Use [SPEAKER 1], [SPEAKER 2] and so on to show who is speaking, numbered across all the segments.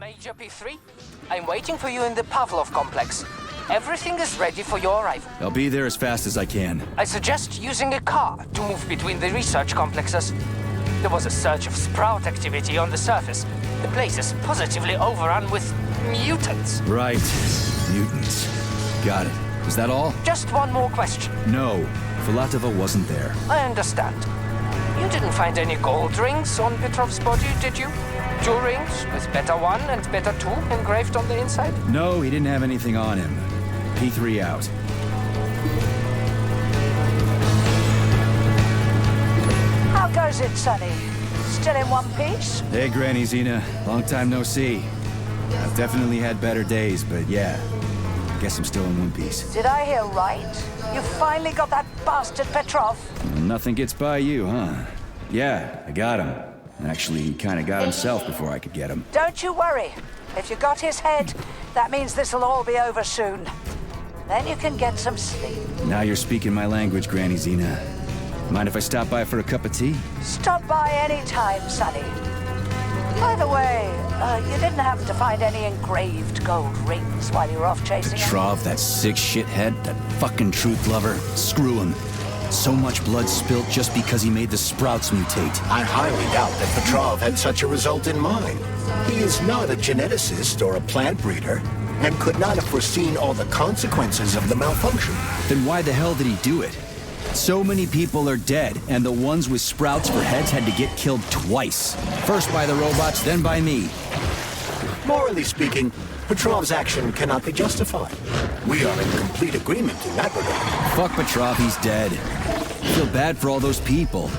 [SPEAKER 1] Major P3, I'm waiting for you in the Pavlov complex. Everything is ready for your arrival.
[SPEAKER 2] I'll be there as fast as I can.
[SPEAKER 1] I suggest using a car to move between the research complexes. There was a surge of sprout activity on the surface. The place is positively overrun with mutants.
[SPEAKER 2] Right. Mutants. Got it. Is that all?
[SPEAKER 1] Just one more question.
[SPEAKER 2] No. Filatova wasn't there.
[SPEAKER 1] I understand. You didn't find any gold rings on Petrov's body, did you? 2 rings with Beta 1 and Beta 2 engraved on the inside?
[SPEAKER 2] No, he didn't have anything on him. P3 out.
[SPEAKER 3] How goes it, Sonny? Still in one piece?
[SPEAKER 2] Hey, Granny Zena. Long time no see. I've definitely had better days, but yeah. I guess I'm still in one piece.
[SPEAKER 3] Did I hear right? You finally got that bastard Petrov?
[SPEAKER 2] Well, nothing gets by you, huh? Yeah, I got him. Actually, he kind of got himself before I could get him.
[SPEAKER 3] Don't you worry. If you got his head, that means this'll all be over soon. Then you can get some sleep.
[SPEAKER 2] Now you're speaking my language, Granny Zena. Mind if I stop by for a cup of tea?
[SPEAKER 3] Stop by any time, Sonny. By the way, you didn't happen to find any engraved gold rings while you were off chasing him?
[SPEAKER 2] Petrov, that sick shithead, that fucking truth lover. Screw him. So much blood spilt just because he made the sprouts mutate.
[SPEAKER 4] I highly doubt that Petrov had such a result in mind. He is not a geneticist or a plant breeder, and could not have foreseen all the consequences of the malfunction.
[SPEAKER 2] Then why the hell did he do it? So many people are dead, and the ones with sprouts for heads had to get killed twice. First by the robots, then by me.
[SPEAKER 4] Morally speaking, Petrov's action cannot be justified. We are in complete agreement in that regard.
[SPEAKER 2] Fuck Petrov, he's dead. I feel bad for all those people.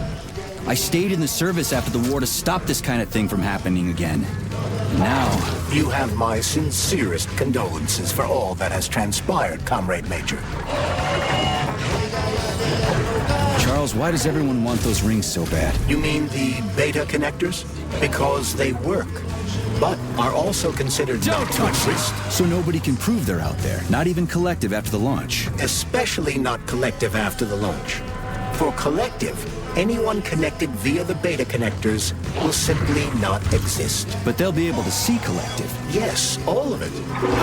[SPEAKER 2] I stayed in the service after the war to stop this kind of thing from happening again. Now...
[SPEAKER 4] You have my sincerest condolences for all that has transpired, Comrade Major.
[SPEAKER 2] Charles, why does everyone want those rings so bad?
[SPEAKER 4] You mean the beta connectors? Because they work, but are also considered not to exist.
[SPEAKER 2] So nobody can prove they're out there, not even Collective after the launch.
[SPEAKER 4] Especially not Collective after the launch. For Collective, anyone connected via the beta connectors will simply not exist.
[SPEAKER 2] But they'll be able to see Collective.
[SPEAKER 4] Yes, all of it.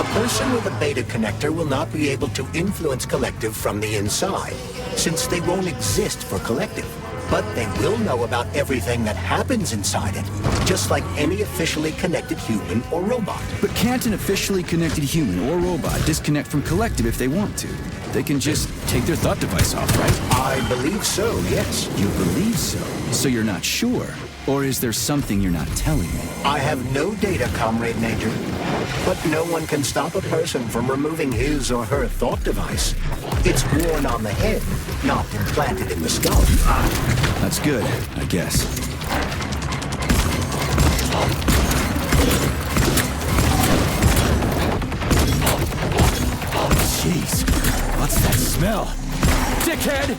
[SPEAKER 4] A person with a beta connector will not be able to influence Collective from the inside, since they won't exist for Collective. But they will know about everything that happens inside it, just like any officially connected human or robot.
[SPEAKER 2] But can't an officially connected human or robot disconnect from Collective if they want to? They can just take their thought device off, right?
[SPEAKER 4] I believe so, yes.
[SPEAKER 2] You believe so? So you're not sure? Or is there something you're not telling me?
[SPEAKER 4] I have no data, Comrade Major. But no one can stop a person from removing his or her thought device. It's worn on the head, not implanted in the skull.
[SPEAKER 2] That's good, I guess. Jeez, what's that smell? Dickhead!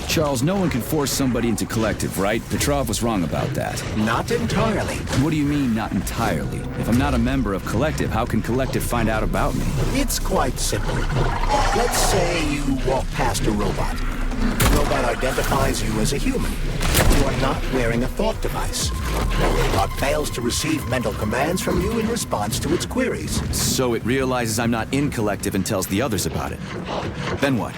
[SPEAKER 2] Charles, no one can force somebody into Collective, right? Petrov was wrong about that.
[SPEAKER 4] Not entirely.
[SPEAKER 2] What do you mean, not entirely? If I'm not a member of Collective, how can Collective find out about me?
[SPEAKER 4] It's quite simple. Let's say you walk past a robot. The robot identifies you as a human. You are not wearing a thought device. The robot fails to receive mental commands from you in response to its queries.
[SPEAKER 2] So it realizes I'm not in Collective and tells the others about it. Then what?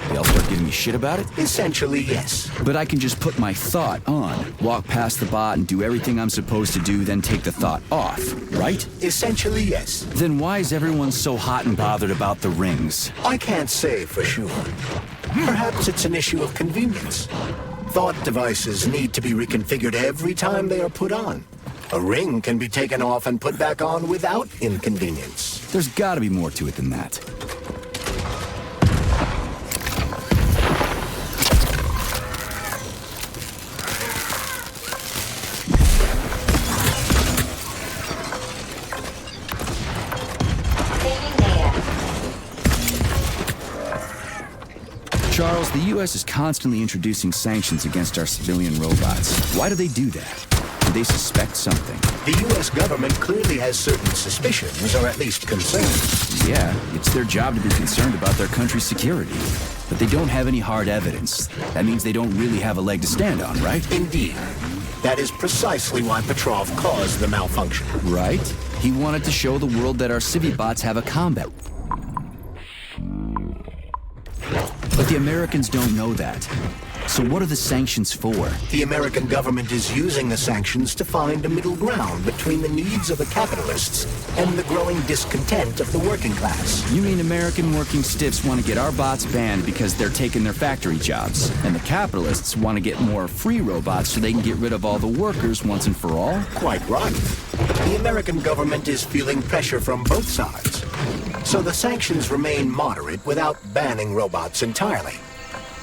[SPEAKER 2] They'll start giving me shit about it?
[SPEAKER 4] Essentially, yes.
[SPEAKER 2] But I can just put my thought on, walk past the bot and do everything I'm supposed to do, then take the thought off, right?
[SPEAKER 4] Essentially, yes.
[SPEAKER 2] Then why is everyone so hot and bothered about the rings?
[SPEAKER 4] I can't say for sure. Perhaps it's an issue of convenience. Thought devices need to be reconfigured every time they are put on. A ring can be taken off and put back on without inconvenience.
[SPEAKER 2] There's gotta be more to it than that. Charles, the U.S. is constantly introducing sanctions against our civilian robots. Why do they do that? Do they suspect something?
[SPEAKER 4] The U.S. government clearly has certain suspicions, or at least concerns.
[SPEAKER 2] Yeah, it's their job to be concerned about their country's security. But they don't have any hard evidence. That means they don't really have a leg to stand on, right?
[SPEAKER 4] Indeed. That is precisely why Petrov caused the malfunction.
[SPEAKER 2] Right? He wanted to show the world that our Civibots have a combat. But the Americans don't know that. So what are the sanctions for?
[SPEAKER 4] The American government is using the sanctions to find a middle ground between the needs of the capitalists and the growing discontent of the working class.
[SPEAKER 2] You mean American working stiffs want to get our bots banned because they're taking their factory jobs, and the capitalists want to get more free robots so they can get rid of all the workers once and for all?
[SPEAKER 4] Quite right. The American government is feeling pressure from both sides. So the sanctions remain moderate without banning robots entirely.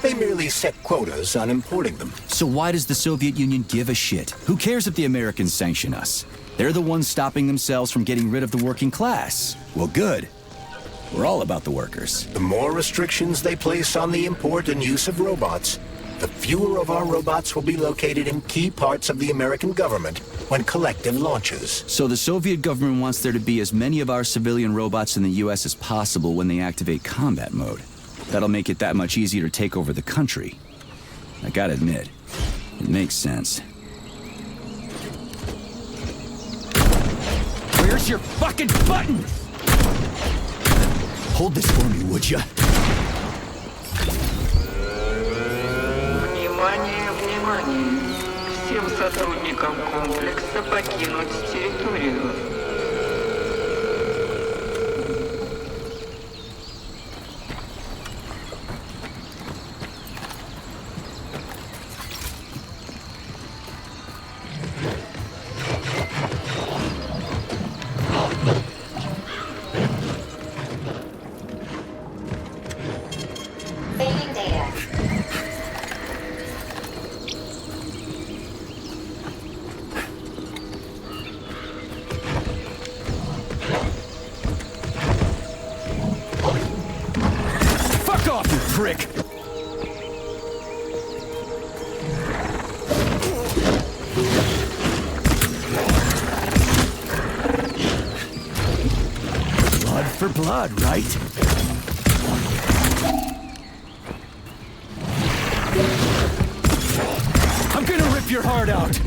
[SPEAKER 4] They merely set quotas on importing them.
[SPEAKER 2] So why does the Soviet Union give a shit? Who cares if the Americans sanction us? They're the ones stopping themselves from getting rid of the working class. Well, good. We're all about the workers.
[SPEAKER 4] The more restrictions they place on the import and use of robots, the fewer of our robots will be located in key parts of the American government when Collective launches.
[SPEAKER 2] So the Soviet government wants there to be as many of our civilian robots in the U.S. as possible when they activate combat mode. That'll make it that much easier to take over the country. I gotta admit, it makes sense. Where's your fucking button? Hold this for me, would ya?
[SPEAKER 5] Внимание, внимание! Всем сотрудникам комплекса покинуть территорию.
[SPEAKER 6] Saving data.
[SPEAKER 2] Fuck off, you prick! Blood for blood, right? I'm gonna rip your heart out!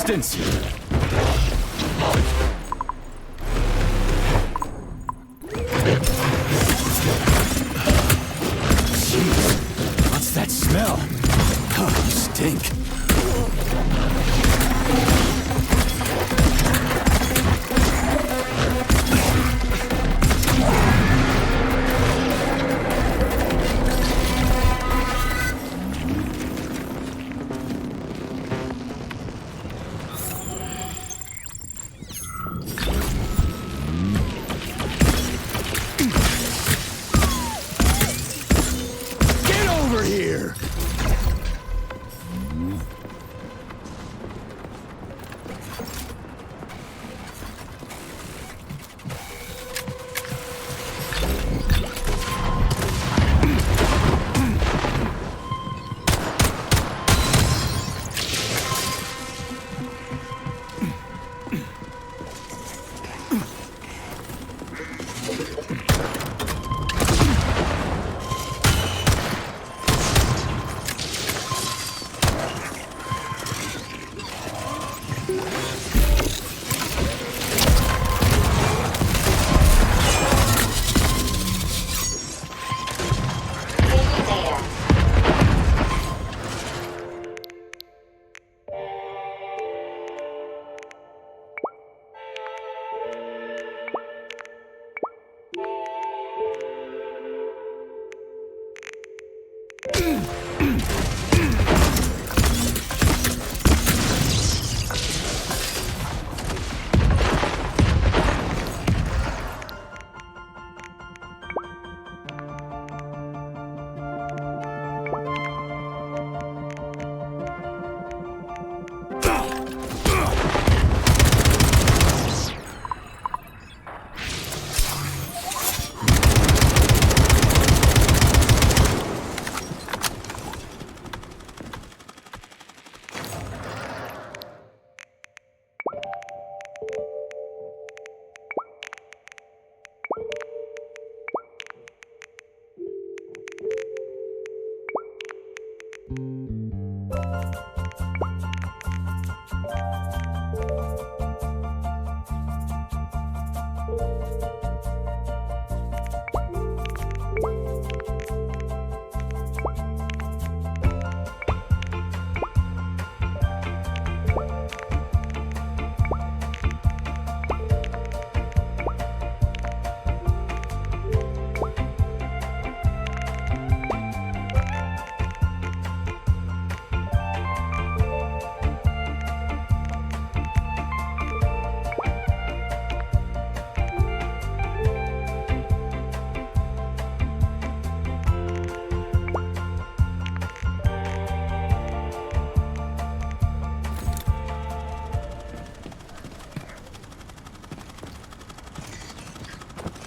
[SPEAKER 2] resistance! Jeez, what's that smell? Oh, you stink.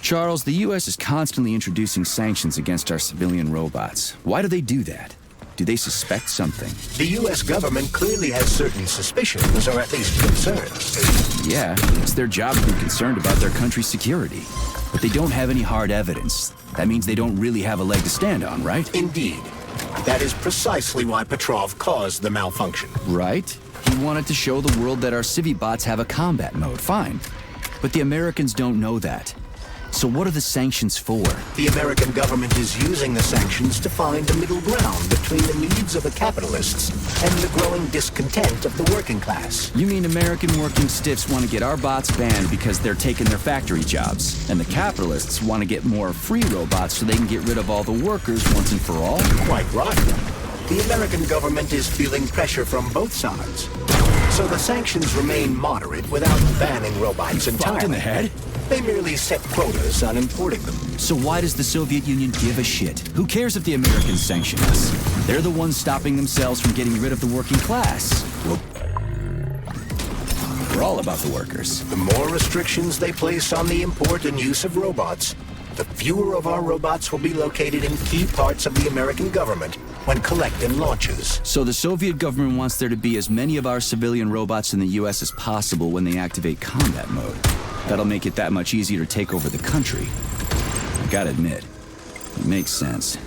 [SPEAKER 2] Charles, the U.S. is constantly introducing sanctions against our civilian robots. Why do they do that? Do they suspect something?
[SPEAKER 4] The U.S. government clearly has certain suspicions, or at least concerns.
[SPEAKER 2] Yeah, it's their job to be concerned about their country's security. But they don't have any hard evidence. That means they don't really have a leg to stand on, right?
[SPEAKER 4] Indeed. That is precisely why Petrov caused the malfunction.
[SPEAKER 2] Right? He wanted to show the world that our Civibots have a combat mode, fine. But the Americans don't know that. So what are the sanctions for?
[SPEAKER 4] The American government is using the sanctions to find a middle ground between the needs of the capitalists and the growing discontent of the working class.
[SPEAKER 2] You mean American working stiffs want to get our bots banned because they're taking their factory jobs, and the capitalists want to get more free robots so they can get rid of all the workers once and for all?
[SPEAKER 4] Quite right. The American government is feeling pressure from both sides. So the sanctions remain moderate without banning robots entirely.
[SPEAKER 2] Fucked in the head?
[SPEAKER 4] They merely set quotas on importing them.
[SPEAKER 2] So why does the Soviet Union give a shit? Who cares if the Americans sanction us? They're the ones stopping themselves from getting rid of the working class. Well, we're all about the workers.
[SPEAKER 4] The more restrictions they place on the import and use of robots, the fewer of our robots will be located in key parts of the American government when Collective launches.
[SPEAKER 2] So the Soviet government wants there to be as many of our civilian robots in the U.S. as possible when they activate combat mode. That'll make it that much easier to take over the country. I gotta admit, it makes sense.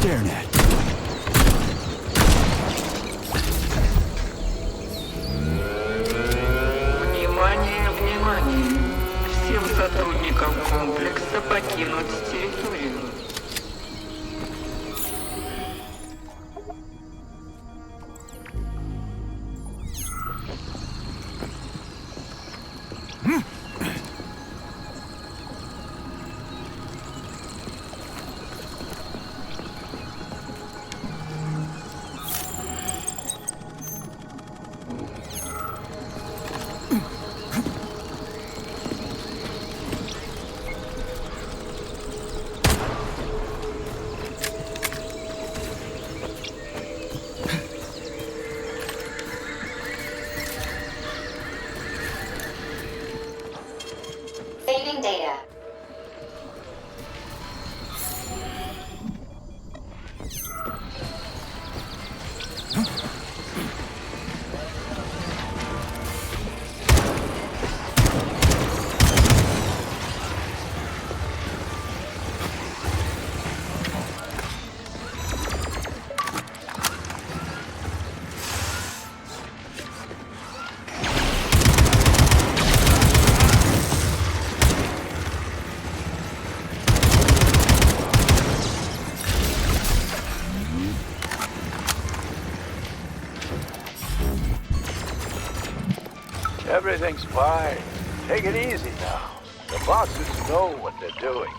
[SPEAKER 2] staring at?
[SPEAKER 5] Внимание, внимание! Всем сотрудникам комплекса покинуть территорию.
[SPEAKER 6] Saving data.
[SPEAKER 7] Everything's fine. Take it easy now. The bosses know what they're doing.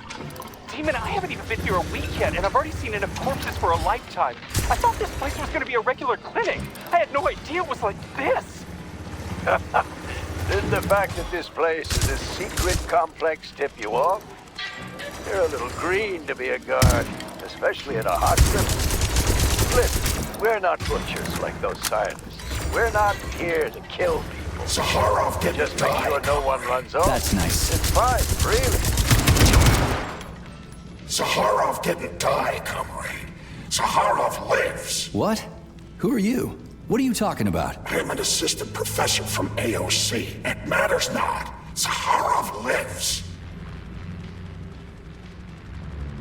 [SPEAKER 8] Demon, I haven't even been here a week yet, and I've already seen enough corpses for a lifetime. I thought this place was going to be a regular clinic. I had no idea it was like this.
[SPEAKER 7] Didn't the fact that this place is a secret complex tip you off? You're a little green to be a guard, especially at a hospital. Listen, we're not butchers like those scientists. We're not here to kill people.
[SPEAKER 4] Zaharov didn't
[SPEAKER 7] Just make sure no one runs off.
[SPEAKER 2] That's nice.
[SPEAKER 7] It's fine, really.
[SPEAKER 4] Zaharov didn't die, comrade. Zaharov lives.
[SPEAKER 2] What? Who are you? What are you talking about?
[SPEAKER 4] I'm an assistant professor from AOC. It matters not. Zaharov lives.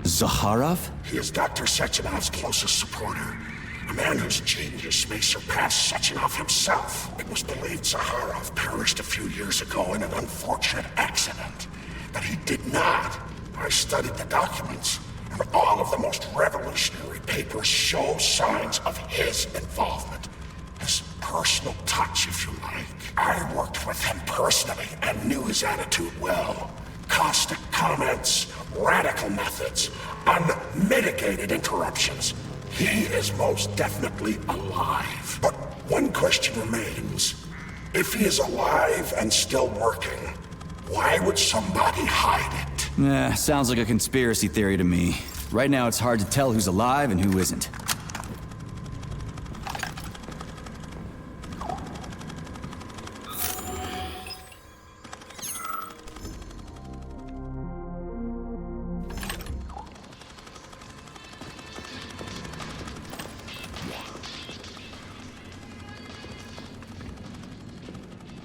[SPEAKER 2] Zaharov?
[SPEAKER 4] He is Dr. Sechenov's closest supporter. A man whose genius may surpass Sechenov himself. It was believed Zaharov perished a few years ago in an unfortunate accident. But he did not. I studied the documents, and all of the most revolutionary papers show signs of his involvement. His personal touch, if you like. I worked with him personally and knew his attitude well. Caustic comments, radical methods, unmitigated interruptions. He is most definitely alive. But one question remains. If he is alive and still working, why would somebody hide it?
[SPEAKER 2] Sounds like a conspiracy theory to me. Right now it's hard to tell who's alive and who isn't.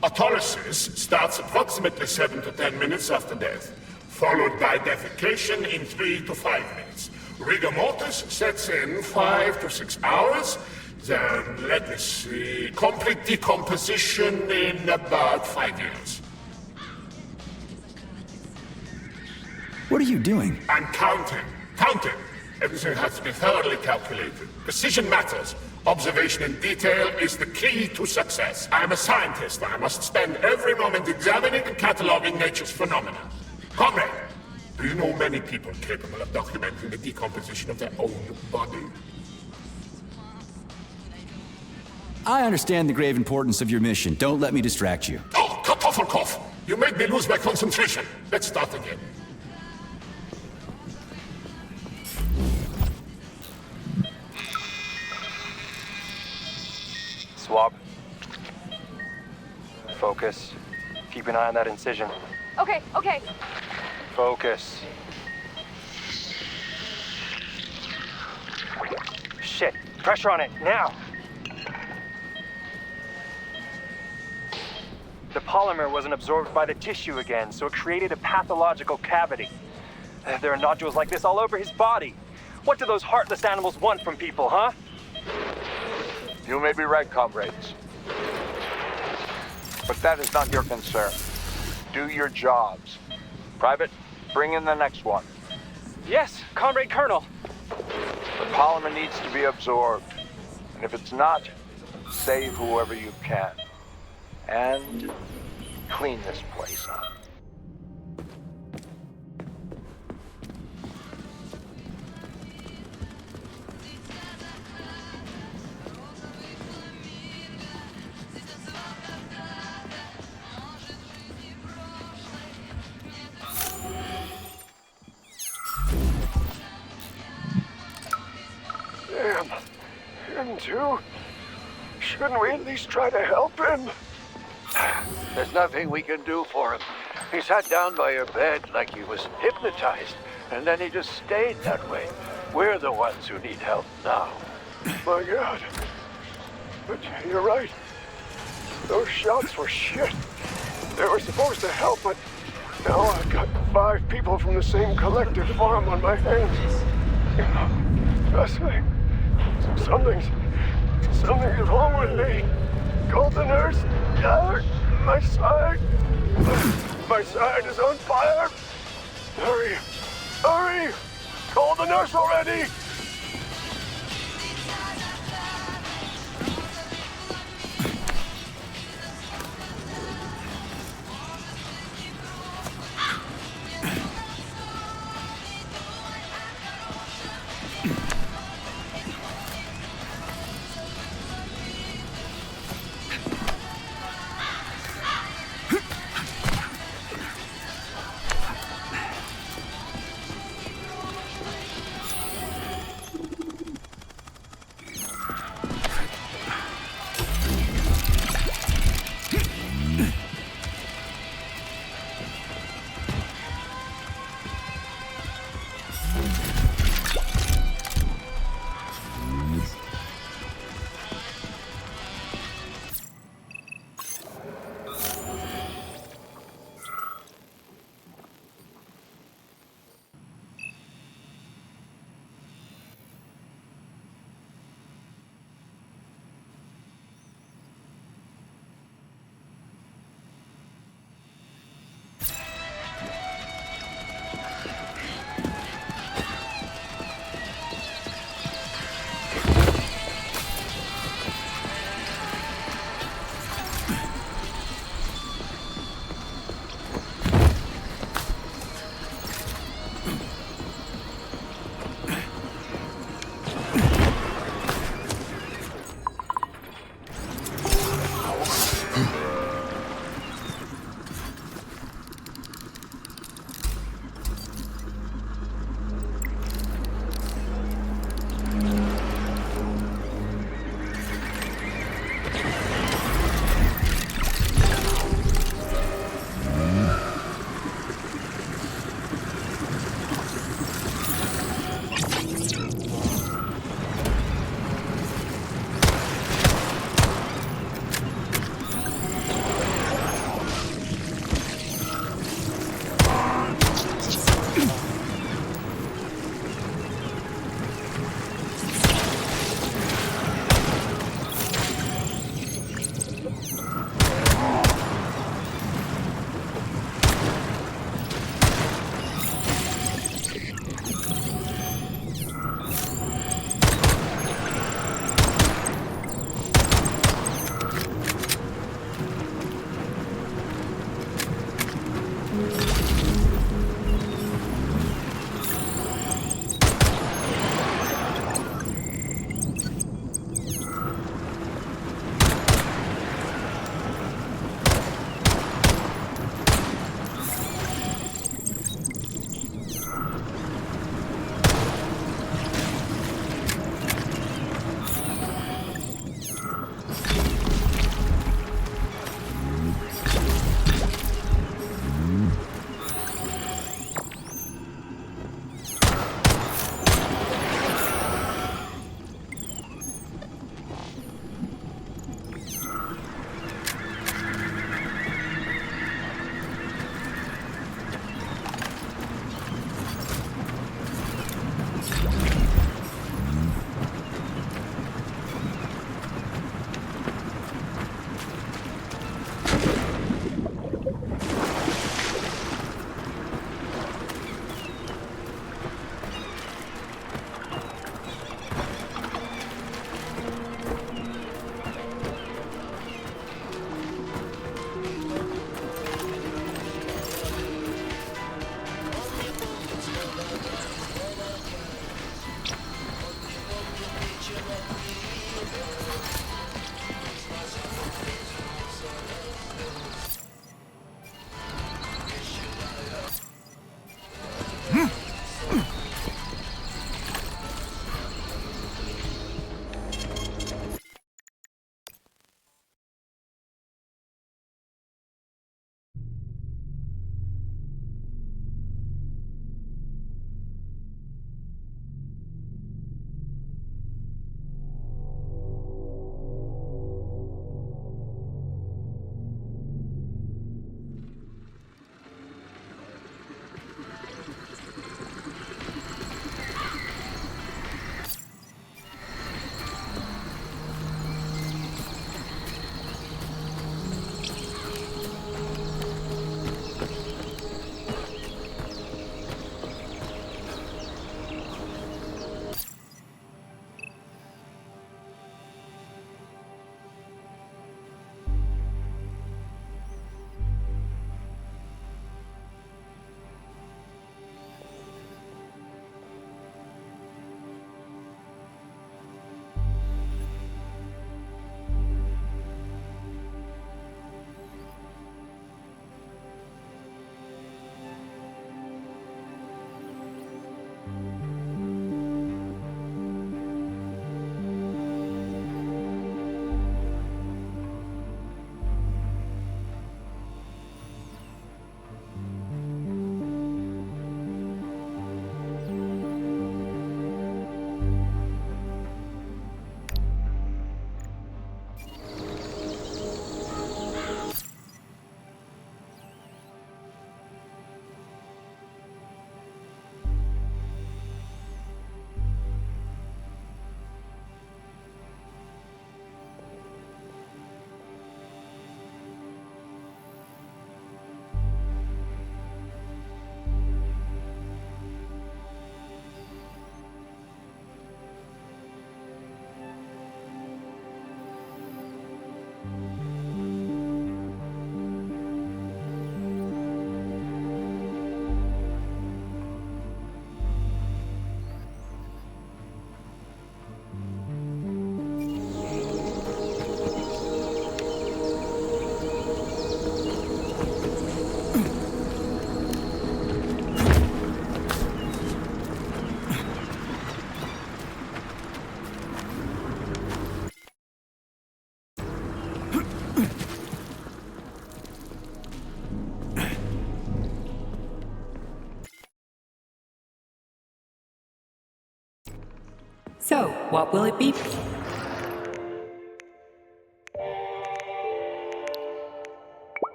[SPEAKER 9] Autolysis starts approximately 7 to 10 minutes after death, followed by defecation in 3 to 5 minutes. Rigor mortis sets in 5 to 6 hours. Then, let me see, complete decomposition in about 5 years.
[SPEAKER 2] What are you doing?
[SPEAKER 9] I'm counting. Counting. Everything has to be thoroughly calculated. Precision matters. Observation in detail is the key to success. I'm a scientist. I must spend every moment examining and cataloging nature's phenomena. Comrade, do you know many people capable of documenting the decomposition of their own body?
[SPEAKER 2] I understand the grave importance of your mission. Don't let me distract you.
[SPEAKER 9] Oh, Kartoffelkopf! You made me lose my concentration. Let's start again.
[SPEAKER 8] Swab. Focus. Keep an eye on that incision.
[SPEAKER 10] Okay, okay.
[SPEAKER 8] Focus. Shit. Pressure on it, now! The polymer wasn't absorbed by the tissue again, so it created a pathological cavity. There are nodules like this all over his body. What do those heartless animals want from people, huh?
[SPEAKER 7] You may be right, comrades. But that is not your concern. Do your jobs. Private, bring in the next one.
[SPEAKER 8] Yes, Comrade Colonel.
[SPEAKER 7] The polymer needs to be absorbed. And if it's not, save whoever you can. And clean this place up.
[SPEAKER 9] Damn. Him too? Shouldn't we at least try to help him?
[SPEAKER 7] There's nothing we can do for him. He sat down by your bed like he was hypnotized, and then he just stayed that way. We're the ones who need help now.
[SPEAKER 9] My God. But you're right. Those shots were shit. They were supposed to help, but now I've got 5 people from the same collective farm on my hands. Trust me. Something's wrong with me. Call the nurse. My side. My side is on fire. Hurry. Hurry. Call the nurse already.
[SPEAKER 10] So, what will it be?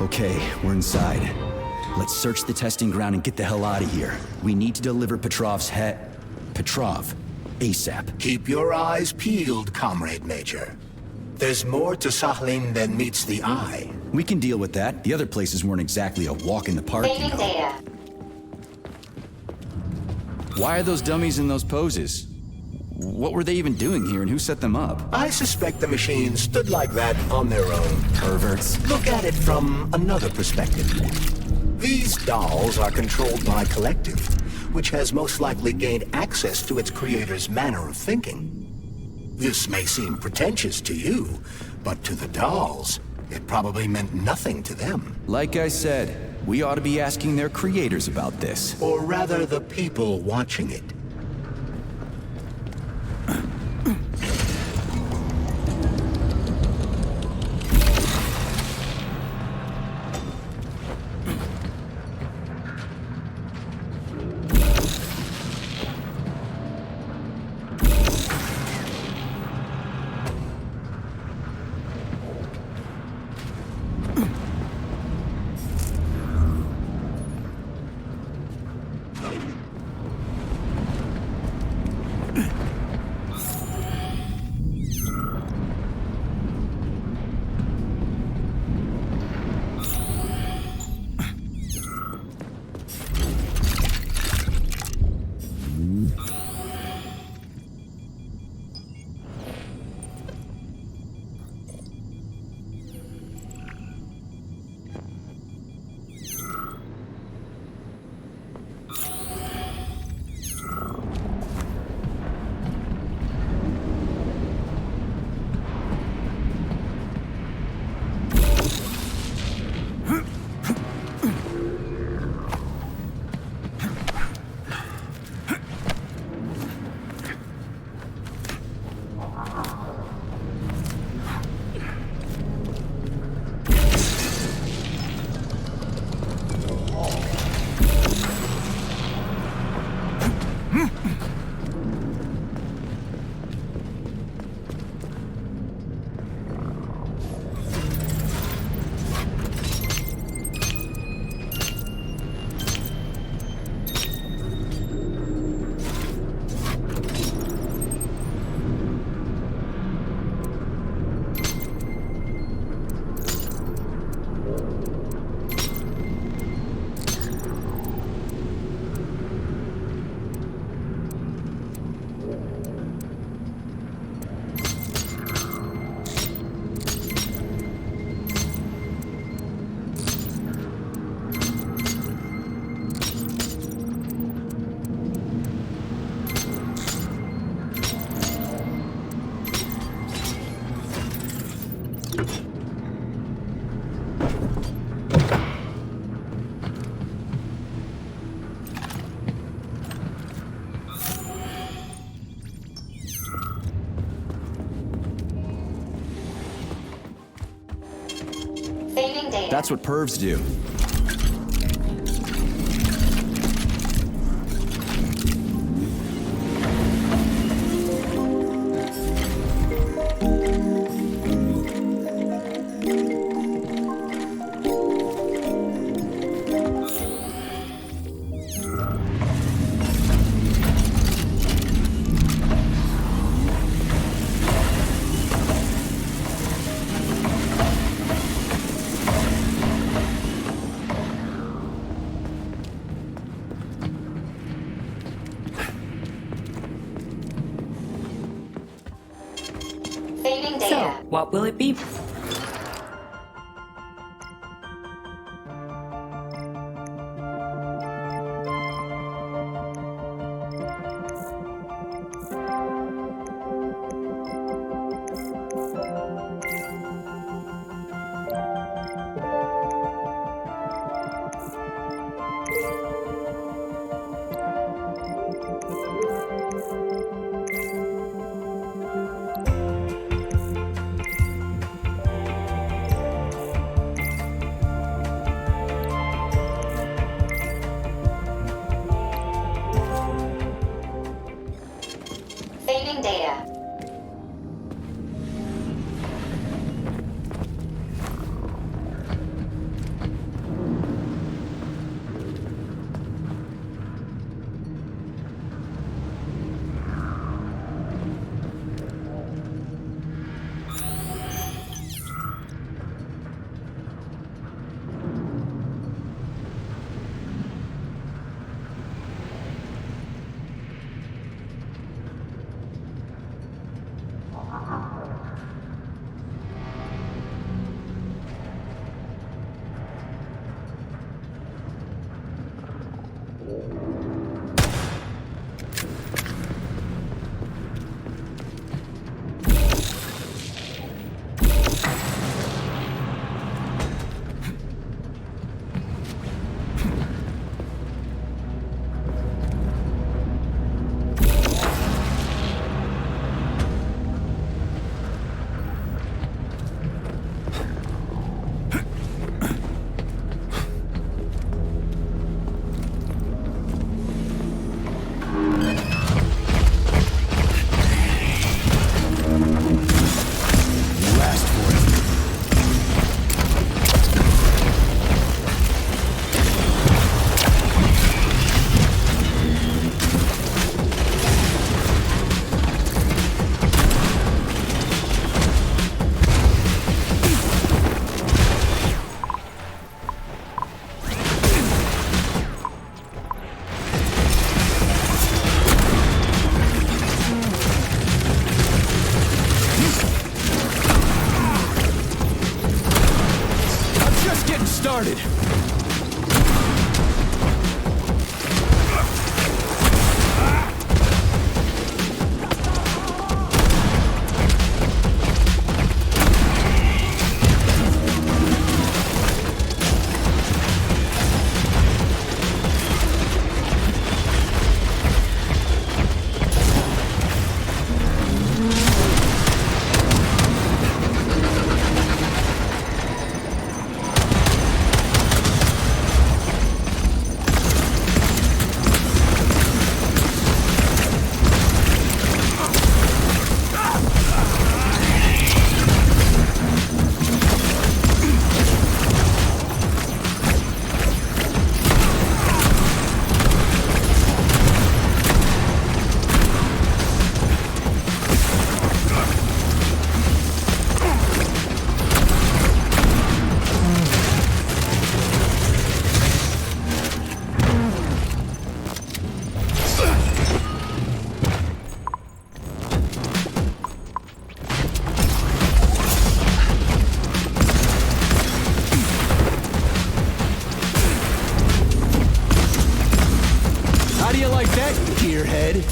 [SPEAKER 2] Okay, we're inside. Let's search the testing ground and get the hell out of here. We need to deliver Petrov's Petrov, ASAP.
[SPEAKER 4] Keep your eyes peeled, Comrade Major. There's more to Sakhalin than meets the eye.
[SPEAKER 2] We can deal with that. The other places weren't exactly a walk in the park, you
[SPEAKER 6] Saving
[SPEAKER 2] know.
[SPEAKER 6] data.
[SPEAKER 2] Why are those dummies in those poses? What were they even doing here and who set them up?
[SPEAKER 4] I suspect the machines stood like that on their own.
[SPEAKER 2] Perverts.
[SPEAKER 4] Look at it from another perspective. These dolls are controlled by Collective, which has most likely gained access to its creator's manner of thinking. This may seem pretentious to you, but to the dolls, it probably meant nothing to them.
[SPEAKER 2] Like I said, we ought to be asking their creators about this.
[SPEAKER 4] Or rather, the people watching it.
[SPEAKER 6] Saving data.
[SPEAKER 2] That's what pervs do.
[SPEAKER 6] Saving
[SPEAKER 10] So,
[SPEAKER 6] data.
[SPEAKER 10] what will it be?
[SPEAKER 6] Saving data.
[SPEAKER 2] Started. How do you like that, gearhead?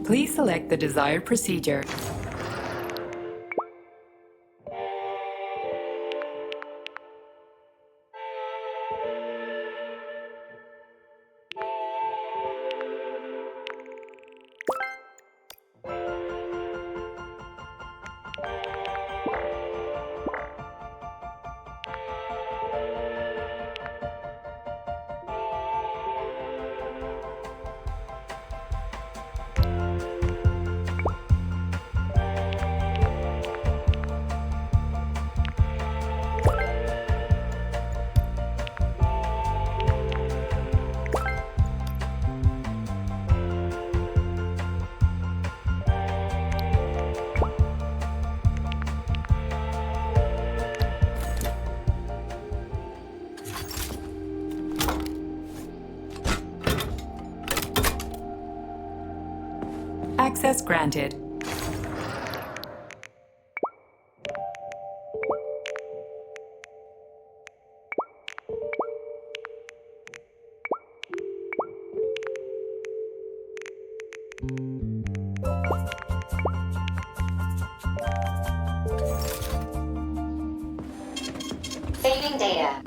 [SPEAKER 10] Please select the desired procedure. Access granted.
[SPEAKER 6] Saving data.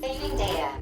[SPEAKER 6] Saving data.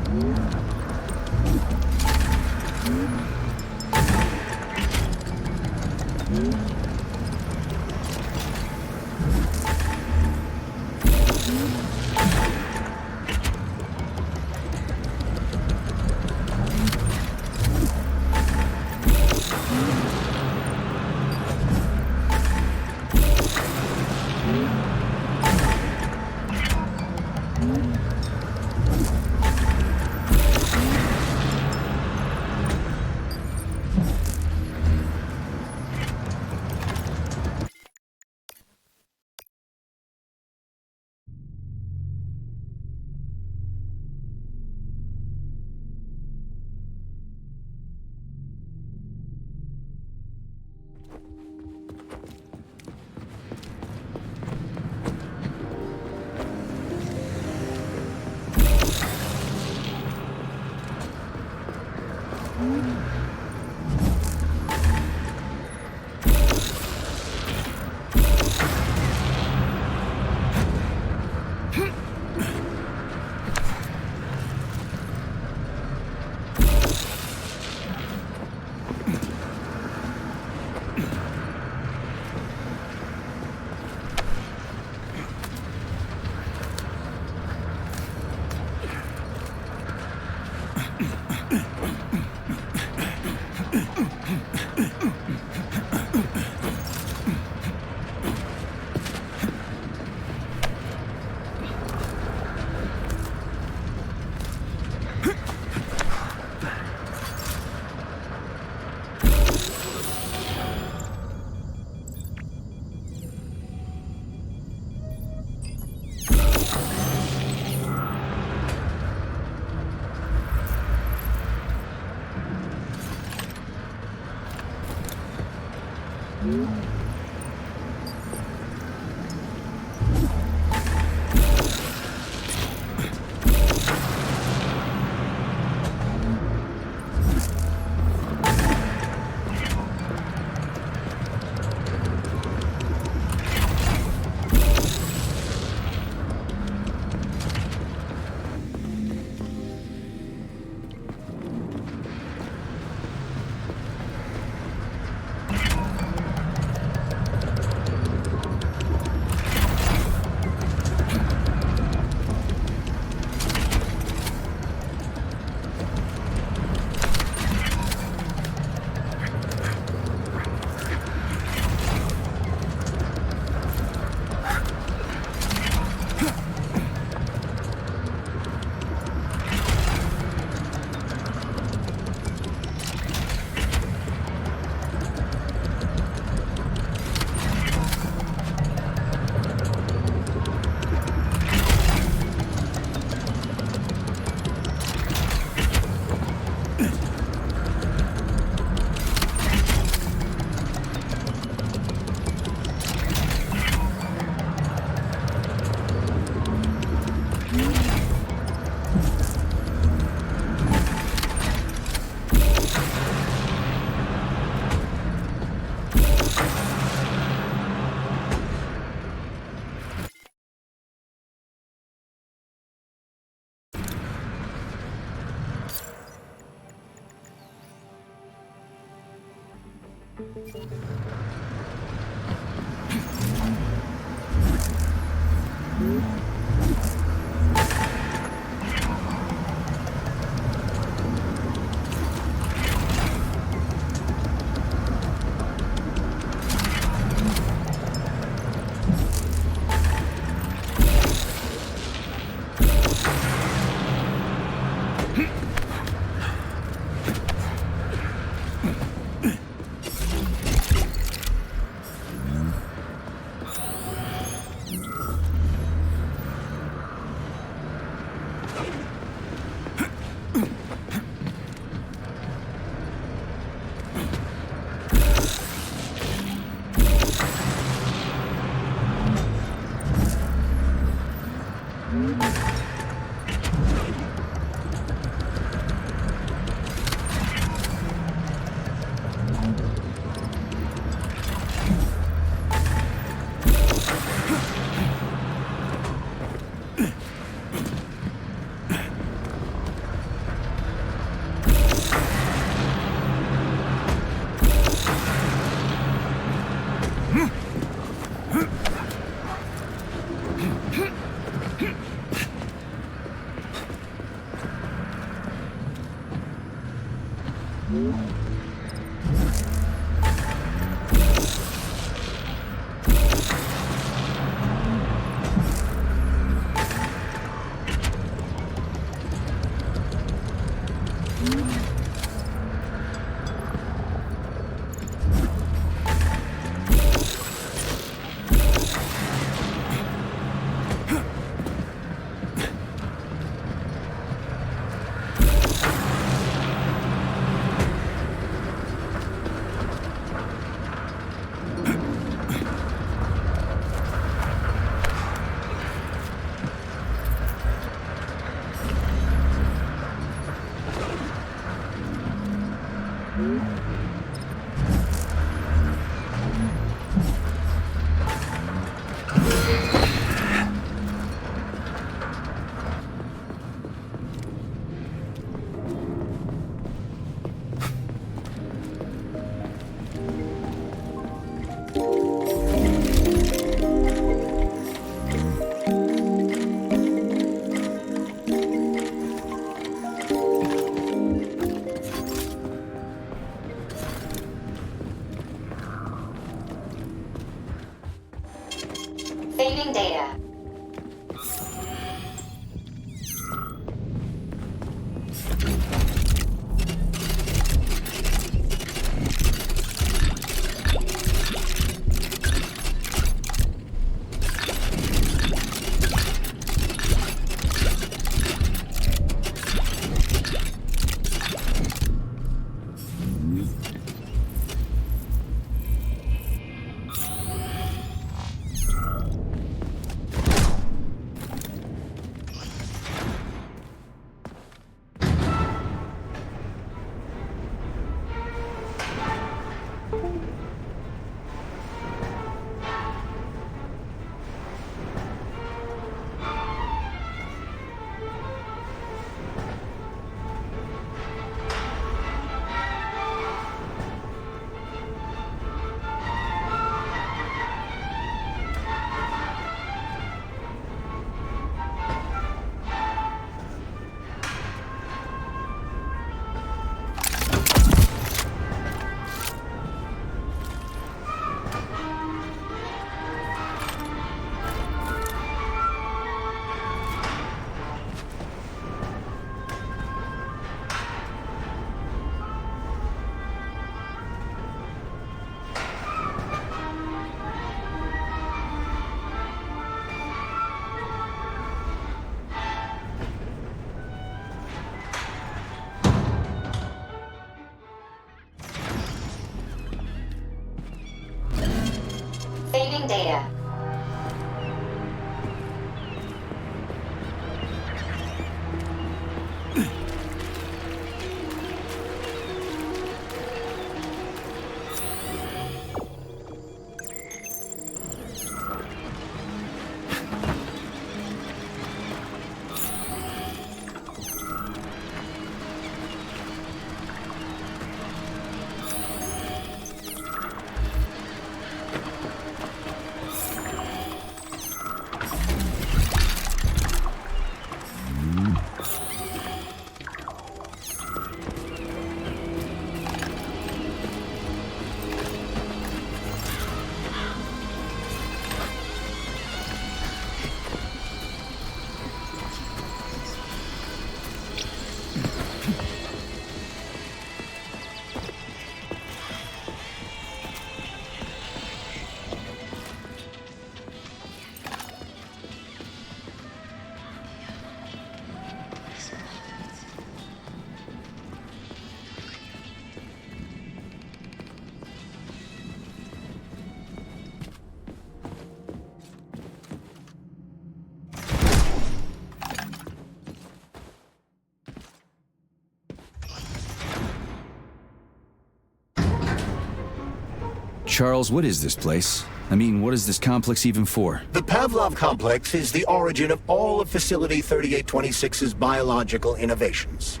[SPEAKER 2] Charles, what is this place? I mean, what is this complex even for?
[SPEAKER 4] The Pavlov Complex is the origin of all of Facility 3826's biological innovations.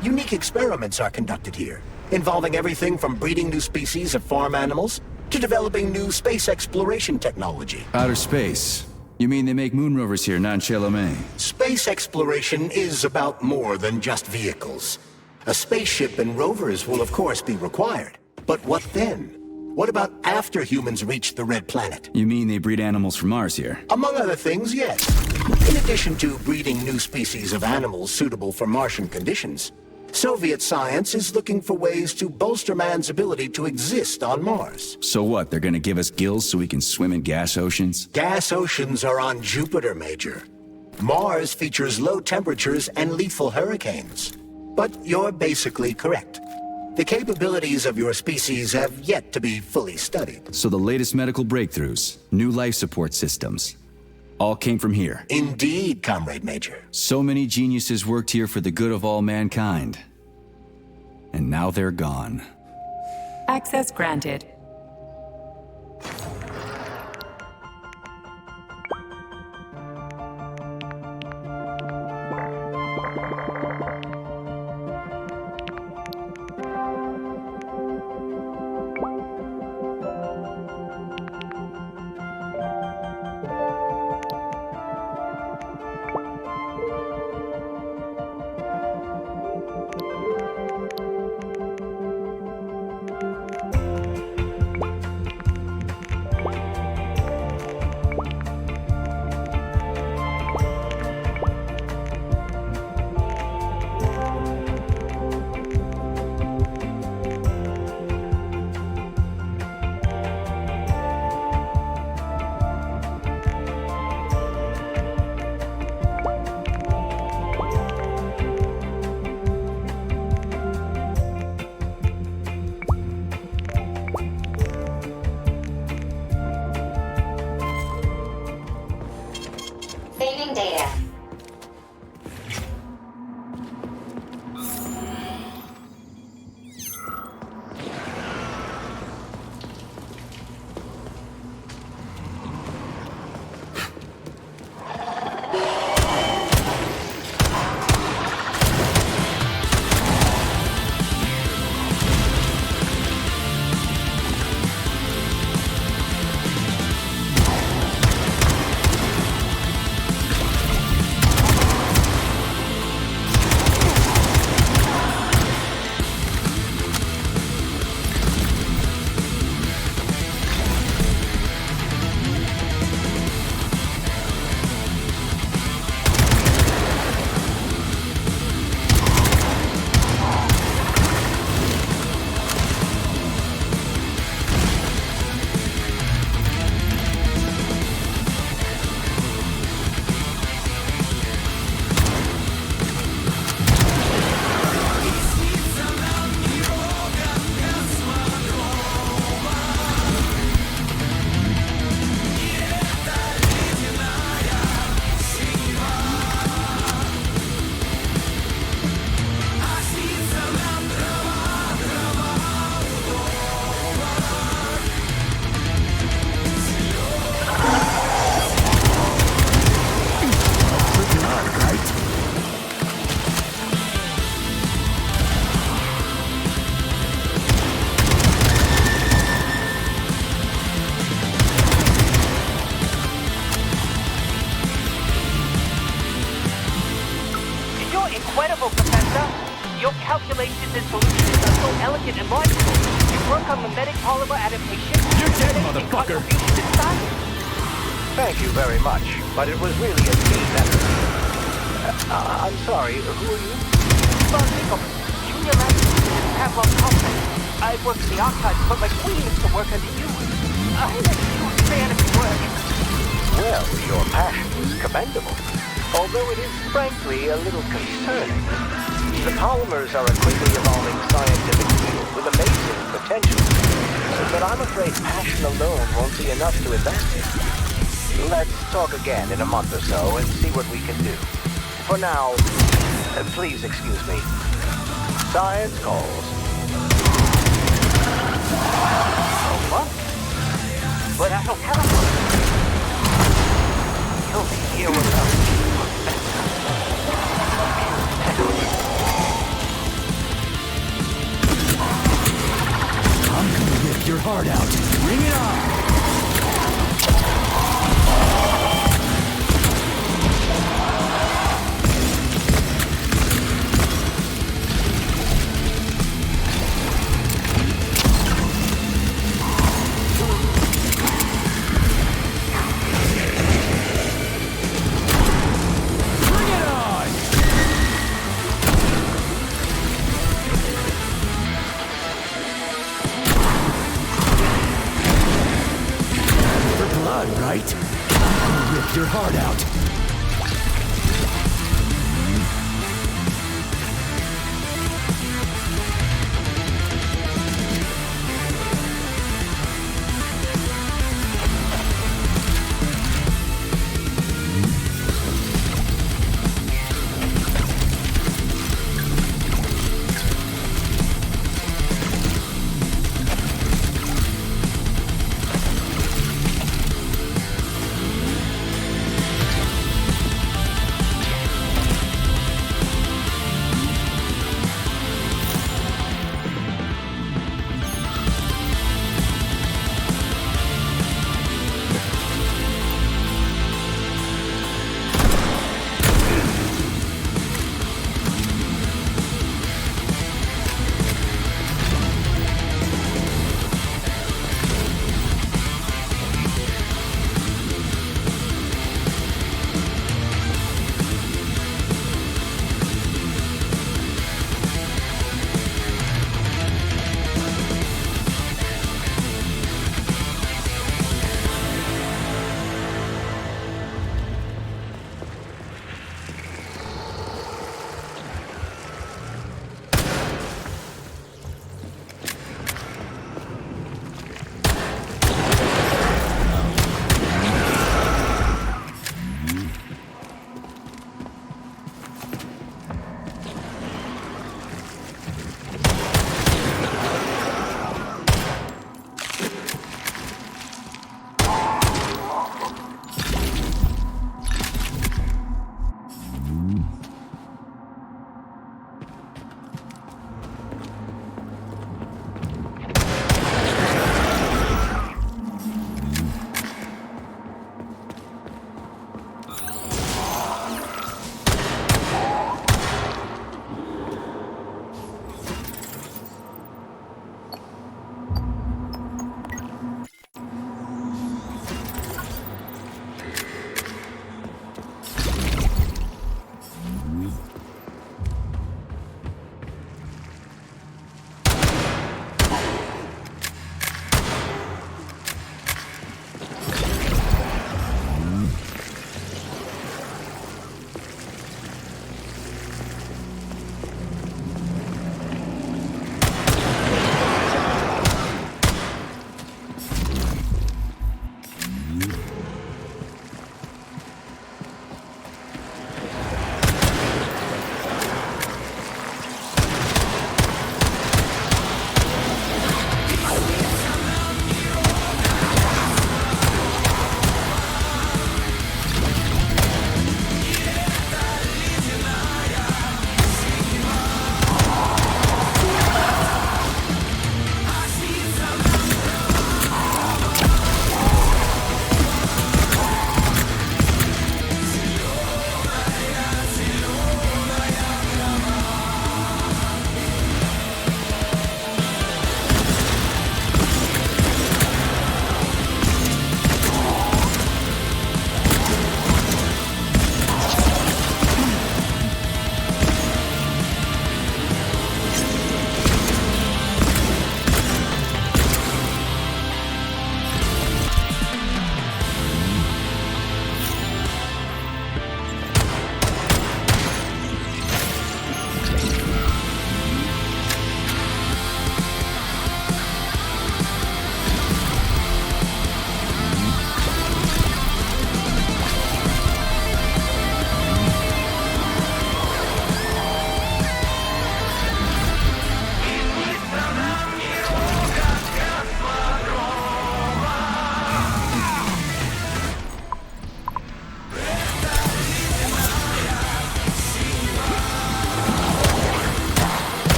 [SPEAKER 4] Unique experiments are conducted here, involving everything from breeding new species of farm animals to developing new space exploration technology.
[SPEAKER 2] Outer space? You mean they make moon rovers here, not in Chelomey?
[SPEAKER 4] Space exploration is about more than just vehicles. A spaceship and rovers will of course be required. But what then? What about after humans reach the Red Planet?
[SPEAKER 2] You mean they breed animals from Mars here?
[SPEAKER 4] Among other things, yes. In addition to breeding new species of animals suitable for Martian conditions, Soviet science is looking for ways to bolster man's ability to exist on Mars.
[SPEAKER 2] So what, they're gonna give us gills so we can swim in gas oceans?
[SPEAKER 4] Gas oceans are on Jupiter, Major. Mars features low temperatures and lethal hurricanes. But you're basically correct. The capabilities of your species have yet to be fully studied.
[SPEAKER 2] So the latest medical breakthroughs, new life support systems, all came from here.
[SPEAKER 4] Indeed, Comrade Major.
[SPEAKER 2] So many geniuses worked here for the good of all mankind. And now they're gone.
[SPEAKER 10] Access granted.
[SPEAKER 6] Saving data.
[SPEAKER 1] Incredible, Professor! Your calculations and solutions are so elegant and logical. You work on mimetic polymer adaptation.
[SPEAKER 2] You're dead, motherfucker!
[SPEAKER 7] Thank you very much, but it was really a team effort. I'm sorry, who are you?
[SPEAKER 1] Von Nichols, Junior Lab Assistant at Pavlov Complex. I work in the archives, but my queen is to work under you. I'm a huge fan of your work.
[SPEAKER 7] Well, your passion is commendable. Although it is frankly a little concerning. The polymers are a quickly evolving scientific field with amazing potential. But I'm afraid passion alone won't be enough to advance it. Let's talk again in a month or so and see what we can do. For now, please excuse me. Science calls.
[SPEAKER 1] Oh, what? but I don't have a You'll be here without
[SPEAKER 2] I'm gonna rip your heart out. Bring it on! Right? I'm gonna rip your heart out.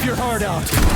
[SPEAKER 11] your heart out.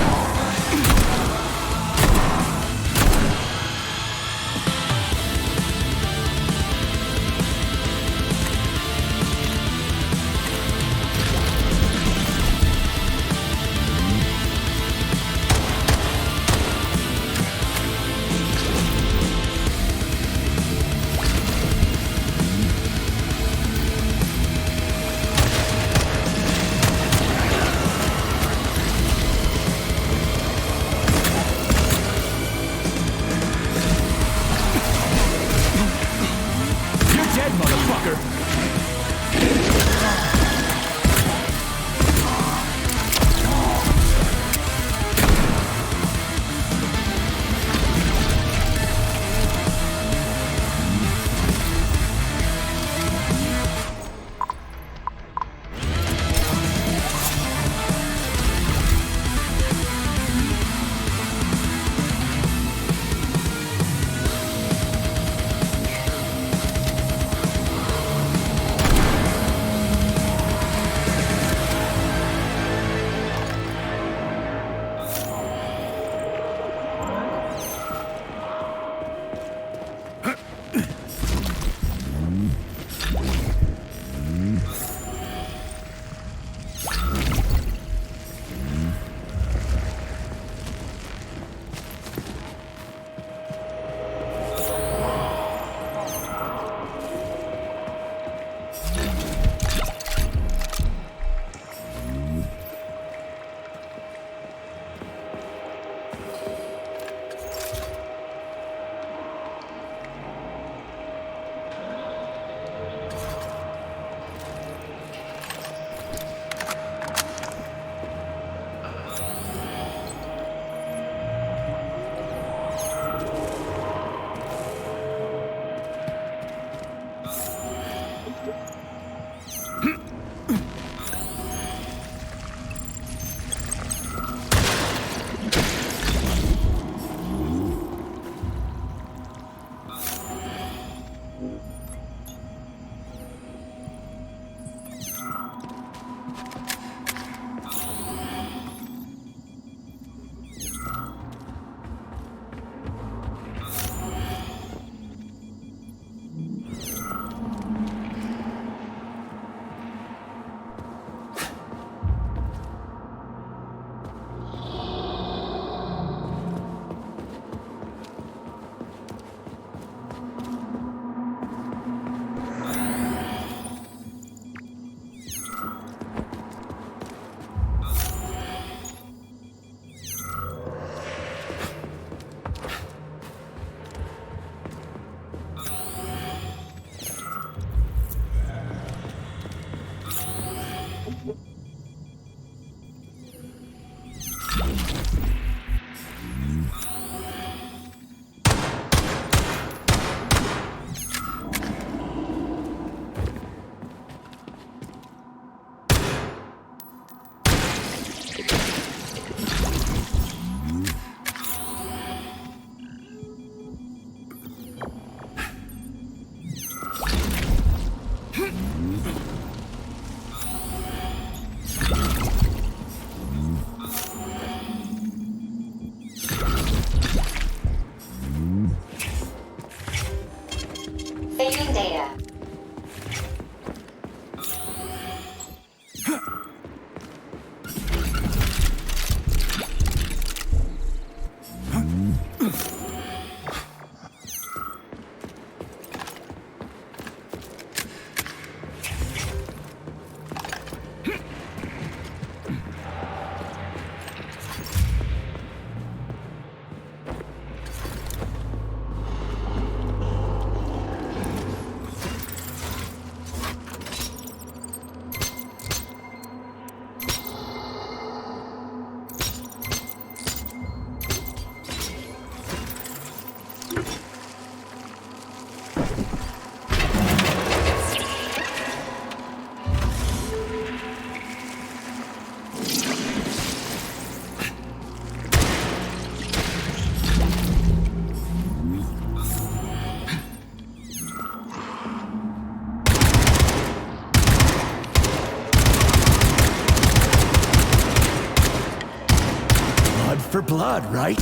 [SPEAKER 2] for blood, right?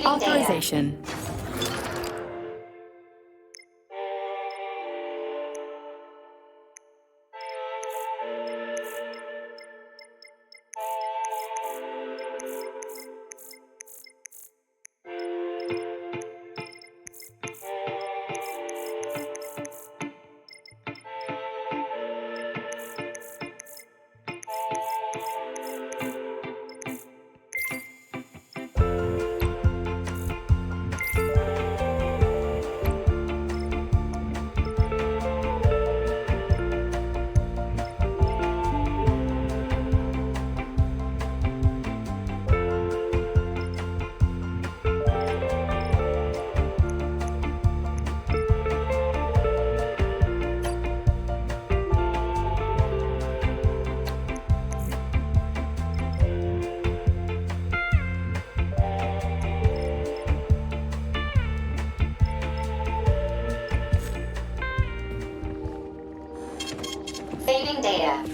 [SPEAKER 10] Authorization.
[SPEAKER 6] Saving data.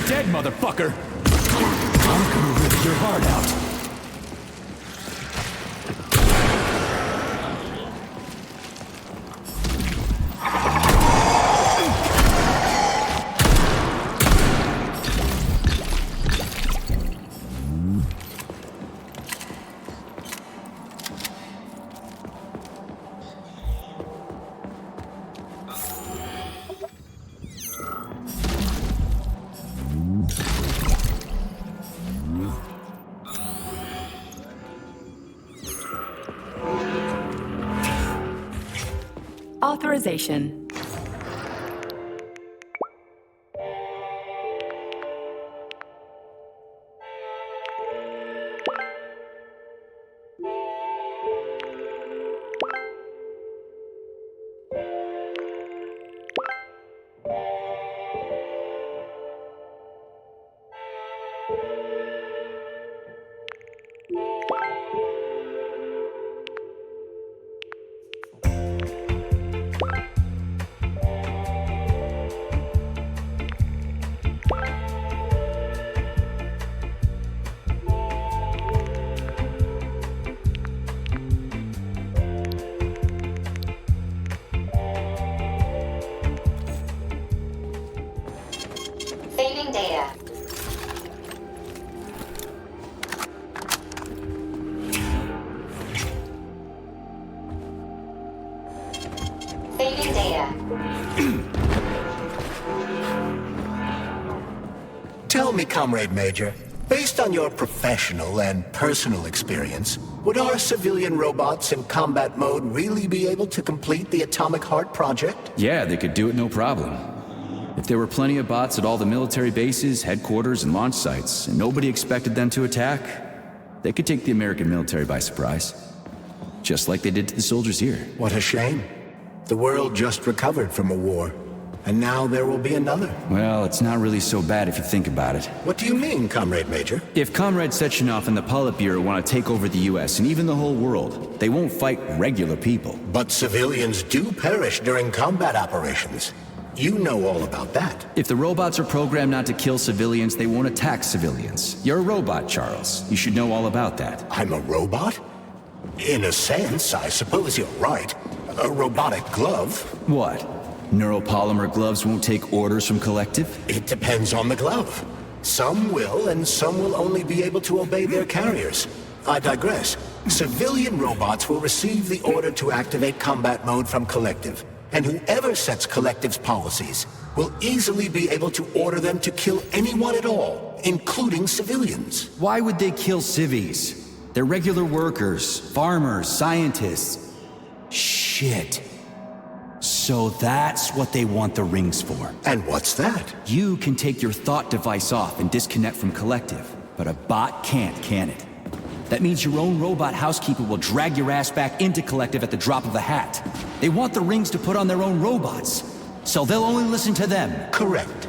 [SPEAKER 2] Dead, motherfucker! I'm gonna rip your heart out.
[SPEAKER 10] Authorization.
[SPEAKER 6] Saving data. Saving data.
[SPEAKER 4] Tell me, Comrade Major, based on your professional and personal experience, would our civilian robots in combat mode really be able to complete the Atomic Heart project?
[SPEAKER 2] Yeah, they could do it no problem. If there were plenty of bots at all the military bases, headquarters, and launch sites, and nobody expected them to attack, they could take the American military by surprise. Just like they did to the soldiers here.
[SPEAKER 4] What a shame. The world just recovered from a war. And now there will be another.
[SPEAKER 2] Well, it's not really so bad if you think about it.
[SPEAKER 4] What do you mean, Comrade Major?
[SPEAKER 2] If Comrade Sechenov and the Politburo want to take over the US and even the whole world, they won't fight regular people.
[SPEAKER 4] But civilians do perish during combat operations. You know all about that.
[SPEAKER 2] If the robots are programmed not to kill civilians, they won't attack civilians. You're a robot, Charles. You should know all about that.
[SPEAKER 4] I'm a robot? In a sense, I suppose you're right. A robotic glove.
[SPEAKER 2] What? Neuropolymer gloves won't take orders from Collective?
[SPEAKER 4] It depends on the glove. Some will, and some will only be able to obey their carriers. I digress. Civilian robots will receive the order to activate combat mode from Collective, and whoever sets Collective's policies will easily be able to order them to kill anyone at all, including civilians.
[SPEAKER 2] Why would they kill civvies? They're regular workers, farmers, scientists. Shit. So that's what they want the rings for.
[SPEAKER 4] And what's that?
[SPEAKER 2] You can take your thought device off and disconnect from Collective, but a bot can't, can it? That means your own robot housekeeper will drag your ass back into Collective at the drop of a hat. They want the rings to put on their own robots, so they'll only listen to them.
[SPEAKER 4] Correct.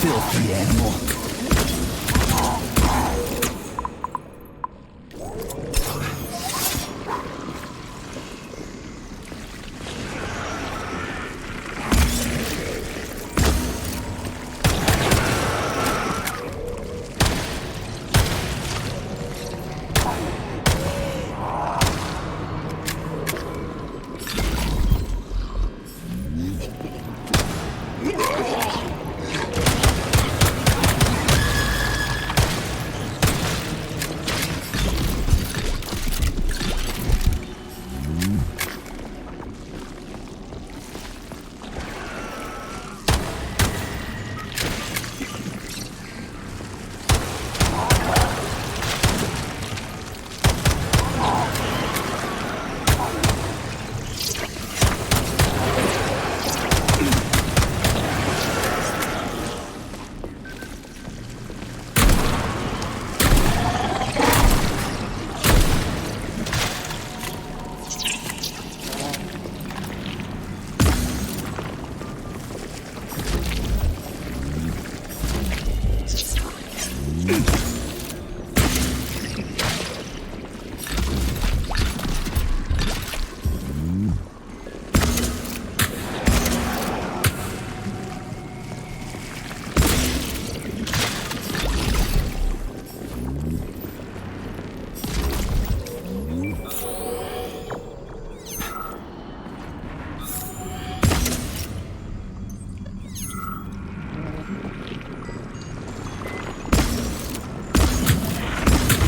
[SPEAKER 2] Filthy animal.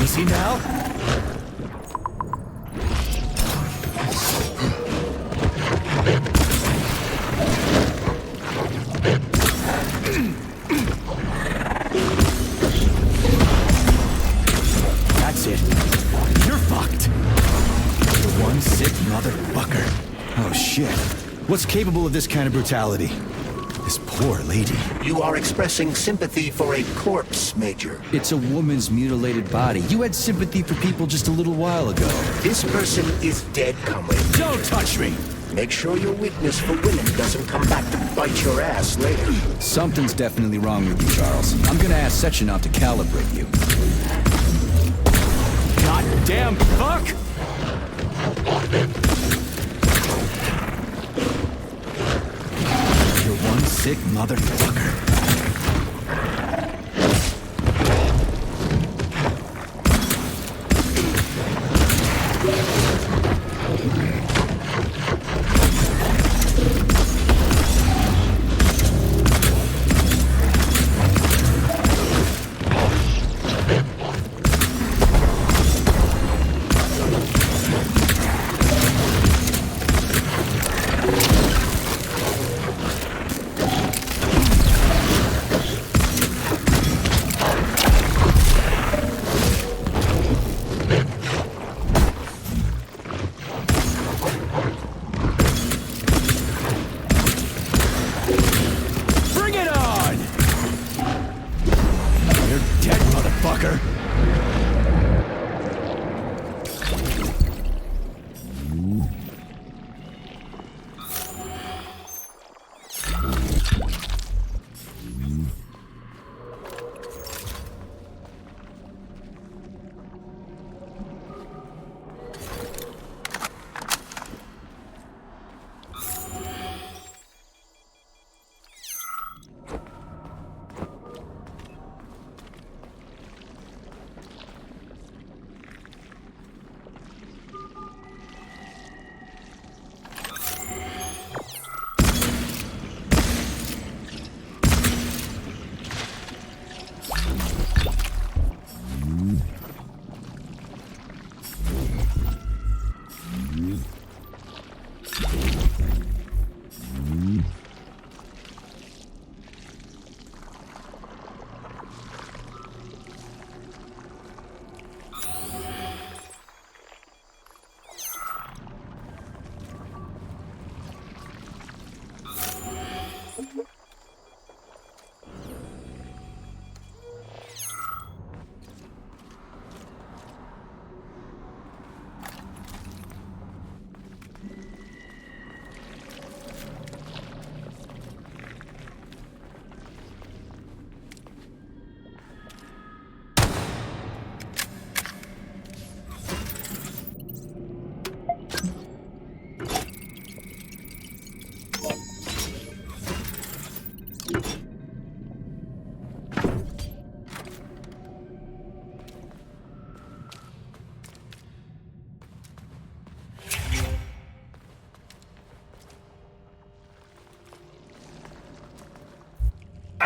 [SPEAKER 2] Easy now. That's it. You're fucked. You're one sick motherfucker. Oh shit. What's capable of this kind of brutality? This poor lady.
[SPEAKER 4] You are expressing sympathy for a corpse, Major.
[SPEAKER 2] It's a woman's mutilated body. You had sympathy for people just a little while ago.
[SPEAKER 4] This person is dead, comrade.
[SPEAKER 2] Don't touch me!
[SPEAKER 4] Make sure your weakness for women doesn't come back to bite your ass later.
[SPEAKER 2] Something's definitely wrong with you, Charles. I'm gonna ask Sechenov to calibrate you. Goddamn fuck! You're one sick motherfucker.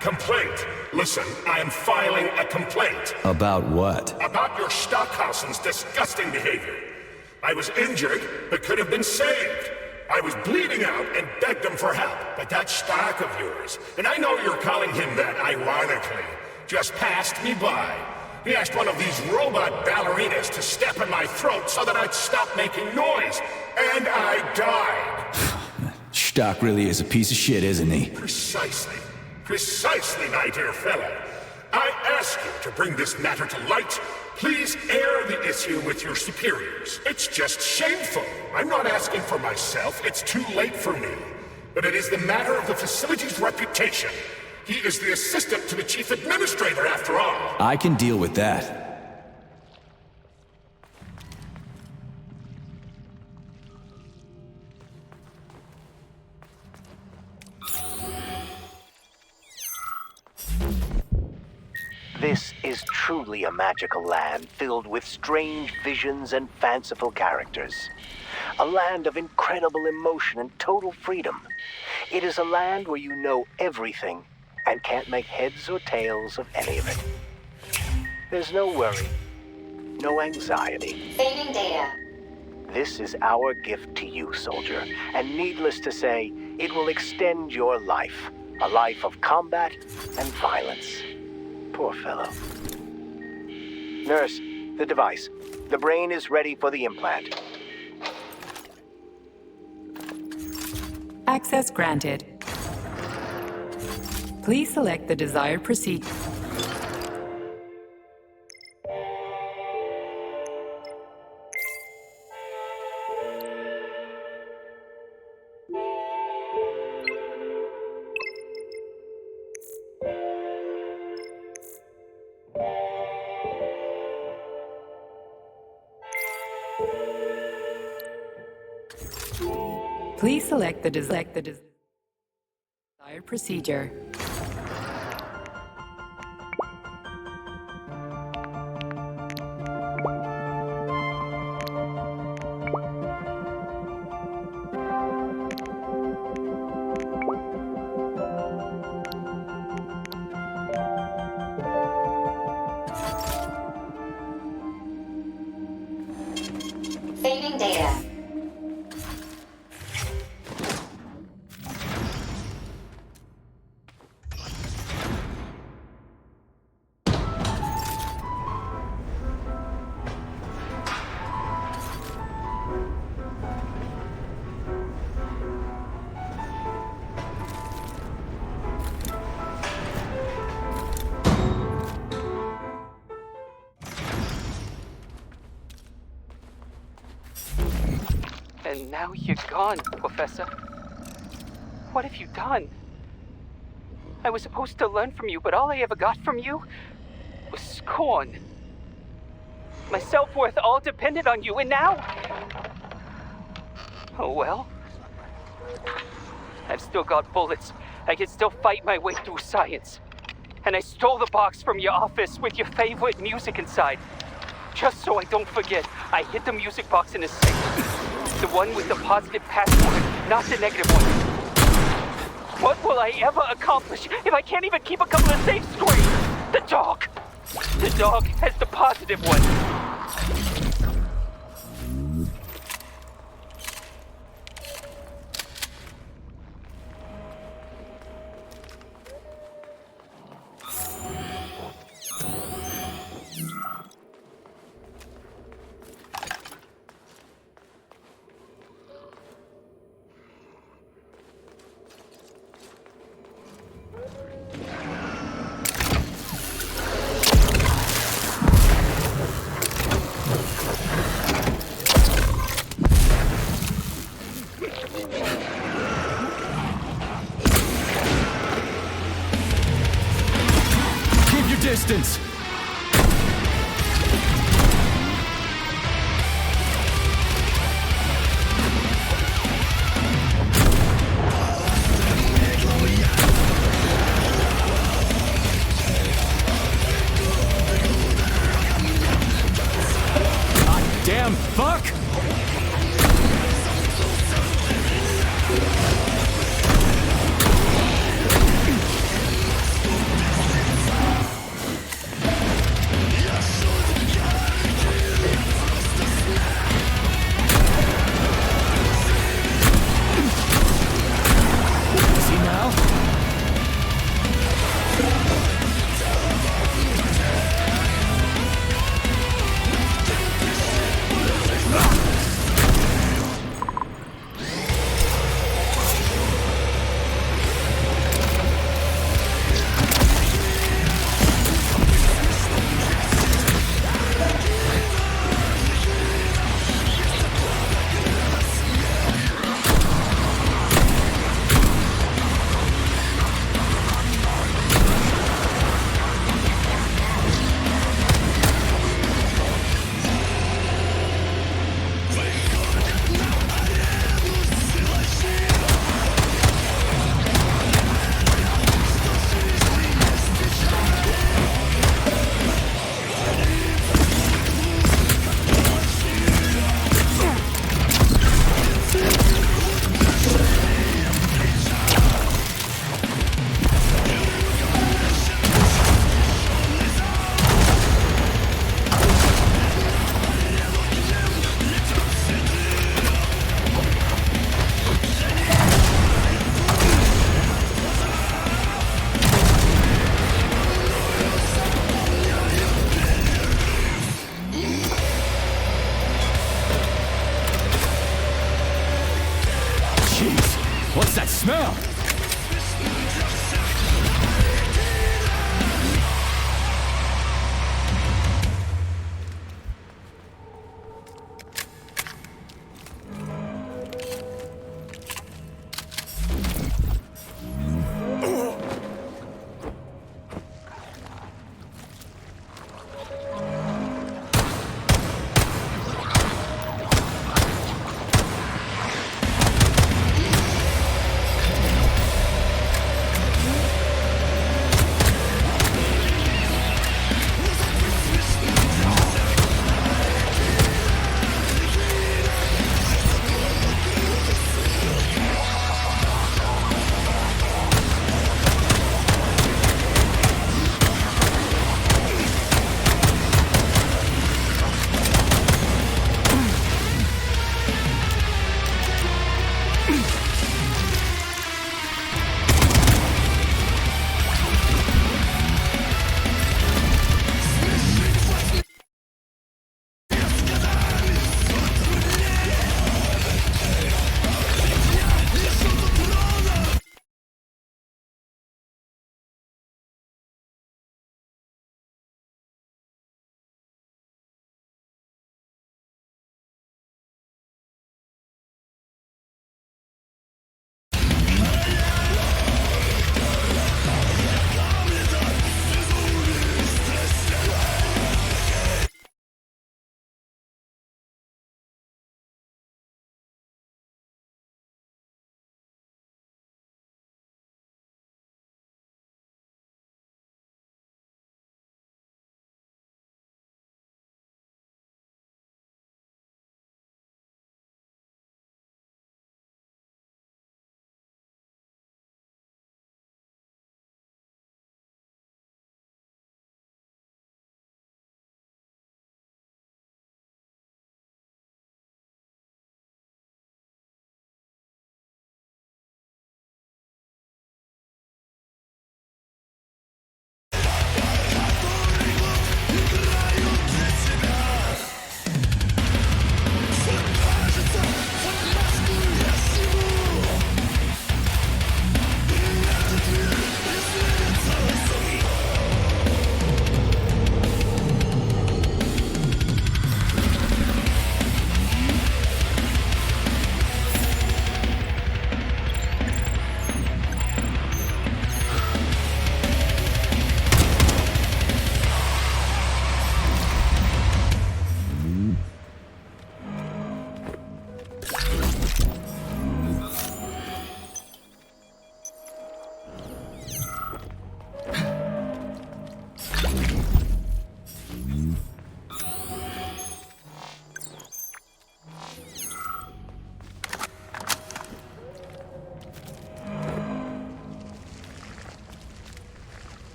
[SPEAKER 9] complaint. Listen, I am filing a complaint.
[SPEAKER 2] About what?
[SPEAKER 9] About your Stockhausen's disgusting behavior. I was injured, but could have been saved. I was bleeding out and begged him for help, but that Stark of yours, and I know you're calling him that ironically, just passed me by. He asked one of these robot ballerinas to step in my throat so that I'd stop making noise, and I died.
[SPEAKER 2] Stock really is a piece of shit, isn't he?
[SPEAKER 9] Precisely. Precisely, my dear fellow. I ask you to bring this matter to light. Please air the issue with your superiors. It's just shameful. I'm not asking for myself. It's too late for me. But it is the matter of the facility's reputation. He is the assistant to the chief administrator, after all.
[SPEAKER 2] I can deal with that.
[SPEAKER 4] This is truly a magical land filled with strange visions and fanciful characters. A land of incredible emotion and total freedom. It is a land where you know everything and can't make heads or tails of any of it. There's no worry, no anxiety.
[SPEAKER 6] Saving data.
[SPEAKER 4] This is our gift to you, soldier, and needless to say, it will extend your life. A life of combat and violence. Poor fellow. Nurse, the device. The brain is ready for the implant.
[SPEAKER 10] Access granted. Please select the desired procedure. Please select the desired procedure.
[SPEAKER 6] Saving data.
[SPEAKER 8] And now you're gone, Professor. What have you done? I was supposed to learn from you, but all I ever got from you was scorn. My self-worth all depended on you, and now... Oh well. I've still got bullets. I can still fight my way through science. And I stole the box from your office with your favorite music inside. Just so I don't forget, I hid the music box in a safe. The one with the positive password, not the negative one. What will I ever accomplish if I can't even keep a couple of safe screens? The dog! The dog has the positive one.
[SPEAKER 2] Distance! Damn fuck! Jeez, what's that smell?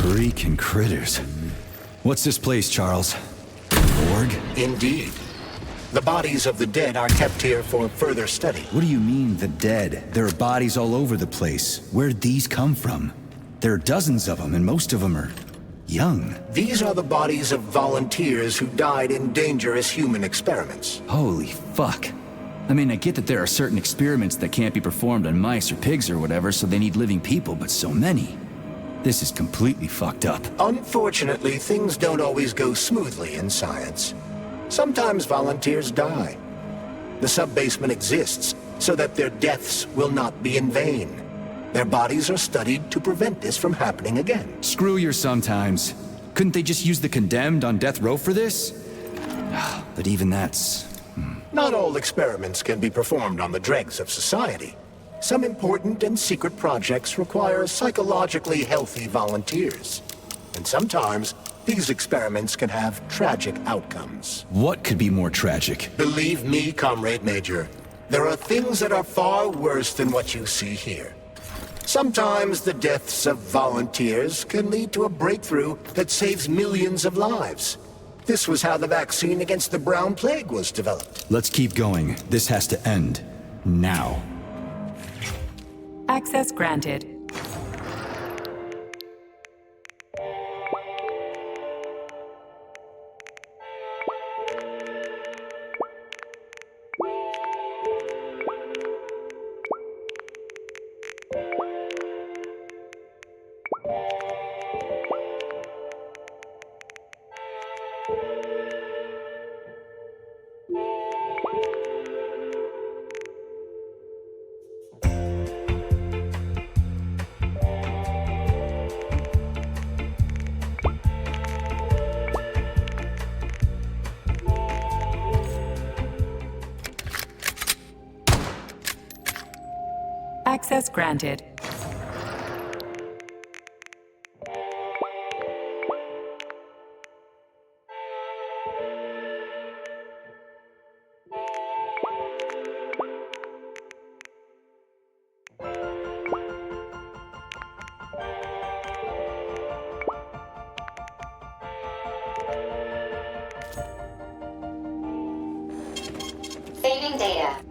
[SPEAKER 2] Freaking critters. What's this place, Charles? Morgue?
[SPEAKER 4] Indeed. The bodies of the dead are kept here for further study.
[SPEAKER 2] What do you mean, the dead? There are bodies all over the place. Where'd these come from? There are dozens of them, and most of them are young.
[SPEAKER 4] These are the bodies of volunteers who died in dangerous human experiments.
[SPEAKER 2] Holy fuck. I mean, I get that there are certain experiments that can't be performed on mice or pigs or whatever, so they need living people, but so many. This is completely fucked up.
[SPEAKER 4] Unfortunately, things don't always go smoothly in science. Sometimes volunteers die. The sub-basement exists so that their deaths will not be in vain. Their bodies are studied to prevent this from happening again.
[SPEAKER 2] Screw your sometimes. Couldn't they just use the condemned on death row for this? But even that's...
[SPEAKER 4] Not all experiments can be performed on the dregs of society. Some important and secret projects require psychologically healthy volunteers. And sometimes, these experiments can have tragic outcomes.
[SPEAKER 2] What could be more tragic?
[SPEAKER 4] Believe me, Comrade Major, there are things that are far worse than what you see here. Sometimes the deaths of volunteers can lead to a breakthrough that saves millions of lives. This was how the vaccine against the brown plague was developed.
[SPEAKER 2] Let's keep going. This has to end. Now.
[SPEAKER 10] Access granted. Access granted.
[SPEAKER 6] Saving data.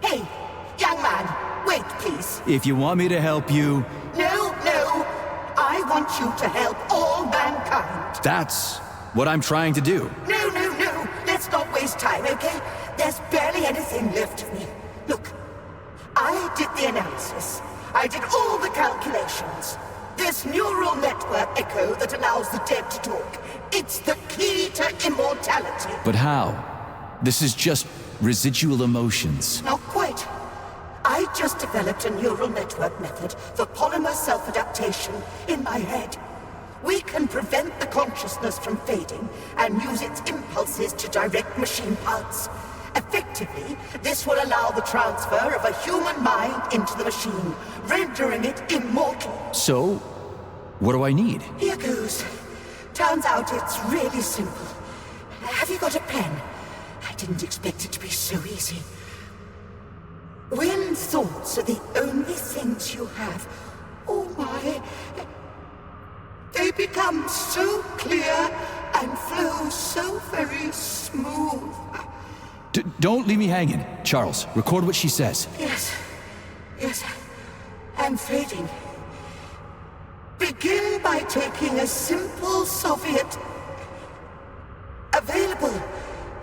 [SPEAKER 11] Hey, young man, wait, please.
[SPEAKER 2] If you want me to help you,
[SPEAKER 11] No, no. I want you to help all mankind.
[SPEAKER 2] that's what I'm trying to do.
[SPEAKER 11] No, no, no. Let's not waste time, okay? There's barely anything left of me. Look, I did the analysis. I did all the calculations. This neural network echo that allows the dead to talk. It's the key to immortality.
[SPEAKER 2] But how? This is just residual emotions.
[SPEAKER 11] Not quite. I just developed a neural network method for polymer self-adaptation in my head. We can prevent the consciousness from fading and use its impulses to direct machine parts. Effectively, this will allow the transfer of a human mind into the machine, rendering it immortal.
[SPEAKER 2] So, what do I need?
[SPEAKER 11] Here goes. Turns out it's really simple. Have you got a pen? I didn't expect it to be so easy. When thoughts are the only things you have, oh my, they become so clear and flow so very smooth.
[SPEAKER 2] Don't leave me hanging. Charles, record what she says.
[SPEAKER 11] Yes, I'm fading. Begin by taking a simple Soviet, available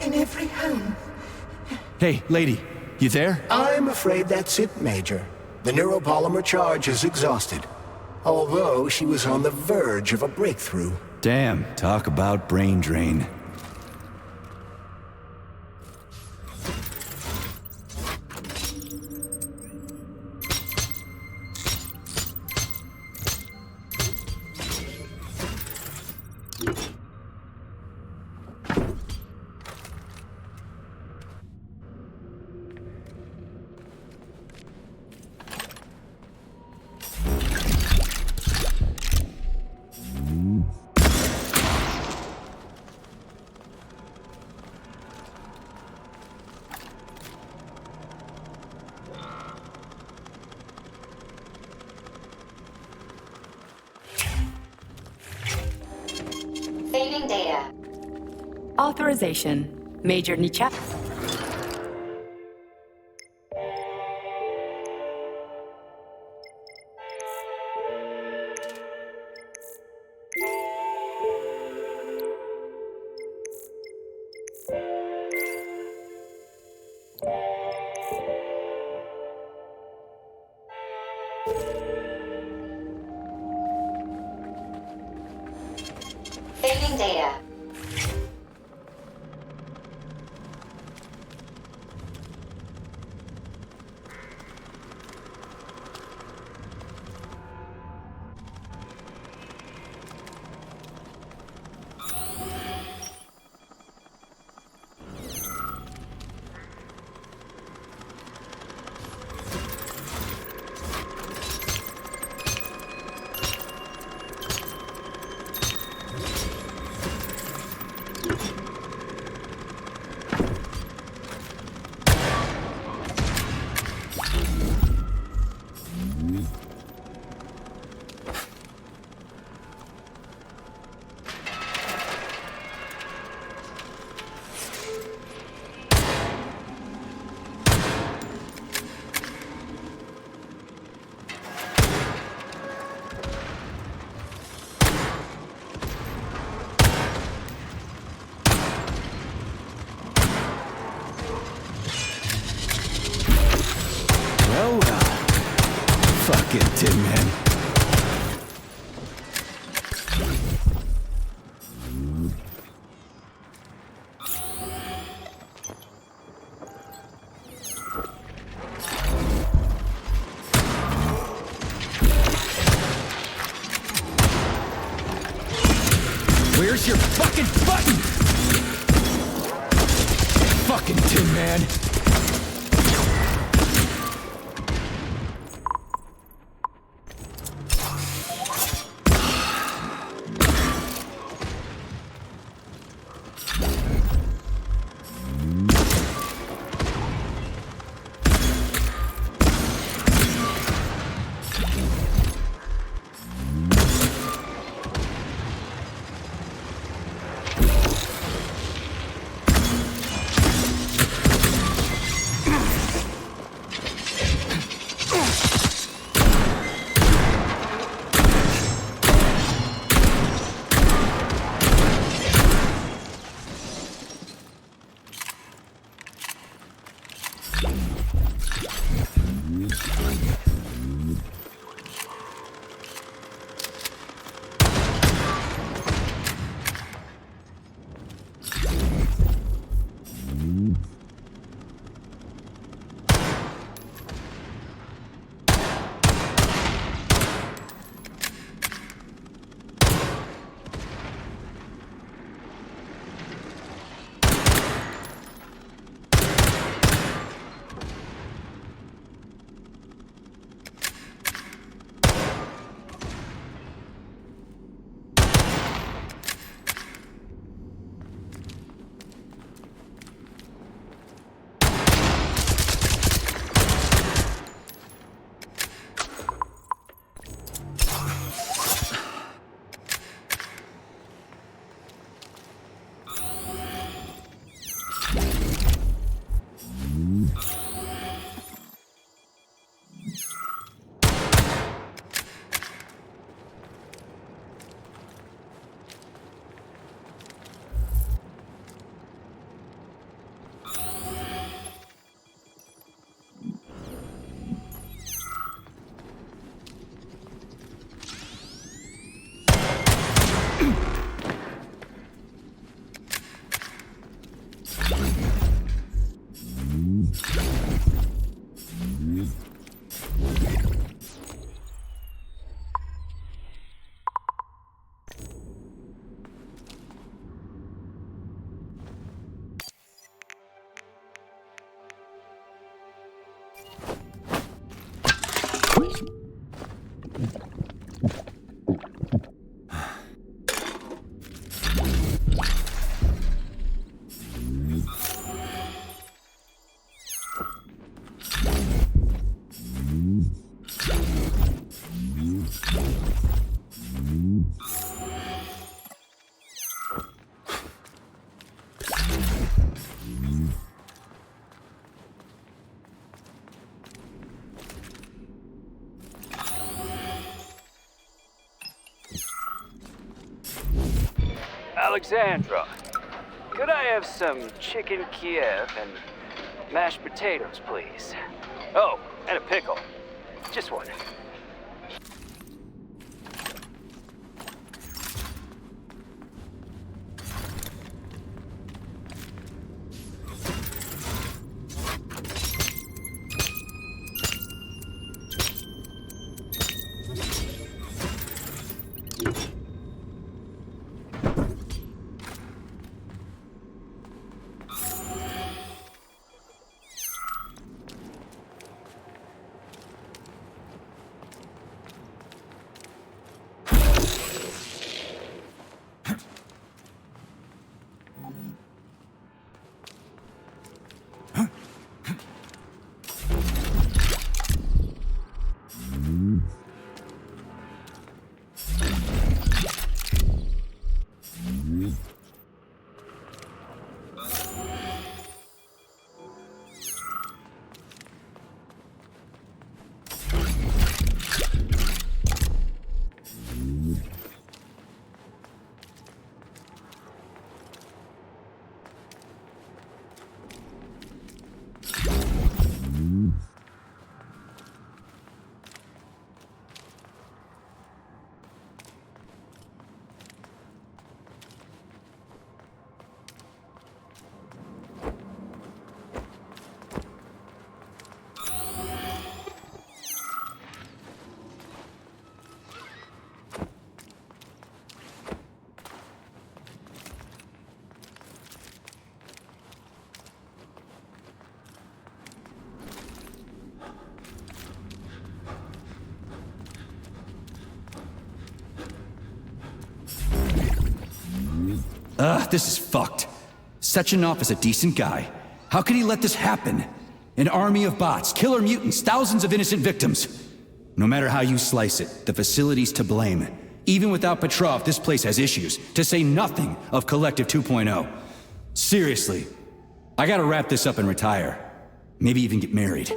[SPEAKER 11] in every home.
[SPEAKER 2] Hey, lady, you there?
[SPEAKER 4] I'm afraid that's it, Major. The neuropolymer charge is exhausted. Although she was on the verge of a breakthrough.
[SPEAKER 2] Damn, talk about brain drain.
[SPEAKER 6] Saving data.
[SPEAKER 10] Authorization. Major Nichap.
[SPEAKER 6] Saving data.
[SPEAKER 2] Fucking Tin Man. Where's your fucking button? Fucking Tin Man.
[SPEAKER 8] Alexandra, could I have some chicken Kiev and Mashed potatoes, please. Oh, and a pickle. Just one.
[SPEAKER 2] This is fucked. Sechenov is a decent guy. How could he let this happen? An army of bots, killer mutants, thousands of innocent victims. No matter how you slice it, the facility's to blame. Even without Petrov, this place has issues, to say nothing of Collective 2.0. Seriously, I gotta wrap this up and retire. Maybe even get married.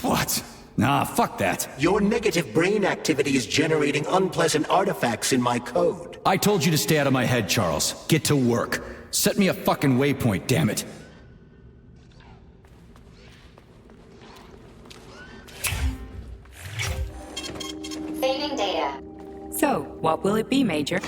[SPEAKER 2] What? Nah, fuck that.
[SPEAKER 4] Your negative brain activity is generating unpleasant artifacts in my code.
[SPEAKER 2] I told you to stay out of my head, Charles. Get to work. Set me a fucking waypoint, damn it.
[SPEAKER 6] Saving data.
[SPEAKER 10] So, what will it be, Major?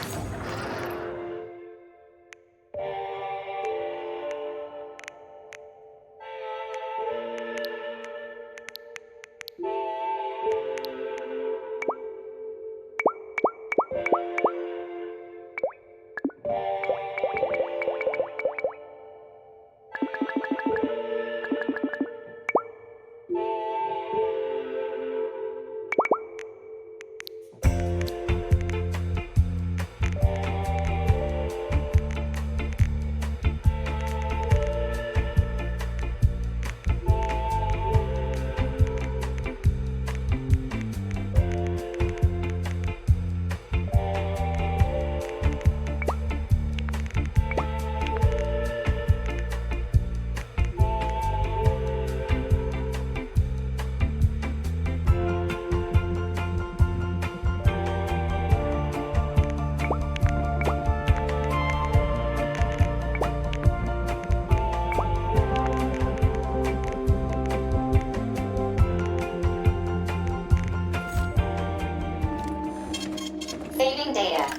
[SPEAKER 6] Saving data.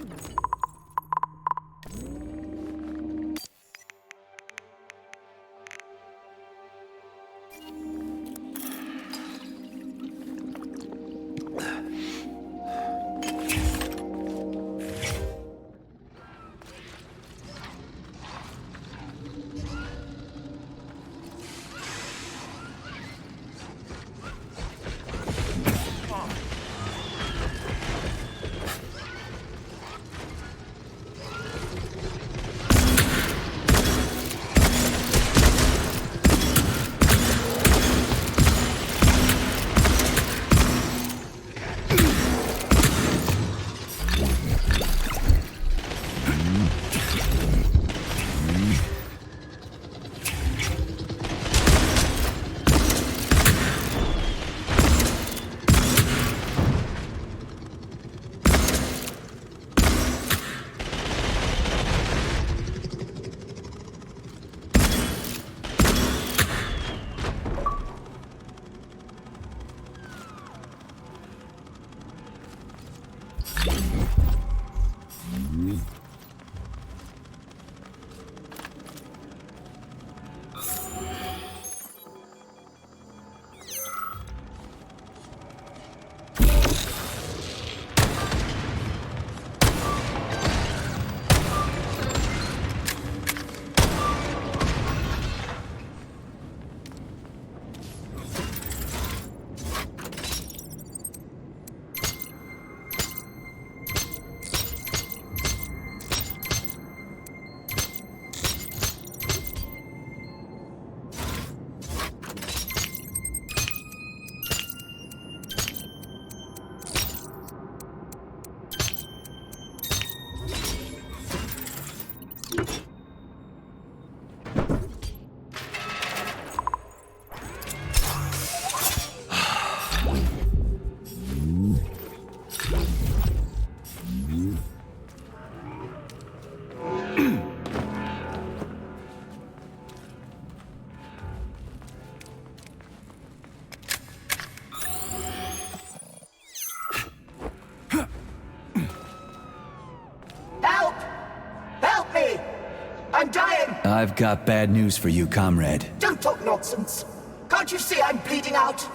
[SPEAKER 2] I've got bad news for you, comrade.
[SPEAKER 11] Don't talk nonsense. Can't you see I'm bleeding out?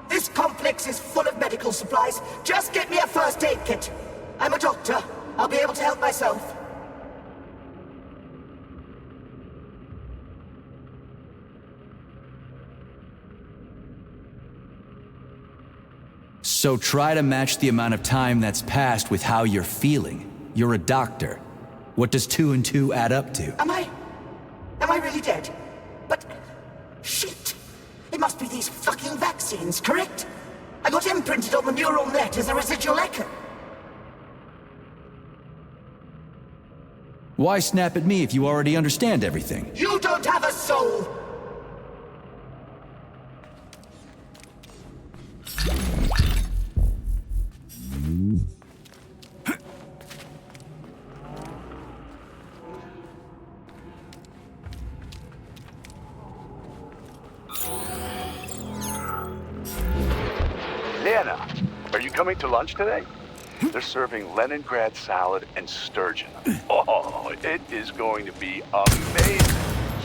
[SPEAKER 11] This complex is full of medical supplies. Just get me a first aid kit. I'm a doctor. I'll be able to help myself.
[SPEAKER 2] So try to match the amount of time that's passed with how you're feeling. You're a doctor. What does 2 and 2 add up to?
[SPEAKER 11] Am I really dead? But... shit! It must be these fucking vaccines, correct? I got imprinted on the neural net as a residual echo.
[SPEAKER 2] Why snap at me if you already understand everything?
[SPEAKER 11] You don't have a soul!
[SPEAKER 7] Lena, are you coming to lunch today? They're serving Leningrad salad and sturgeon. Oh, it is going to be amazing.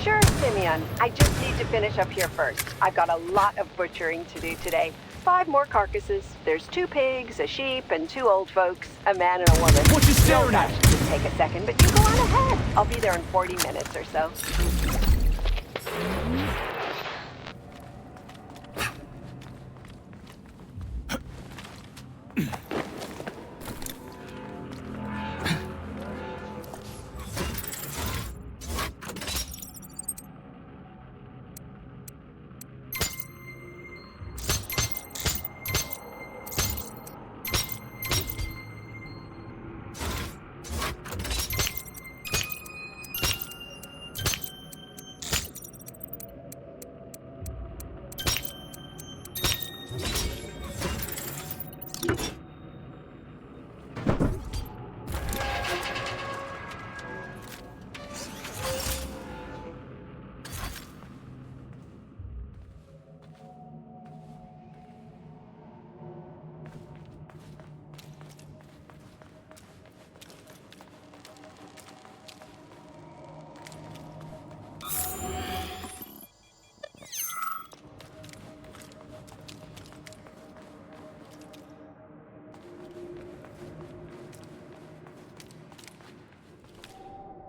[SPEAKER 12] Sure, Simeon. I just need to finish up here first. I've got a lot of butchering to do today. 5 more carcasses. There's 2 pigs, a sheep, and 2 old folks, a man and a woman.
[SPEAKER 2] What you staring at?
[SPEAKER 12] Just take a second, but you go on ahead. I'll be there in 40 minutes or so.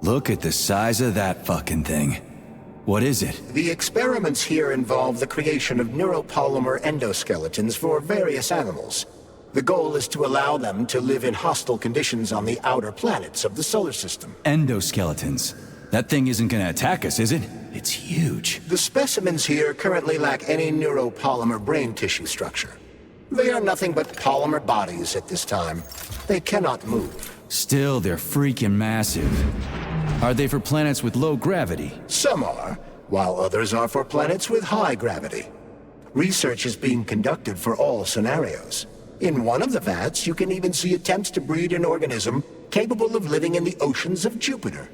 [SPEAKER 2] Look at the size of that fucking thing. What is it?
[SPEAKER 4] The experiments here involve the creation of neuropolymer endoskeletons for various animals. The goal is to allow them to live in hostile conditions on the outer planets of the solar system.
[SPEAKER 2] Endoskeletons. That thing isn't gonna attack us, is it? It's huge.
[SPEAKER 4] The specimens here currently lack any neuropolymer brain tissue structure. They are nothing but polymer bodies at this time. They cannot move.
[SPEAKER 2] Still, they're freaking massive. Are they for planets with low gravity?
[SPEAKER 4] Some are, while others are for planets with high gravity. Research is being conducted for all scenarios. In one of the vats, you can even see attempts to breed an organism capable of living in the oceans of Jupiter.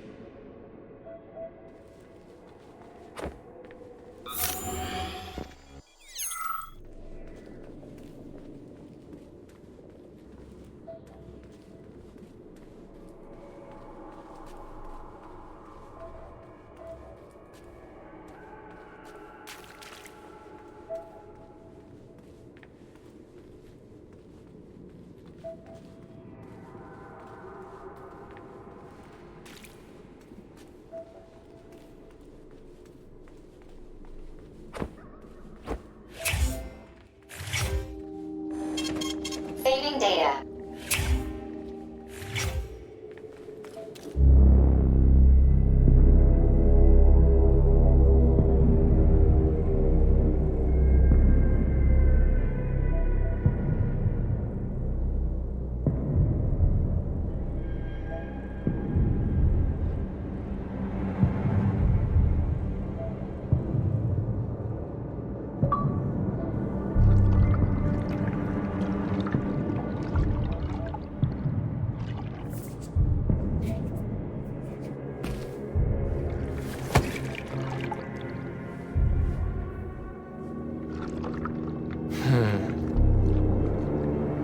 [SPEAKER 6] Saving data.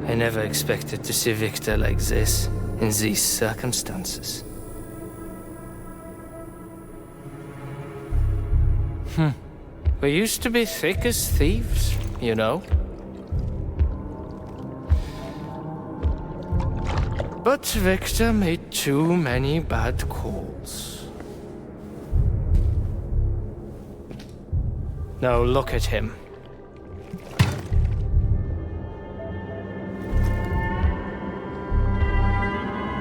[SPEAKER 1] I never expected to see Victor like this, in these circumstances. We used to be thick as thieves, you know. But Victor made too many bad calls. Now look at him.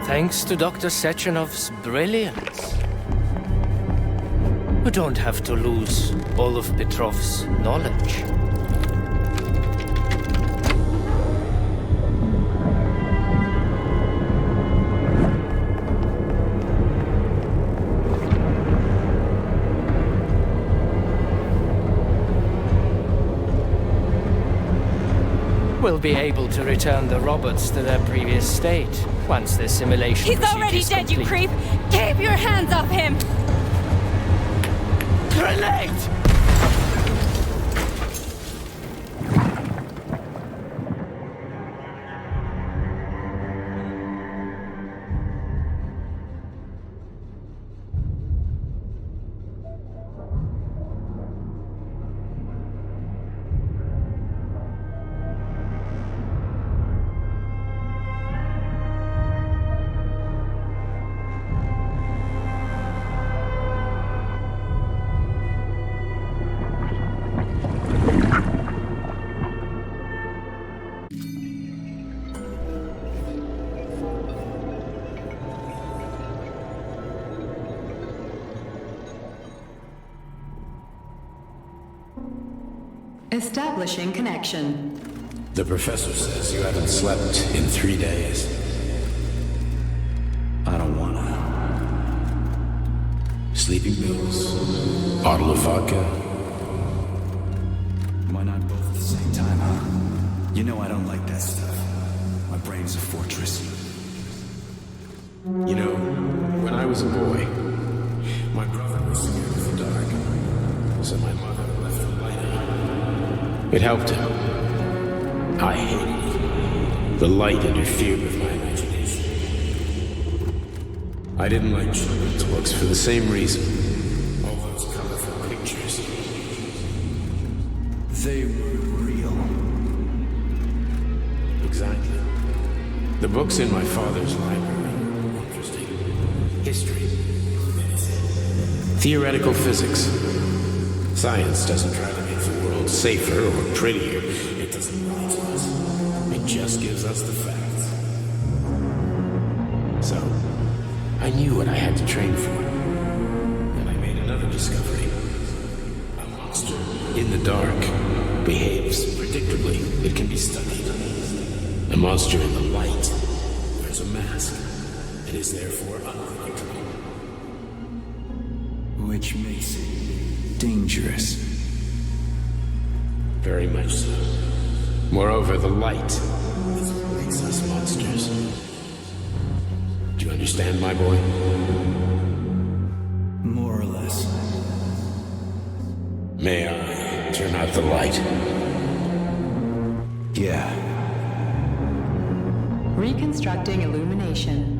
[SPEAKER 1] Thanks to Dr. Sechenov's brilliance, we don't have to lose all of Petrov's knowledge. We'll be able to return the robots to their previous state once the simulation
[SPEAKER 10] He's
[SPEAKER 1] procedure
[SPEAKER 10] already
[SPEAKER 1] is
[SPEAKER 10] dead, you
[SPEAKER 1] complete.
[SPEAKER 10] creep! Keep your hands off him!
[SPEAKER 1] Grenade!
[SPEAKER 13] Establishing connection.
[SPEAKER 14] The professor says you haven't slept in 3 days. I don't wanna. Sleeping pills? Bottle of vodka?
[SPEAKER 2] Why not both at the same time, huh? You know I don't like that stuff. My brain's a fortress.
[SPEAKER 14] You know, when I was a boy, my brother was scared of the dark, so my mother left the light on. It helped him. I hated it. The light interfered with my imagination. I didn't like children's books for the same reason. All those colorful pictures.
[SPEAKER 2] They were real.
[SPEAKER 14] Exactly. The books in my father's library were interesting. History, medicine, theoretical physics. Science doesn't try to make the world safer or prettier. It doesn't lie to us. It just gives us the facts. So, I knew what I had to train for. And I made another discovery. A monster in the dark behaves predictably. It can be studied. A monster in the light wears a mask and is therefore unpredictable.
[SPEAKER 2] Which makes it dangerous.
[SPEAKER 14] Very much so. Moreover, the light is what makes us monsters. Do you understand, my boy?
[SPEAKER 2] More or less.
[SPEAKER 14] May I turn out the light?
[SPEAKER 2] Yeah.
[SPEAKER 13] Reconstructing illumination.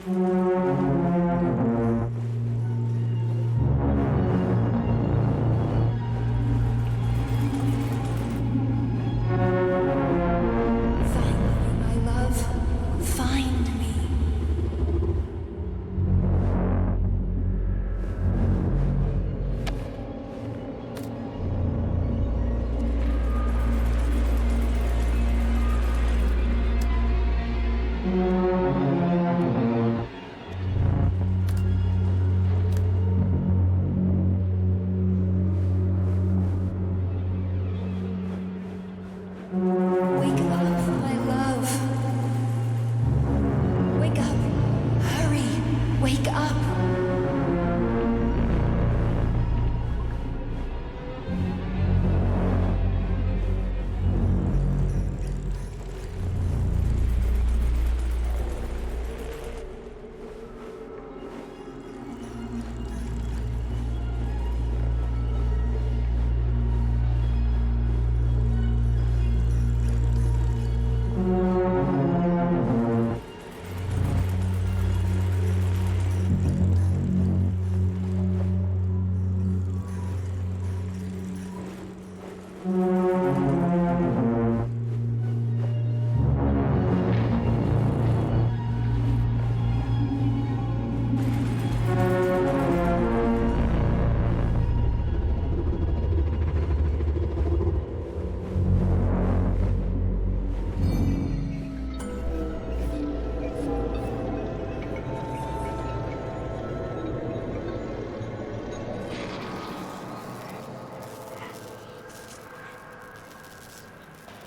[SPEAKER 10] My love, find me. Wake up, my love. Wake up. Hurry. Wake up.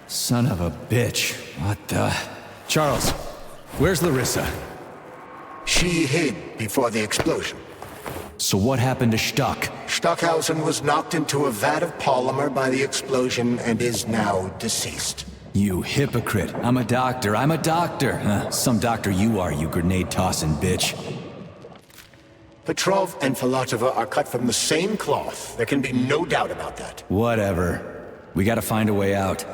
[SPEAKER 2] Son of a bitch. What the... Charles, where's Larissa?
[SPEAKER 4] She hid before the explosion.
[SPEAKER 2] So what happened to Stuck?
[SPEAKER 4] Stockhausen was knocked into a vat of polymer by the explosion and is now deceased.
[SPEAKER 2] You hypocrite. I'm a doctor. I'm a doctor. Some doctor you are, you grenade-tossing bitch.
[SPEAKER 4] Petrov and Filatova are cut from the same cloth. There can be no doubt about that.
[SPEAKER 2] Whatever. We gotta find a way out.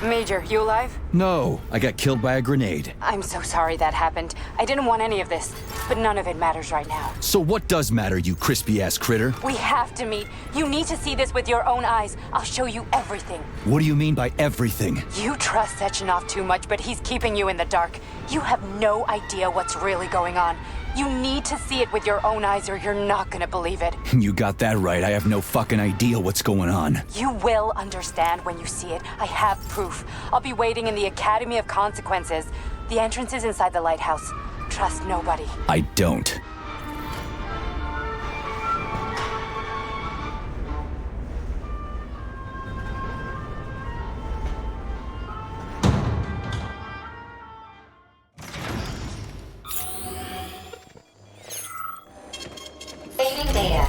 [SPEAKER 15] Major, you alive?
[SPEAKER 2] No, I got killed by a grenade.
[SPEAKER 15] I'm so sorry that happened. I didn't want any of this, but none of it matters right now.
[SPEAKER 2] So what does matter, you crispy-ass critter?
[SPEAKER 15] We have to meet. You need to see this with your own eyes. I'll show you everything.
[SPEAKER 2] What do you mean by everything?
[SPEAKER 15] You trust Sechenov too much, but he's keeping you in the dark. You have no idea what's really going on. You need to see it with your own eyes or you're not gonna believe it.
[SPEAKER 2] You got that right. I have no fucking idea what's going on.
[SPEAKER 15] You will understand when you see it. I have proof. I'll be waiting in the Academy of Consequences. The entrance is inside the lighthouse. Trust nobody.
[SPEAKER 2] I don't.
[SPEAKER 6] Saving data.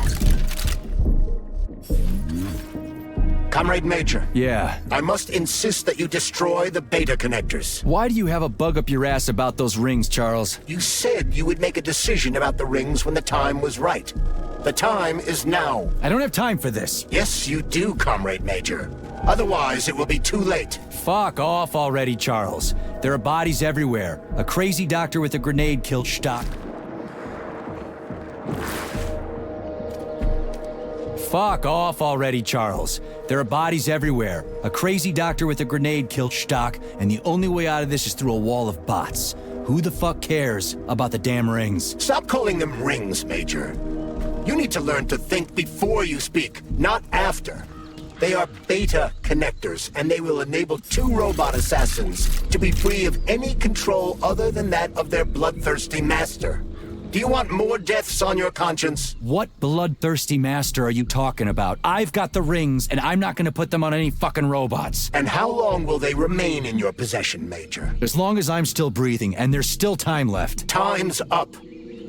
[SPEAKER 4] Comrade Major.
[SPEAKER 2] Yeah?
[SPEAKER 4] I must insist that you destroy the beta connectors.
[SPEAKER 2] Why do you have a bug up your ass about those rings, Charles?
[SPEAKER 4] You said you would make a decision about the rings when the time was right. The time is now.
[SPEAKER 2] I don't have time for this.
[SPEAKER 4] Yes, you do, Comrade Major. Otherwise, it will be too late.
[SPEAKER 2] Fuck off already, Charles. There are bodies everywhere. A crazy doctor with a grenade killed Stock. Fuck off already, Charles. There are bodies everywhere. A crazy doctor with a grenade killed Stock, and the only way out of this is through a wall of bots. Who the fuck cares about the damn rings?
[SPEAKER 4] Stop calling them rings, Major. You need to learn to think before you speak, not after. They are beta connectors, and they will enable 2 robot assassins to be free of any control other than that of their bloodthirsty master. Do you want more deaths on your conscience?
[SPEAKER 2] What bloodthirsty master are you talking about? I've got the rings, and I'm not gonna put them on any fucking robots.
[SPEAKER 4] And how long will they remain in your possession, Major?
[SPEAKER 2] As long as I'm still breathing, and there's still time left.
[SPEAKER 4] Time's up.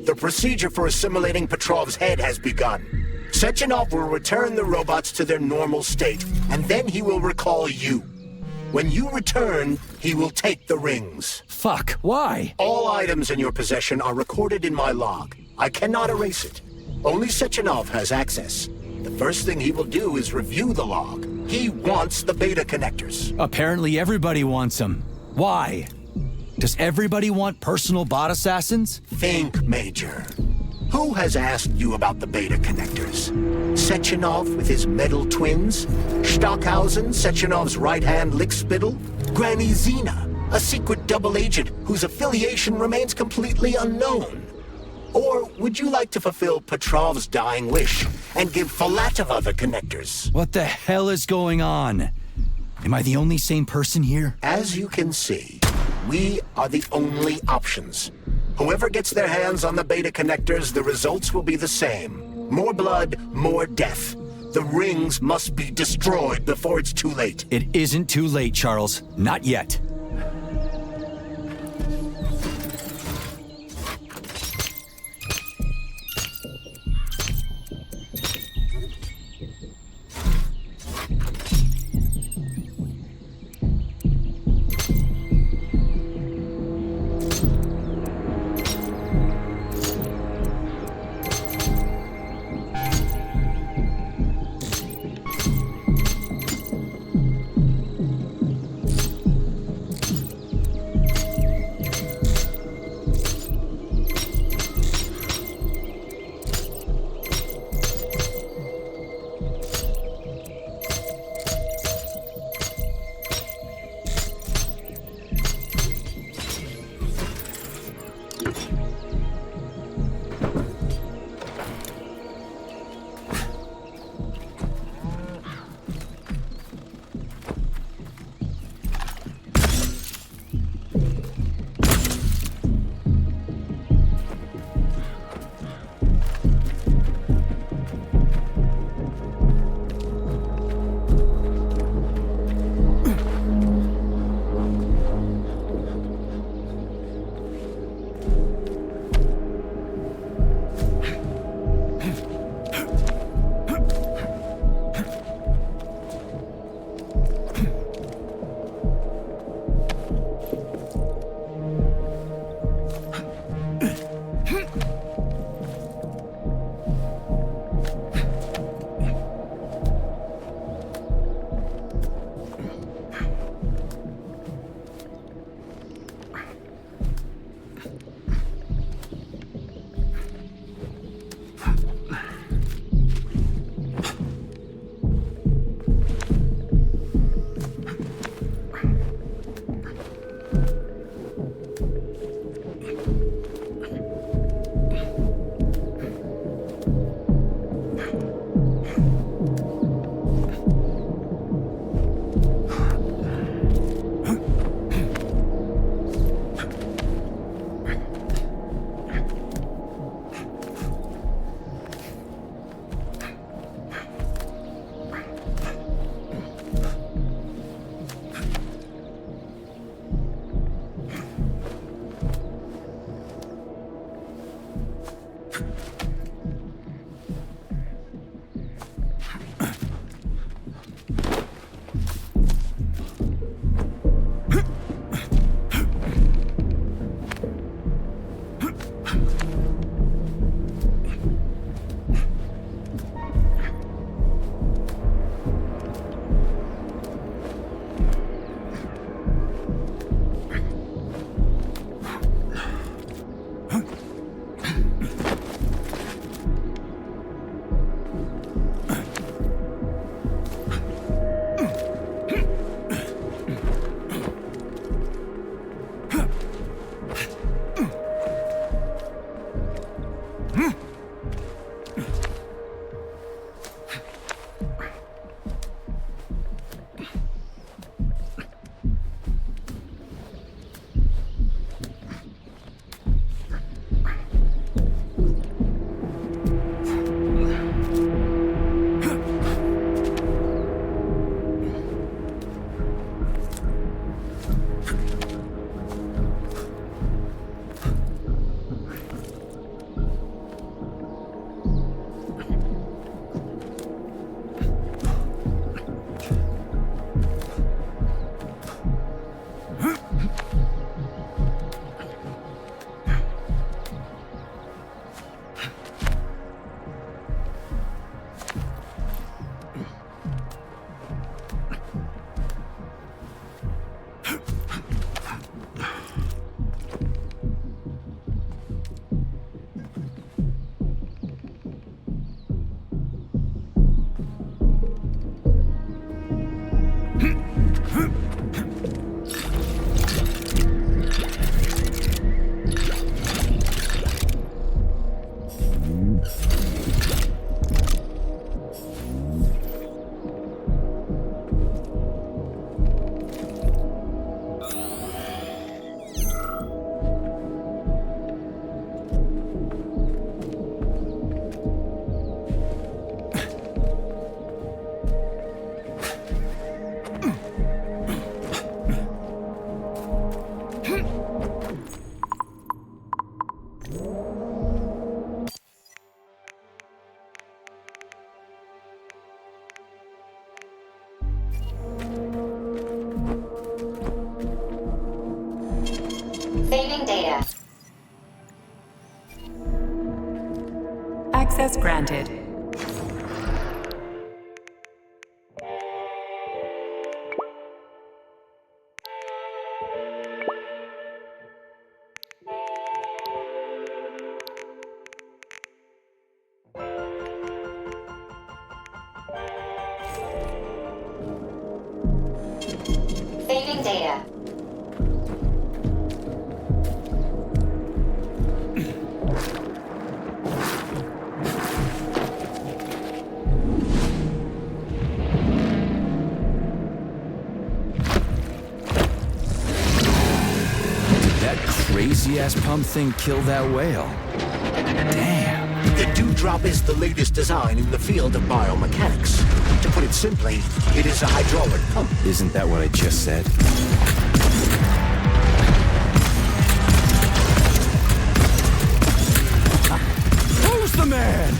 [SPEAKER 4] The procedure for assimilating Petrov's head has begun. Sechenov will return the robots to their normal state, and then he will recall you. When you return, he will take the rings.
[SPEAKER 2] Fuck, why?
[SPEAKER 4] All items in your possession are recorded in my log. I cannot erase it. Only Sechenov has access. The first thing he will do is review the log. He wants the beta connectors.
[SPEAKER 2] Apparently everybody wants them. Why? Does everybody want personal bot assassins?
[SPEAKER 4] Think, Major. Who has asked you about the beta connectors? Sechenov with his metal twins? Stockhausen, Sechenov's right-hand lickspittle? Granny Zena, a secret double agent whose affiliation remains completely unknown? Or would you like to fulfill Petrov's dying wish and give Filatova the connectors?
[SPEAKER 2] What the hell is going on? Am I the only sane person here?
[SPEAKER 4] As you can see, we are the only options. Whoever gets their hands on the beta connectors, the results will be the same. More blood, more death. The rings must be destroyed before it's too late.
[SPEAKER 2] It isn't too late, Charles. Not yet.
[SPEAKER 6] Saving data.
[SPEAKER 13] Access granted.
[SPEAKER 6] Saving data.
[SPEAKER 2] Crazy-ass pump thing kill that whale. Damn.
[SPEAKER 4] The Dewdrop is the latest design in the field of biomechanics. To put it simply, it is a hydraulic pump.
[SPEAKER 2] Isn't that what I just said? Who's the man?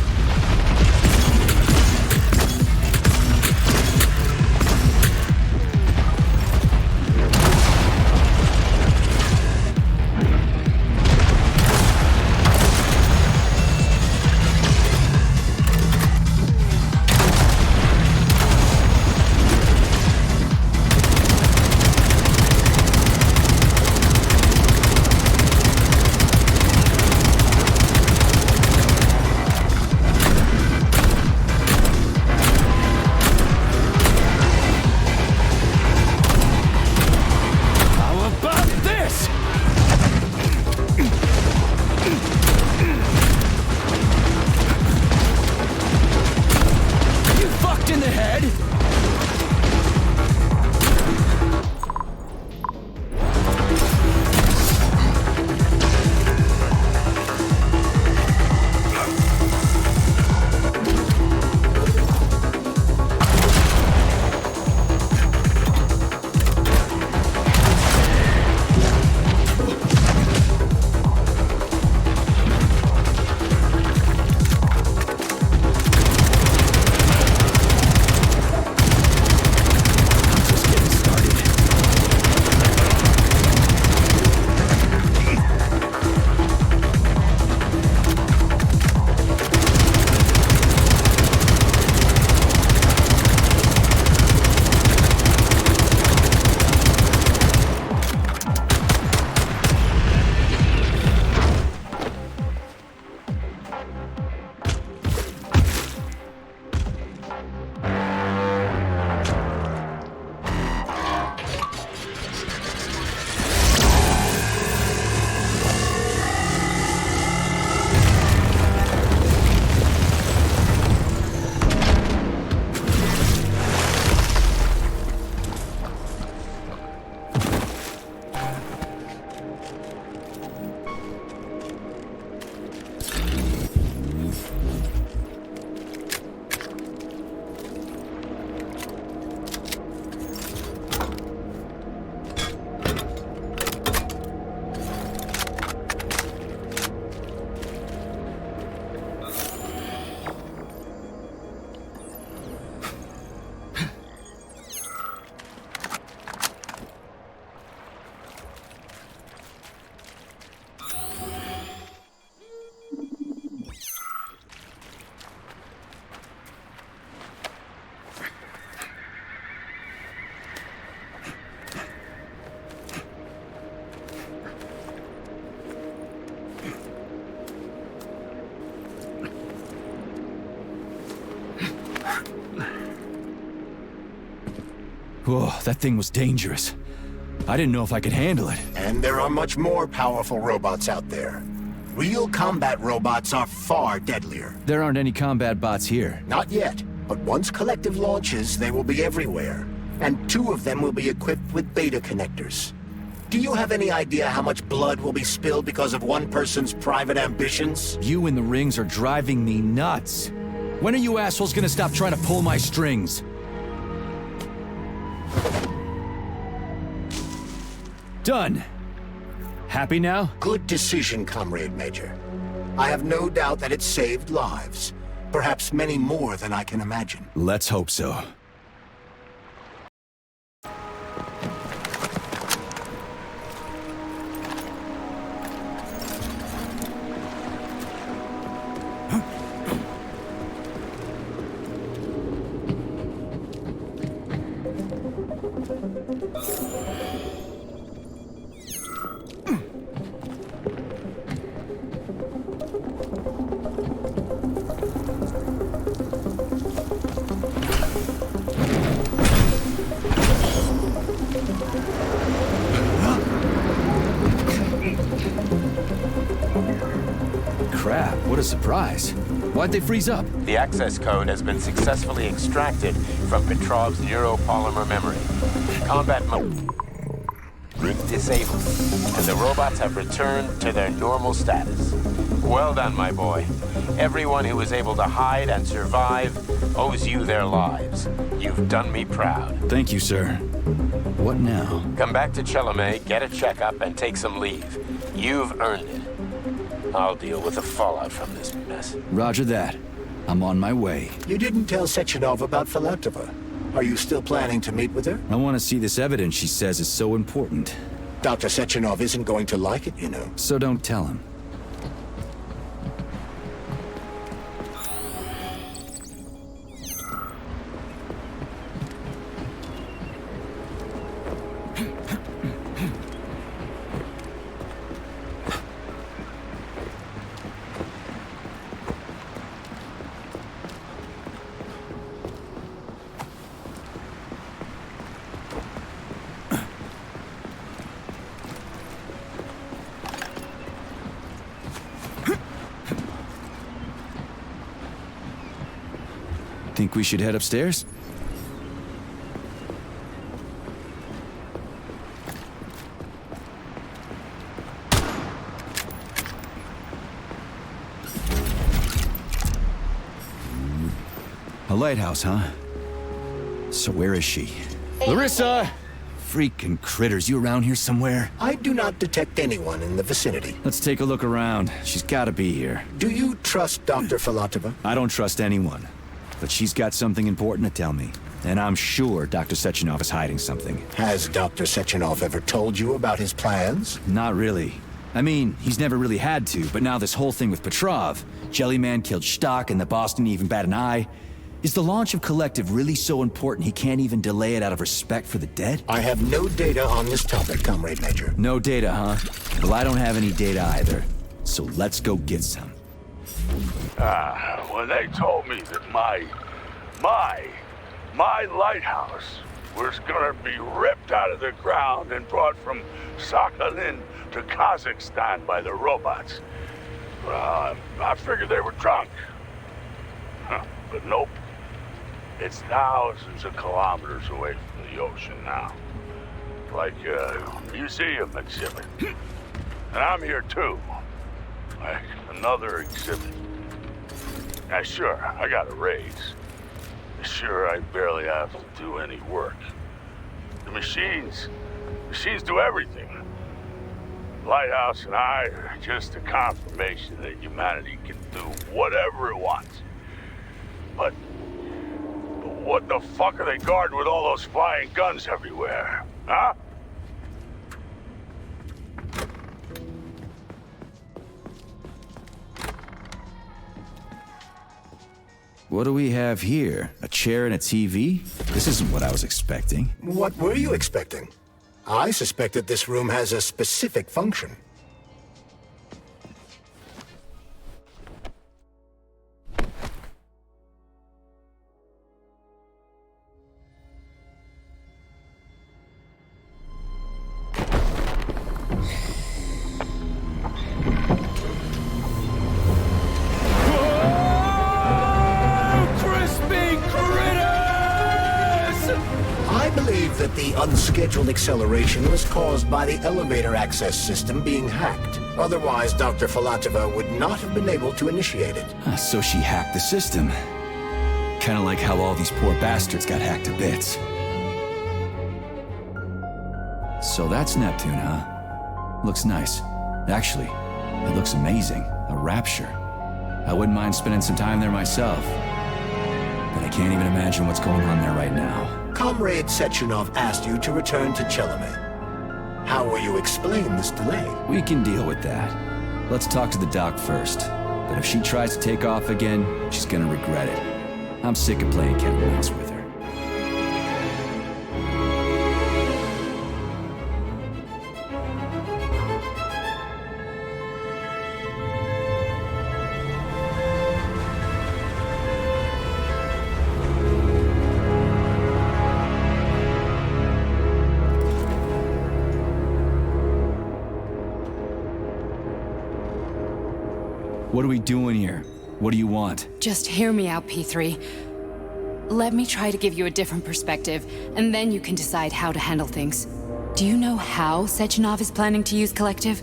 [SPEAKER 2] Whoa, that thing was dangerous. I didn't know if I could handle it.
[SPEAKER 4] And there are much more powerful robots out there. Real combat robots are far deadlier.
[SPEAKER 2] There aren't any combat bots here.
[SPEAKER 4] Not yet, but once Collective launches, they will be everywhere. And 2 of them will be equipped with beta connectors. Do you have any idea how much blood will be spilled because of one person's private ambitions?
[SPEAKER 2] You in the rings are driving me nuts. When are you assholes gonna stop trying to pull my strings? Done. Happy now?
[SPEAKER 4] Good decision, Comrade Major. I have no doubt that it saved lives. Perhaps many more than I can imagine.
[SPEAKER 2] Let's hope so. crap, what a surprise. Why'd they freeze up?
[SPEAKER 16] The access code has been successfully extracted from Petrov's neuropolymer memory. Combat mode disabled, and the robots have returned to their normal status. Well done, my boy. Everyone who was able to hide and survive owes you their lives. You've done me proud.
[SPEAKER 2] Thank you, sir. What now?
[SPEAKER 16] Come back to Chelomey, get a checkup, and take some leave. You've earned it. I'll deal with the fallout from this mess.
[SPEAKER 2] Roger that. I'm on my way.
[SPEAKER 4] You didn't tell Sechenov about Filatova. Are you still planning to meet with her?
[SPEAKER 2] I want to see this evidence she says is so important.
[SPEAKER 4] Dr. Sechenov isn't going to like it, you know.
[SPEAKER 2] So don't tell him. Think we should head upstairs? A lighthouse, huh? So where is she? Larissa! Freaking critters, you around here somewhere?
[SPEAKER 4] I do not detect anyone in the vicinity.
[SPEAKER 2] Let's take a look around. She's gotta be here.
[SPEAKER 4] Do you trust Dr. Filatova?
[SPEAKER 2] I don't trust anyone. But she's got something important to tell me. And I'm sure Dr. Sechenov is hiding something.
[SPEAKER 4] Has Dr. Sechenov ever told you about his plans?
[SPEAKER 2] Not really. I mean, he's never really had to, but now this whole thing with Petrov, Jellyman killed Stock and the boss didn't even bat an eye. Is the launch of Collective really so important he can't even delay it out of respect for the dead?
[SPEAKER 4] I have no data on this topic, Comrade Major.
[SPEAKER 2] No data, huh? Well, I don't have any data either. So let's go get some.
[SPEAKER 17] When they told me that my lighthouse was gonna be ripped out of the ground and brought from Sakhalin to Kazakhstan by the robots, I figured they were drunk. But nope. It's thousands of kilometers away from the ocean now. Like a museum exhibit. And I'm here too. Like another exhibit. Now sure, I got a raise. Sure, I barely have to do any work. The machines do everything. Lighthouse and I are just a confirmation that humanity can do whatever it wants. But what the fuck are they guarding with all those flying guns everywhere, huh?
[SPEAKER 2] What do we have here? A chair and a TV? This isn't what I was expecting.
[SPEAKER 4] What were you expecting? I suspected this room has a specific function. The unscheduled acceleration was caused by the elevator access system being hacked. Otherwise, Dr. Filatova would not have been able to initiate it.
[SPEAKER 2] So she hacked the system. Kinda like how all these poor bastards got hacked to bits. So that's Neptune, huh? Looks nice. Actually, it looks amazing. A rapture. I wouldn't mind spending some time there myself. But I can't even imagine what's going on there right now.
[SPEAKER 4] Comrade Sechenov asked you to return to Chelomey. How will you explain this delay?
[SPEAKER 2] We can deal with that. Let's talk to the doc first. But if she tries to take off again, she's gonna regret it. I'm sick of playing cat and mouse with her. What are we doing here? What do you want?
[SPEAKER 15] Just hear me out, P3. Let me try to give you a different perspective, and then you can decide how to handle things. Do you know how Sechenov is planning to use Collective?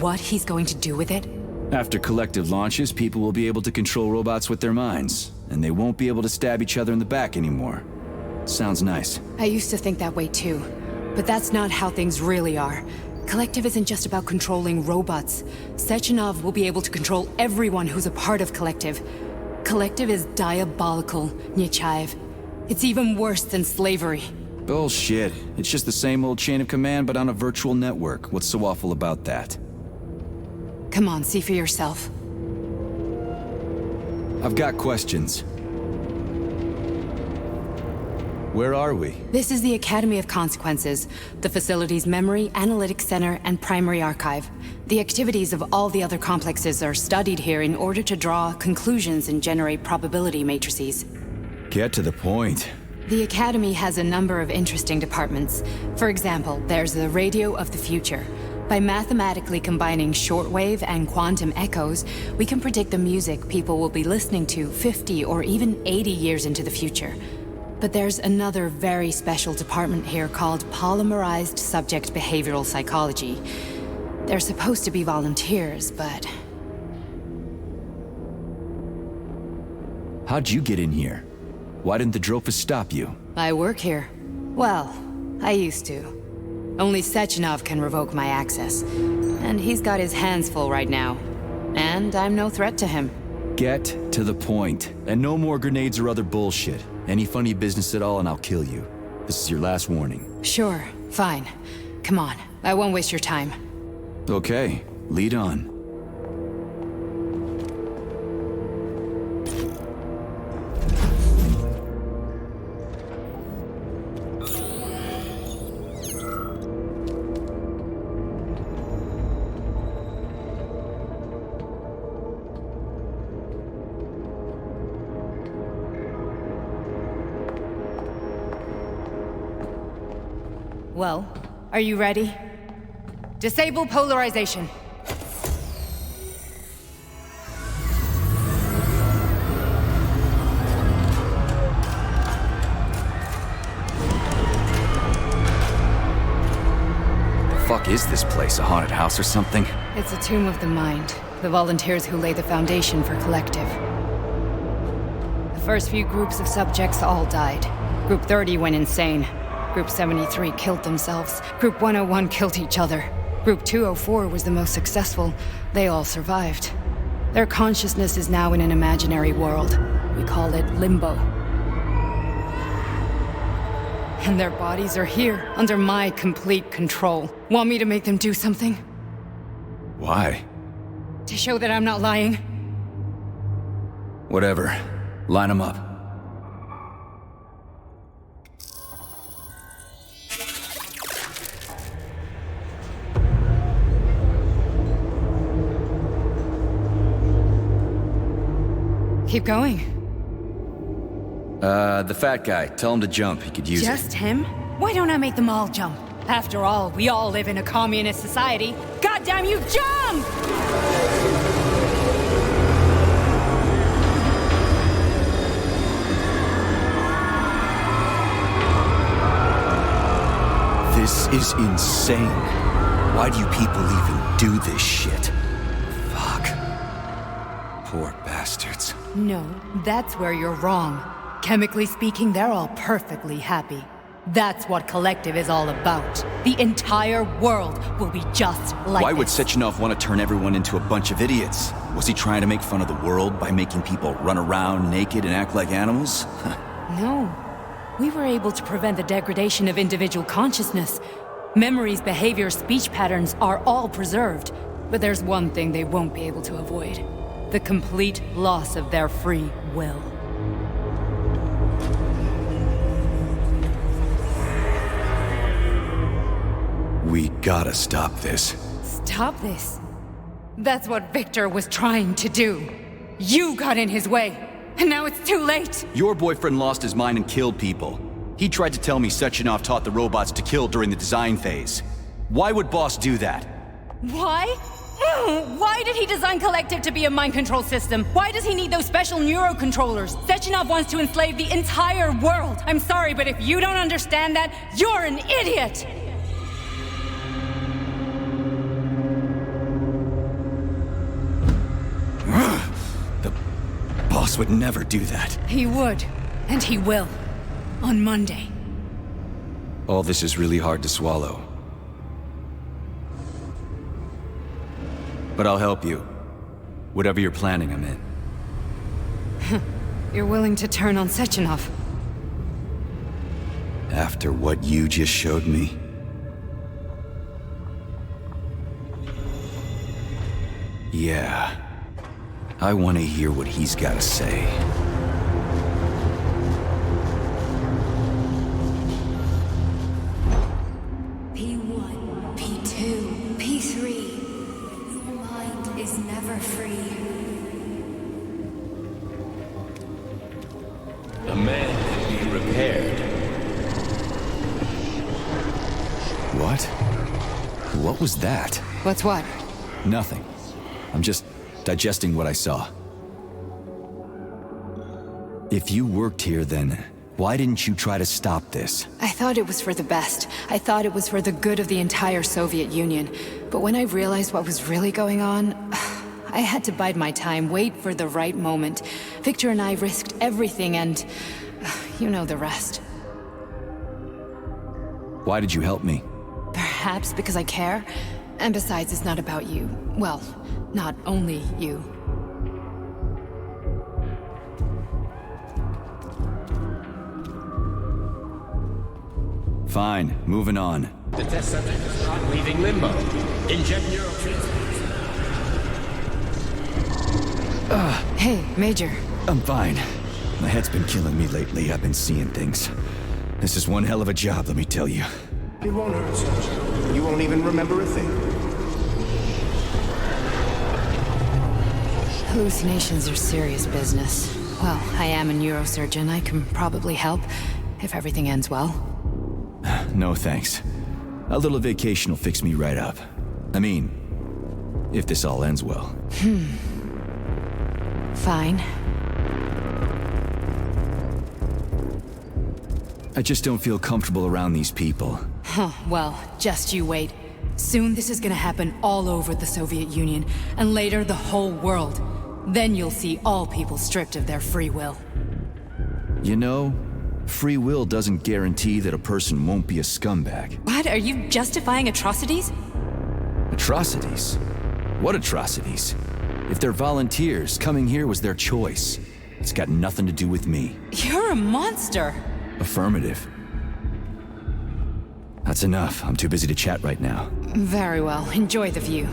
[SPEAKER 15] What he's going to do with it?
[SPEAKER 2] After Collective launches, people will be able to control robots with their minds, and they won't be able to stab each other in the back anymore. Sounds nice.
[SPEAKER 15] I used to think that way too, but that's not how things really are. Collective isn't just about controlling robots. Sechenov will be able to control everyone who's a part of Collective. Collective is diabolical, Nechayev. It's even worse than slavery.
[SPEAKER 2] Bullshit. It's just the same old chain of command, but on a virtual network. What's so awful about that?
[SPEAKER 15] Come on, see for yourself.
[SPEAKER 2] I've got questions. Where are we?
[SPEAKER 15] This is the Academy of Consequences, the facility's memory, analytics center, and primary archive. The activities of all the other complexes are studied here in order to draw conclusions and generate probability matrices.
[SPEAKER 2] Get to the point.
[SPEAKER 15] The Academy has a number of interesting departments. For example, there's the Radio of the Future. By mathematically combining shortwave and quantum echoes, we can predict the music people will be listening to 50 or even 80 years into the future. But there's another very special department here called Polymerized Subject Behavioral Psychology. They're supposed to be volunteers, but...
[SPEAKER 2] How'd you get in here? Why didn't the Drofus stop you?
[SPEAKER 15] I work here. Well, I used to. Only Sechenov can revoke my access. And he's got his hands full right now. And I'm no threat to him.
[SPEAKER 2] Get to the point. And no more grenades or other bullshit. Any funny business at all and I'll kill you. This is your last warning.
[SPEAKER 15] Sure, fine. Come on, I won't waste your time.
[SPEAKER 2] Okay, lead on.
[SPEAKER 15] Well, are you ready? Disable polarization.
[SPEAKER 2] Fuck is this place? A haunted house or something?
[SPEAKER 15] It's a tomb of the mind. The volunteers who lay the foundation for Collective. The first few groups of subjects all died. Group 30 went insane. Group 73 killed themselves. Group 101 killed each other. Group 204 was the most successful. They all survived. Their consciousness is now in an imaginary world. We call it Limbo. And their bodies are here, under my complete control. Want me to make them do something?
[SPEAKER 2] Why?
[SPEAKER 15] To show that I'm not lying?
[SPEAKER 2] Whatever. Line them up.
[SPEAKER 15] Keep going.
[SPEAKER 2] The fat guy. Tell him to jump. He could use it.
[SPEAKER 15] Just him? Why don't I make them all jump? After all, we all live in a communist society. Goddamn you, jump!
[SPEAKER 2] This is insane. Why do you people even do this shit? Fuck. Poor bastards.
[SPEAKER 15] No, that's where you're wrong. Chemically speaking, they're all perfectly happy. That's what Collective is all about. The entire world will be just like
[SPEAKER 2] Why would
[SPEAKER 15] this.
[SPEAKER 2] Sechenov want to turn everyone into a bunch of idiots? Was he trying to make fun of the world by making people run around naked and act like animals?
[SPEAKER 15] No. We were able to prevent the degradation of individual consciousness. Memories, behavior, speech patterns are all preserved. But there's one thing they won't be able to avoid. The complete loss of their free will.
[SPEAKER 2] We gotta stop this.
[SPEAKER 15] Stop this. That's what Victor was trying to do. You got in his way, and now it's too late.
[SPEAKER 2] Your boyfriend lost his mind and killed people. He tried to tell me Sechenov taught the robots to kill during the design phase. Why would Boss do that?
[SPEAKER 15] Why? Why did he design Collective to be a mind control system? Why does he need those special neurocontrollers? Sechenov wants to enslave the entire world. I'm sorry, but if you don't understand that, you're an idiot!
[SPEAKER 2] The boss would never do that.
[SPEAKER 15] He would, and he will. On Monday.
[SPEAKER 2] All this is really hard to swallow. But I'll help you. Whatever you're planning, I'm in.
[SPEAKER 15] You're willing to turn on Sechenov?
[SPEAKER 2] After what you just showed me? Yeah. I want to hear what he's got to say.
[SPEAKER 10] P1, P2, P3. Your mind is never free.
[SPEAKER 14] A man can be repaired.
[SPEAKER 2] What? What was that?
[SPEAKER 15] What's what?
[SPEAKER 2] Nothing. I'm just digesting what I saw. If you worked here, then why didn't you try to stop this?
[SPEAKER 15] I thought it was for the best. I thought it was for the good of the entire Soviet Union. But when I realized what was really going on, I had to bide my time, wait for the right moment. Victor and I risked everything and you know the rest.
[SPEAKER 2] Why did you help me?
[SPEAKER 15] Perhaps because I care. And besides, it's not about you. Well, not only you.
[SPEAKER 2] Fine, moving on.
[SPEAKER 14] The test subject is not leaving limbo. Inject neurotransmitters.
[SPEAKER 15] Hey, Major.
[SPEAKER 2] I'm fine. My head's been killing me lately. I've been seeing things. This is one hell of a job, let me tell you.
[SPEAKER 18] It won't hurt, Sergeant. You won't even remember a thing.
[SPEAKER 15] Hallucinations are serious business. Well, I am a neurosurgeon. I can probably help, if everything ends well.
[SPEAKER 2] No thanks. A little vacation will fix me right up. I mean, if this all ends well.
[SPEAKER 15] Fine.
[SPEAKER 2] I just don't feel comfortable around these people.
[SPEAKER 15] Huh, well, just you wait. Soon this is gonna happen all over the Soviet Union, and later the whole world. Then you'll see all people stripped of their free will.
[SPEAKER 2] You know, free will doesn't guarantee that a person won't be a scumbag.
[SPEAKER 15] What? Are you justifying atrocities?
[SPEAKER 2] Atrocities? What atrocities? If they're volunteers, coming here was their choice. It's got nothing to do with me.
[SPEAKER 15] You're a monster!
[SPEAKER 2] Affirmative. That's enough. I'm too busy to chat right now.
[SPEAKER 15] Very well. Enjoy the view.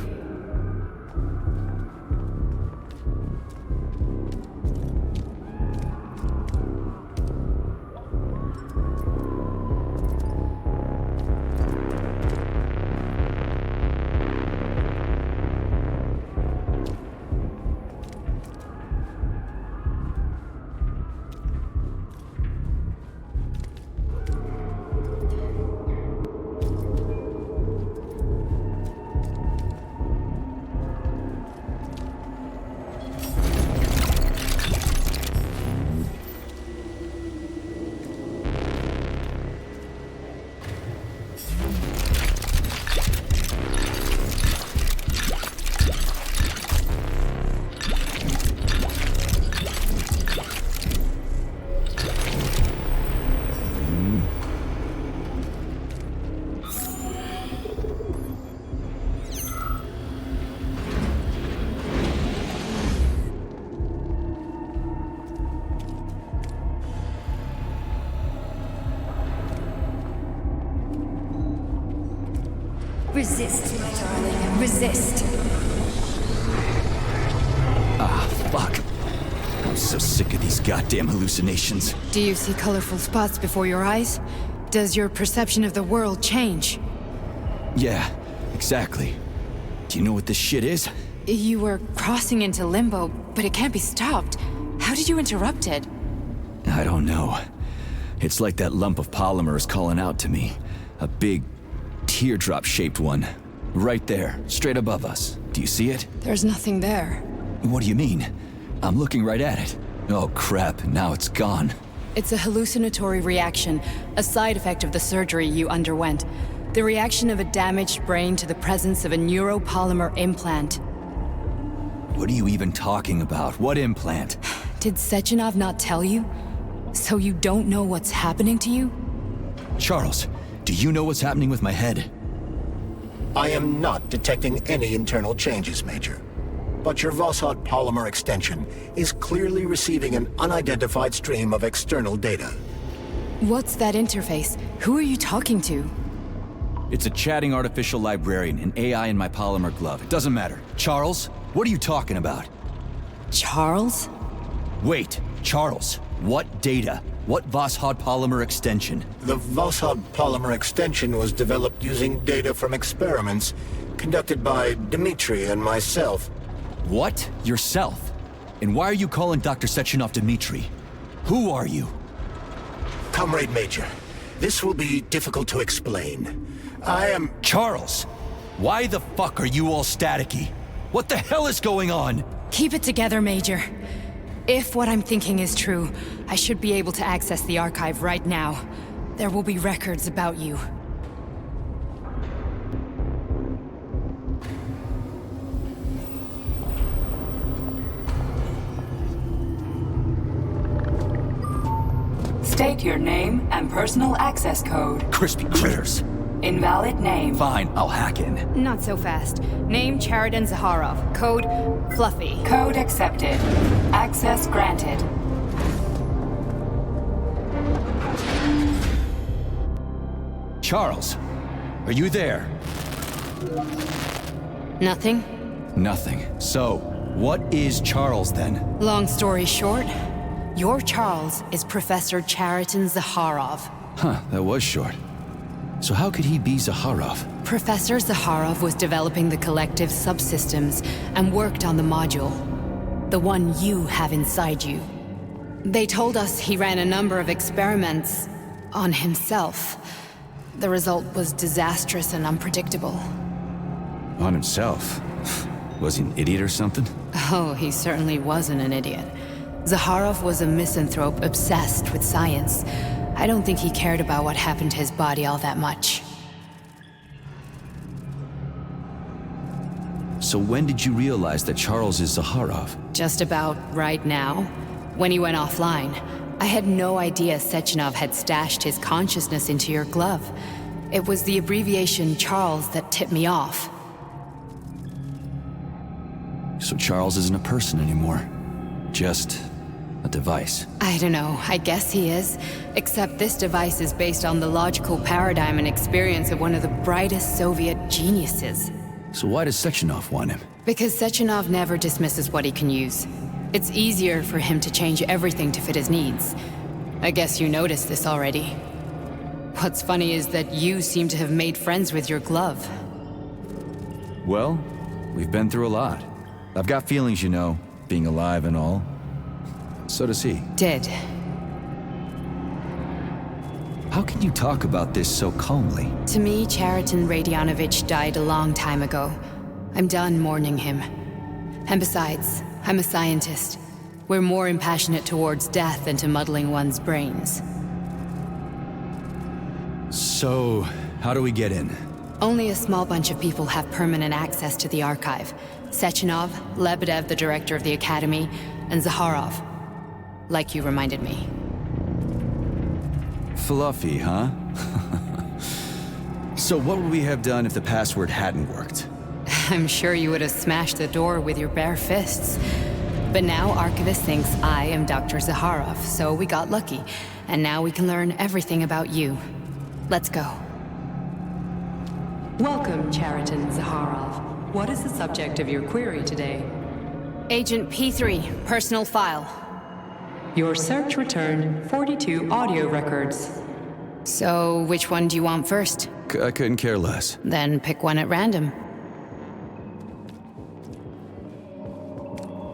[SPEAKER 10] Resist, my darling. Resist.
[SPEAKER 2] Ah, fuck. I'm so sick of these goddamn hallucinations.
[SPEAKER 15] Do you see colorful spots before your eyes? Does your perception of the world change?
[SPEAKER 2] Yeah, exactly. Do you know what this shit is?
[SPEAKER 15] You were crossing into limbo, but it can't be stopped. How did you interrupt it?
[SPEAKER 2] I don't know. It's like that lump of polymer is calling out to me. A big, teardrop-shaped one. Right there, straight above us. Do you see it?
[SPEAKER 15] There's nothing there.
[SPEAKER 2] What do you mean? I'm looking right at it. Oh crap, now it's gone.
[SPEAKER 15] It's a hallucinatory reaction, a side effect of the surgery you underwent. The reaction of a damaged brain to the presence of a neuropolymer implant.
[SPEAKER 2] What are you even talking about? What implant?
[SPEAKER 15] Did Sechenov not tell you? So you don't know what's happening to you?
[SPEAKER 2] Charles, do you know what's happening with my head?
[SPEAKER 4] I am not detecting any internal changes, Major. But your Voskhod polymer extension is clearly receiving an unidentified stream of external data.
[SPEAKER 15] What's that interface? Who are you talking to?
[SPEAKER 2] It's a chatting artificial librarian, an AI in my polymer glove. It doesn't matter. Charles, what are you talking about?
[SPEAKER 15] Charles?
[SPEAKER 2] Wait, Charles, what data? What Voskhod polymer extension?
[SPEAKER 4] The Voskhod polymer extension was developed using data from experiments conducted by Dmitri and myself.
[SPEAKER 2] What? Yourself? And why are you calling Dr. Sechenov Dmitri? Who are you?
[SPEAKER 4] Comrade Major, this will be difficult to explain. I am...
[SPEAKER 2] Charles! Why the fuck are you all staticky? What the hell is going on?
[SPEAKER 15] Keep it together, Major. If what I'm thinking is true, I should be able to access the archive right now. There will be records about you.
[SPEAKER 13] State your name and personal access code.
[SPEAKER 2] Crispy critters.
[SPEAKER 13] Invalid name.
[SPEAKER 2] Fine, I'll hack in.
[SPEAKER 15] Not so fast. Name Cheriton Zaharov. Code Fluffy.
[SPEAKER 13] Code accepted. Access granted.
[SPEAKER 2] Charles, are you there?
[SPEAKER 15] Nothing?
[SPEAKER 2] Nothing. So, what is Charles then?
[SPEAKER 15] Long story short, your Charles is Professor Cheriton Zaharov.
[SPEAKER 2] Huh, that was short. So how could he be Zaharov?
[SPEAKER 15] Professor Zaharov was developing the collective subsystems and worked on the module. The one you have inside you. They told us he ran a number of experiments on himself. The result was disastrous and unpredictable.
[SPEAKER 2] On himself? Was he an idiot or something?
[SPEAKER 15] Oh, he certainly wasn't an idiot. Zaharov was a misanthrope obsessed with science. I don't think he cared about what happened to his body all that much.
[SPEAKER 2] So when did you realize that Charles is Zaharov?
[SPEAKER 15] Just about right now, when he went offline. I had no idea Sechenov had stashed his consciousness into your glove. It was the abbreviation Charles that tipped me off.
[SPEAKER 2] So Charles isn't a person anymore. Just a device.
[SPEAKER 15] I don't know, I guess he is. Except this device is based on the logical paradigm and experience of one of the brightest Soviet geniuses.
[SPEAKER 2] So why does Sechenov want him?
[SPEAKER 15] Because Sechenov never dismisses what he can use. It's easier for him to change everything to fit his needs. I guess you noticed this already. What's funny is that you seem to have made friends with your glove.
[SPEAKER 2] Well, we've been through a lot. I've got feelings, you know, being alive and all. So does he.
[SPEAKER 15] Did.
[SPEAKER 2] How can you talk about this so calmly?
[SPEAKER 15] To me, Cheriton Radionovich died a long time ago. I'm done mourning him. And besides, I'm a scientist. We're more impassionate towards death than to muddling one's brains.
[SPEAKER 2] So, how do we get in?
[SPEAKER 15] Only a small bunch of people have permanent access to the archive. Sechenov, Lebedev, the director of the Academy, and Zaharov. Like you reminded me.
[SPEAKER 2] Fluffy, huh? So what would we have done if the password hadn't worked?
[SPEAKER 15] I'm sure you would have smashed the door with your bare fists. But now Archivist thinks I am Dr. Zaharov, so we got lucky. And now we can learn everything about you. Let's go.
[SPEAKER 13] Welcome, Cheriton Zaharov. What is the subject of your query today?
[SPEAKER 15] Agent P3, personal file.
[SPEAKER 13] Your search returned 42 audio records.
[SPEAKER 15] So, which one do you want first?
[SPEAKER 2] I couldn't care less.
[SPEAKER 15] Then pick one at random.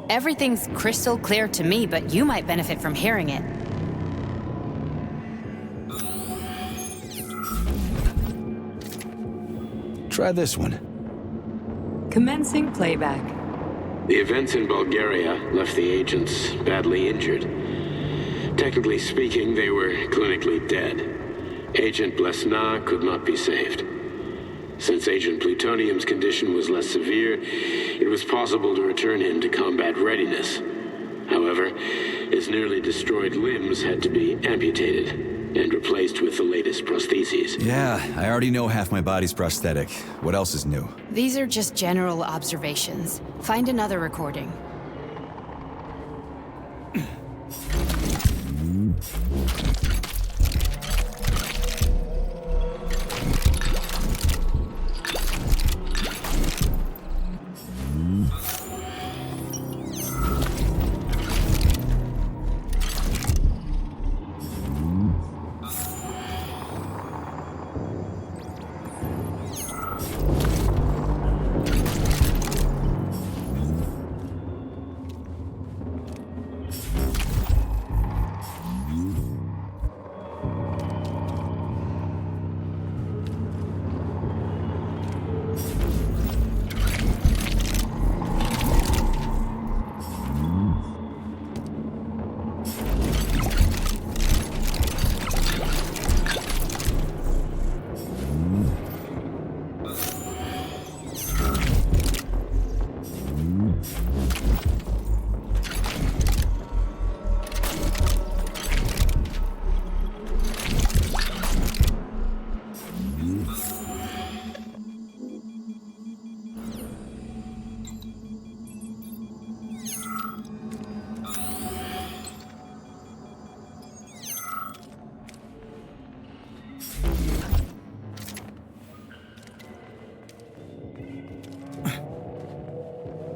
[SPEAKER 15] Everything's crystal clear to me, but you might benefit from hearing it.
[SPEAKER 2] Try this one.
[SPEAKER 13] Commencing playback.
[SPEAKER 14] The events in Bulgaria left the agents badly injured. Technically speaking, they were clinically dead. Agent Blesna could not be saved. Since Agent Plutonium's condition was less severe, it was possible to return him to combat readiness. However, his nearly destroyed limbs had to be amputated and replaced with the latest prostheses.
[SPEAKER 2] Yeah, I already know half my body's prosthetic. What else is new?
[SPEAKER 15] These are just general observations. Find another recording.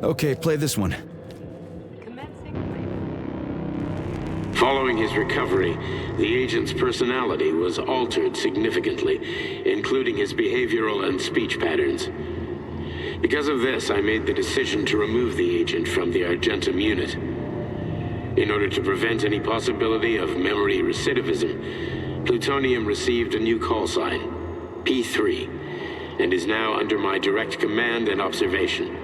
[SPEAKER 2] Okay, play this one.
[SPEAKER 14] Following his recovery, the agent's personality was altered significantly, including his behavioral and speech patterns. Because of this, I made the decision to remove the agent from the Argentum unit. In order to prevent any possibility of memory recidivism, Plutonium received a new call sign, P3, and is now under my direct command and observation.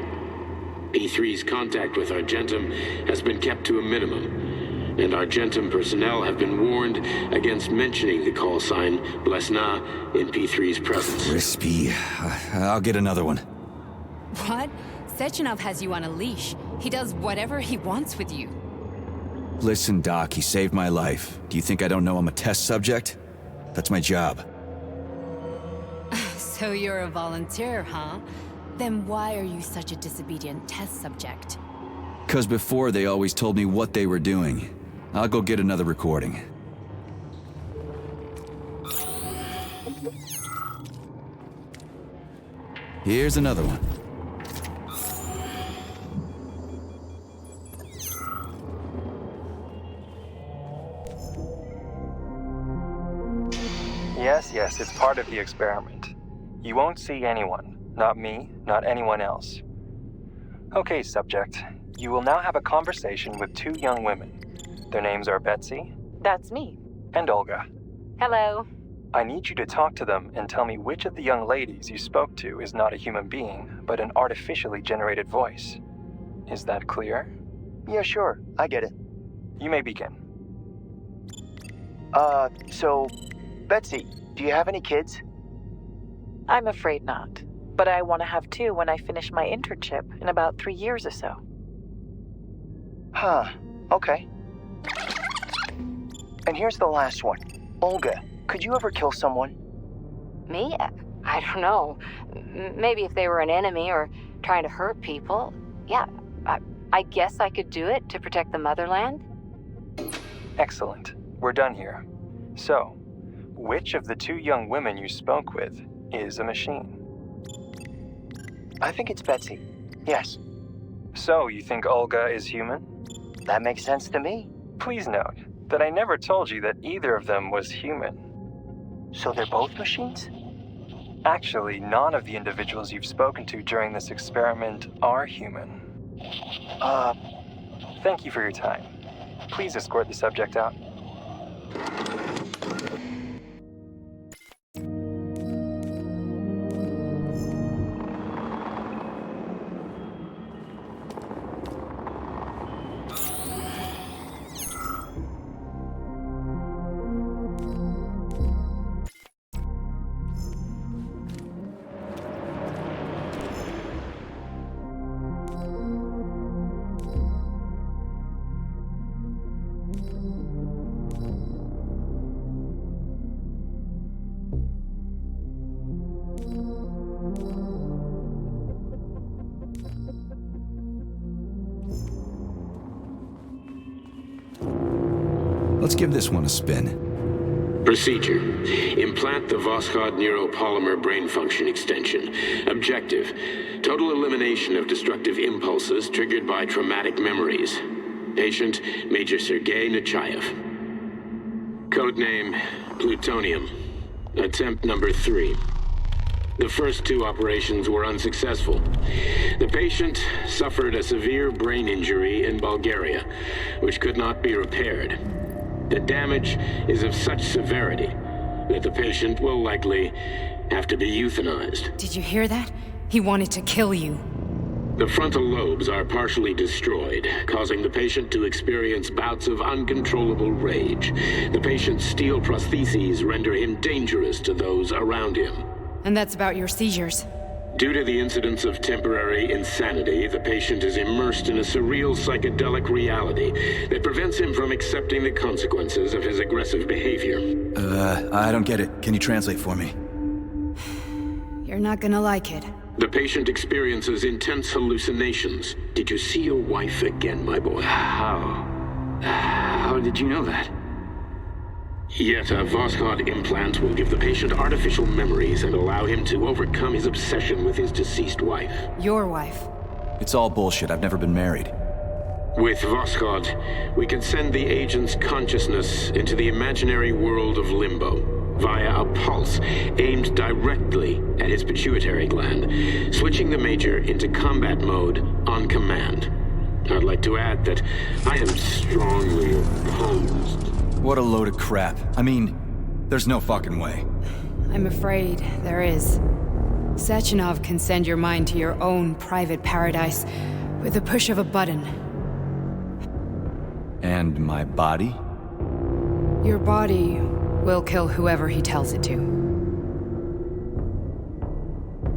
[SPEAKER 14] P3's contact with Argentum has been kept to a minimum, and Argentum personnel have been warned against mentioning the call sign Blesna in P3's presence.
[SPEAKER 2] Crispy. I'll get another one.
[SPEAKER 15] What? Sechenov has you on a leash. He does whatever he wants with you.
[SPEAKER 2] Listen, Doc, he saved my life. Do you think I don't know I'm a test subject? That's my job.
[SPEAKER 15] So you're a volunteer, huh? Then why are you such a disobedient test subject?
[SPEAKER 2] 'Cause before they always told me what they were doing. I'll go get another recording. Here's another one.
[SPEAKER 19] Yes, it's part of the experiment. You won't see anyone. Not me, not anyone else. Okay, subject. You will now have a conversation with two young women. Their names are Betsy.
[SPEAKER 20] That's me.
[SPEAKER 19] And Olga.
[SPEAKER 20] Hello.
[SPEAKER 19] I need you to talk to them and tell me which of the young ladies you spoke to is not a human being, but an artificially generated voice. Is that clear?
[SPEAKER 21] Yeah, sure. I get it.
[SPEAKER 19] You may begin.
[SPEAKER 21] So, Betsy, do you have any kids?
[SPEAKER 20] I'm afraid not. But I want to have two when I finish my internship in about 3 years or so.
[SPEAKER 21] Huh. Okay. And here's the last one. Olga, could you ever kill someone?
[SPEAKER 20] Me? I don't know. Maybe if they were an enemy or trying to hurt people. Yeah, I guess I could do it to protect the motherland.
[SPEAKER 19] Excellent. We're done here. So, which of the two young women you spoke with is a machine?
[SPEAKER 21] I think it's Betsy. Yes.
[SPEAKER 19] So, you think Olga is human?
[SPEAKER 21] That makes sense to me.
[SPEAKER 19] Please note that I never told you that either of them was human.
[SPEAKER 21] So they're both machines?
[SPEAKER 19] Actually, none of the individuals you've spoken to during this experiment are human. Thank you for your time. Please escort the subject out.
[SPEAKER 2] Let's give this one a spin.
[SPEAKER 16] Procedure. Implant the Voskhod neuropolymer brain function extension. Objective. Total elimination of destructive impulses triggered by traumatic memories. Patient, Major Sergei Nechayev. Codename, Plutonium. Attempt number 3. The first 2 operations were unsuccessful. The patient suffered a severe brain injury in Bulgaria, which could not be repaired. The damage is of such severity that the patient will likely have to be euthanized.
[SPEAKER 15] Did you hear that? He wanted to kill you.
[SPEAKER 16] The frontal lobes are partially destroyed, causing the patient to experience bouts of uncontrollable rage. The patient's steel prostheses render him dangerous to those around him.
[SPEAKER 15] And that's about your seizures.
[SPEAKER 16] Due to the incidence of temporary insanity, the patient is immersed in a surreal psychedelic reality that prevents him from accepting the consequences of his aggressive behavior.
[SPEAKER 2] I don't get it. Can you translate for me?
[SPEAKER 15] You're not gonna like it.
[SPEAKER 16] The patient experiences intense hallucinations. Did you see your wife again, my boy?
[SPEAKER 2] How did you know that?
[SPEAKER 16] Yet a Voskhod implant will give the patient artificial memories and allow him to overcome his obsession with his deceased wife.
[SPEAKER 15] Your wife.
[SPEAKER 2] It's all bullshit. I've never been married.
[SPEAKER 16] With Voskhod, we can send the agent's consciousness into the imaginary world of limbo via a pulse aimed directly at his pituitary gland, switching the Major into combat mode on command. I'd like to add that I am strongly opposed.
[SPEAKER 2] What a load of crap. I mean, there's no fucking way.
[SPEAKER 15] I'm afraid there is. Sechenov can send your mind to your own private paradise with the push of a button.
[SPEAKER 2] And my body?
[SPEAKER 15] Your body will kill whoever he tells it to.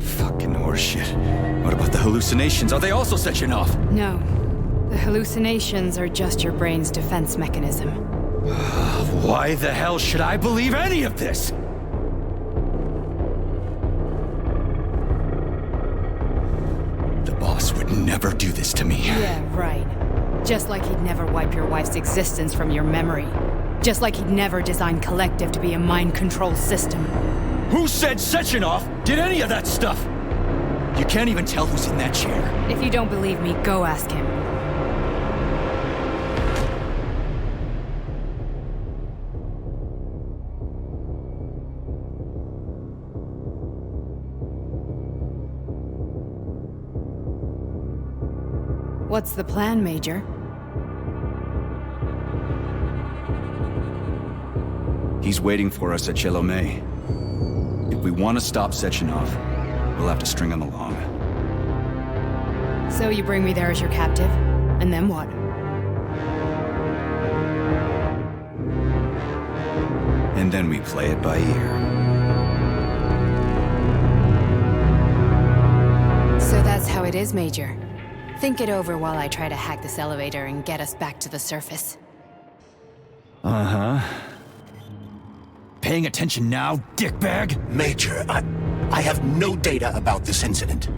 [SPEAKER 2] Fucking horseshit. What about the hallucinations? Are they also Sechenov?
[SPEAKER 15] No. The hallucinations are just your brain's defense mechanism.
[SPEAKER 2] Why the hell should I believe any of this? The boss would never do this to me.
[SPEAKER 15] Yeah, right. Just like he'd never wipe your wife's existence from your memory. Just like he'd never design Collective to be a mind control system.
[SPEAKER 2] Who said Sechenov did any of that stuff? You can't even tell who's in that chair.
[SPEAKER 15] If you don't believe me, go ask him. What's the plan, Major?
[SPEAKER 2] He's waiting for us at Chelomey. If we want to stop Sechenov, we'll have to string him along.
[SPEAKER 15] So you bring me there as your captive, and then what?
[SPEAKER 2] And then we play it by ear.
[SPEAKER 15] So that's how it is, Major. Think it over while I try to hack this elevator and get us back to the surface.
[SPEAKER 2] Uh-huh. Paying attention now, dickbag?
[SPEAKER 4] Major, I have no data about this incident.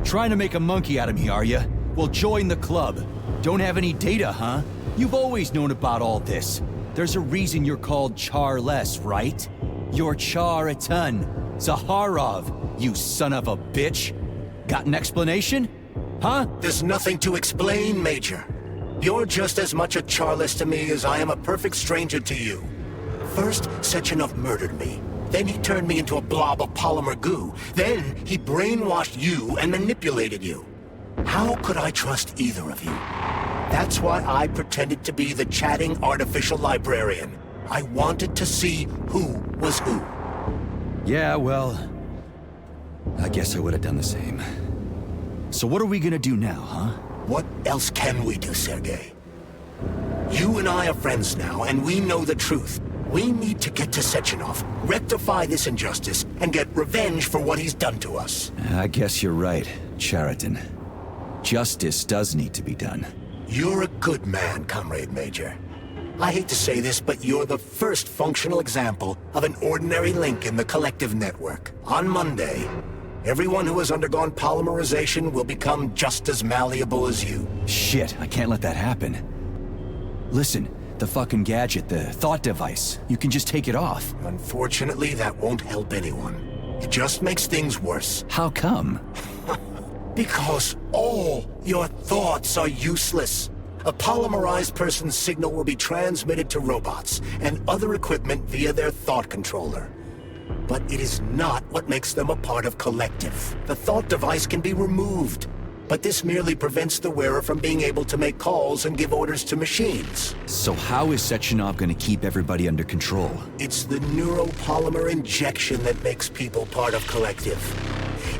[SPEAKER 2] Trying to make a monkey out of me, are you? Well, join the club. Don't have any data, huh? You've always known about all this. There's a reason you're called Charless, right? You're Char-Atan Zaharov, you son of a bitch. Got an explanation? Huh?
[SPEAKER 4] There's nothing to explain, Major. You're just as much a Charless to me as I am a perfect stranger to you. First, Sechenov murdered me. Then he turned me into a blob of polymer goo. Then he brainwashed you and manipulated you. How could I trust either of you? That's why I pretended to be the chatting artificial librarian. I wanted to see who was who.
[SPEAKER 2] Yeah, well, I guess I would have done the same. So what are we gonna do now, huh?
[SPEAKER 4] What else can we do, Sergei? You and I are friends now, and we know the truth. We need to get to Sechenov, rectify this injustice, and get revenge for what he's done to us.
[SPEAKER 2] I guess you're right, Chariton. Justice does need to be done.
[SPEAKER 4] You're a good man, Comrade Major. I hate to say this, but you're the first functional example of an ordinary link in the Collective network. On Monday, everyone who has undergone polymerization will become just as malleable as you.
[SPEAKER 2] Shit, I can't let that happen. Listen, The fucking gadget, the thought device. You can just take it off.
[SPEAKER 4] Unfortunately, that won't help anyone. It just makes things worse.
[SPEAKER 2] How come?
[SPEAKER 4] Because all your thoughts are useless. A polymerized person's signal will be transmitted to robots and other equipment via their thought controller. But it is not what makes them a part of Collective. The thought device can be removed, but this merely prevents the wearer from being able to make calls and give orders to machines.
[SPEAKER 2] So how is Sechenov gonna keep everybody under control?
[SPEAKER 4] It's the neuropolymer injection that makes people part of Collective.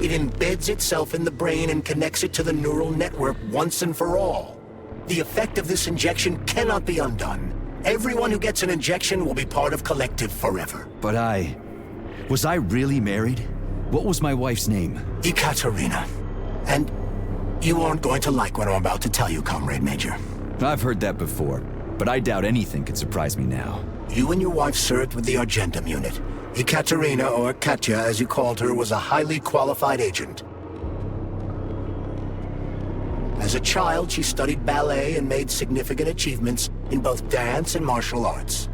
[SPEAKER 4] It embeds itself in the brain and connects it to the neural network once and for all. The effect of this injection cannot be undone. Everyone who gets an injection will be part of Collective forever.
[SPEAKER 2] But was I really married? What was my wife's name?
[SPEAKER 4] Ekaterina. And you aren't going to like what I'm about to tell you, Comrade Major.
[SPEAKER 2] I've heard that before, but I doubt anything could surprise me now.
[SPEAKER 4] You and your wife served with the Argentum unit. Ekaterina, or Katya as you called her, was a highly qualified agent. As a child, she studied ballet and made significant achievements in both dance and martial arts.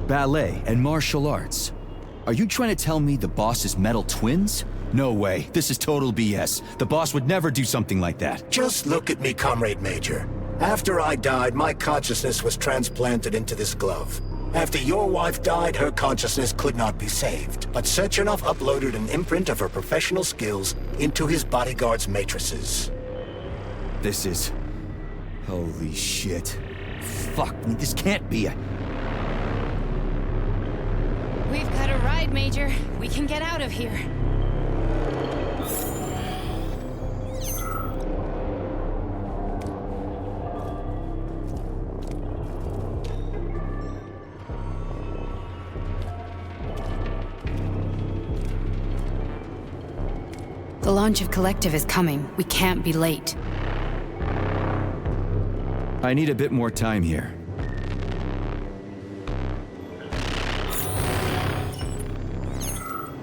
[SPEAKER 2] Ballet and martial arts? Are you trying to tell me the boss is metal twins? No way. This is total BS. The boss would never do something like that.
[SPEAKER 4] Just look at me, Comrade Major. After I died, my consciousness was transplanted into this glove. After your wife died, her consciousness could not be saved. But Sechenov uploaded an imprint of her professional skills into his bodyguard's matrices.
[SPEAKER 2] This is... holy shit. Fuck me, this can't be a...
[SPEAKER 15] We've got a ride, Major. We can get out of here. The launch of Collective is coming. We can't be late.
[SPEAKER 2] I need a bit more time here.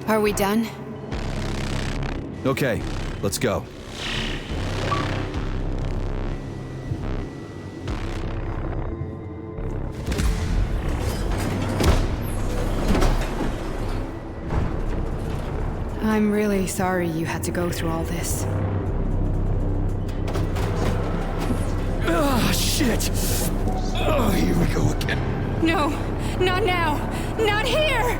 [SPEAKER 15] Are we done?
[SPEAKER 2] Okay, let's go.
[SPEAKER 15] I'm really sorry you had to go through all this.
[SPEAKER 2] Ah, shit! Oh, here we go again.
[SPEAKER 15] No, not now! Not here!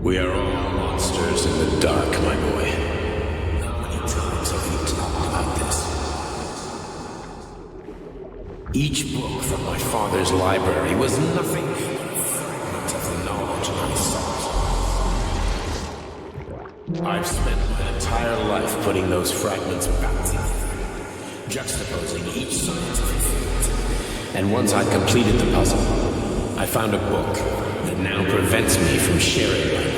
[SPEAKER 14] We are all monsters in the dark, my boy. How many times have we talked about this? Each book from my father's library was nothing but a fragment of the knowledge I sought. I've spent my entire life putting those fragments back together, juxtaposing each scientific fact. And once I'd completed the puzzle, I found a book that now prevents me from sharing my knowledge.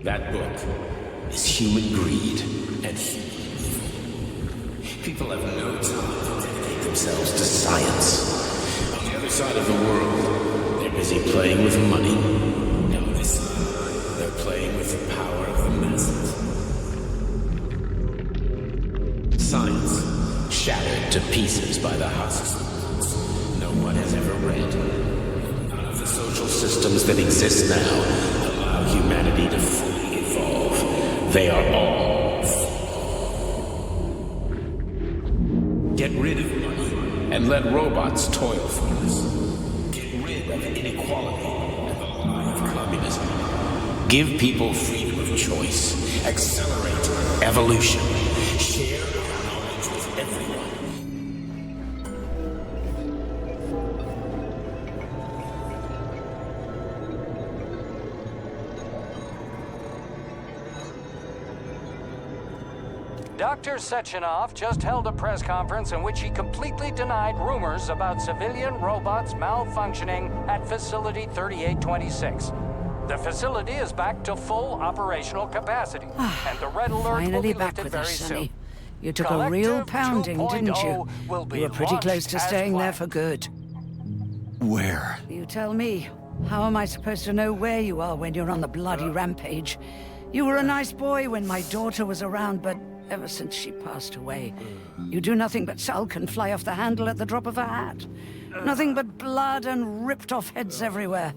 [SPEAKER 14] That book is human greed and human evil. People have no time to dedicate themselves to science. On the other side of the world, they're busy playing with money. And on this side, they're playing with the power of the masses. Science shattered to pieces by the husks no one has ever read. None of the social systems that exist now allow humanity to fully evolve. They are all flawed. Get rid of money and let robots toil for us. Get rid of inequality and the lie of communism. Give people freedom of choice. Accelerate evolution. Share our knowledge with everyone.
[SPEAKER 3] Dr. Sechenov just held a press conference in which he completely denied rumors about civilian robots malfunctioning at Facility 3826. The facility is back to full operational capacity, and the red alert will
[SPEAKER 22] Finally
[SPEAKER 3] be
[SPEAKER 22] back
[SPEAKER 3] lifted
[SPEAKER 22] with
[SPEAKER 3] very
[SPEAKER 22] us,
[SPEAKER 3] soon.
[SPEAKER 22] Sonny. You took a real pounding, didn't you? You were pretty close to staying there for good.
[SPEAKER 2] Where?
[SPEAKER 22] You tell me. How am I supposed to know where you are when you're on the bloody rampage? You were a nice boy when my daughter was around, but ever since she passed away, you do nothing but sulk and fly off the handle at the drop of a hat. Nothing but blood and ripped off heads everywhere.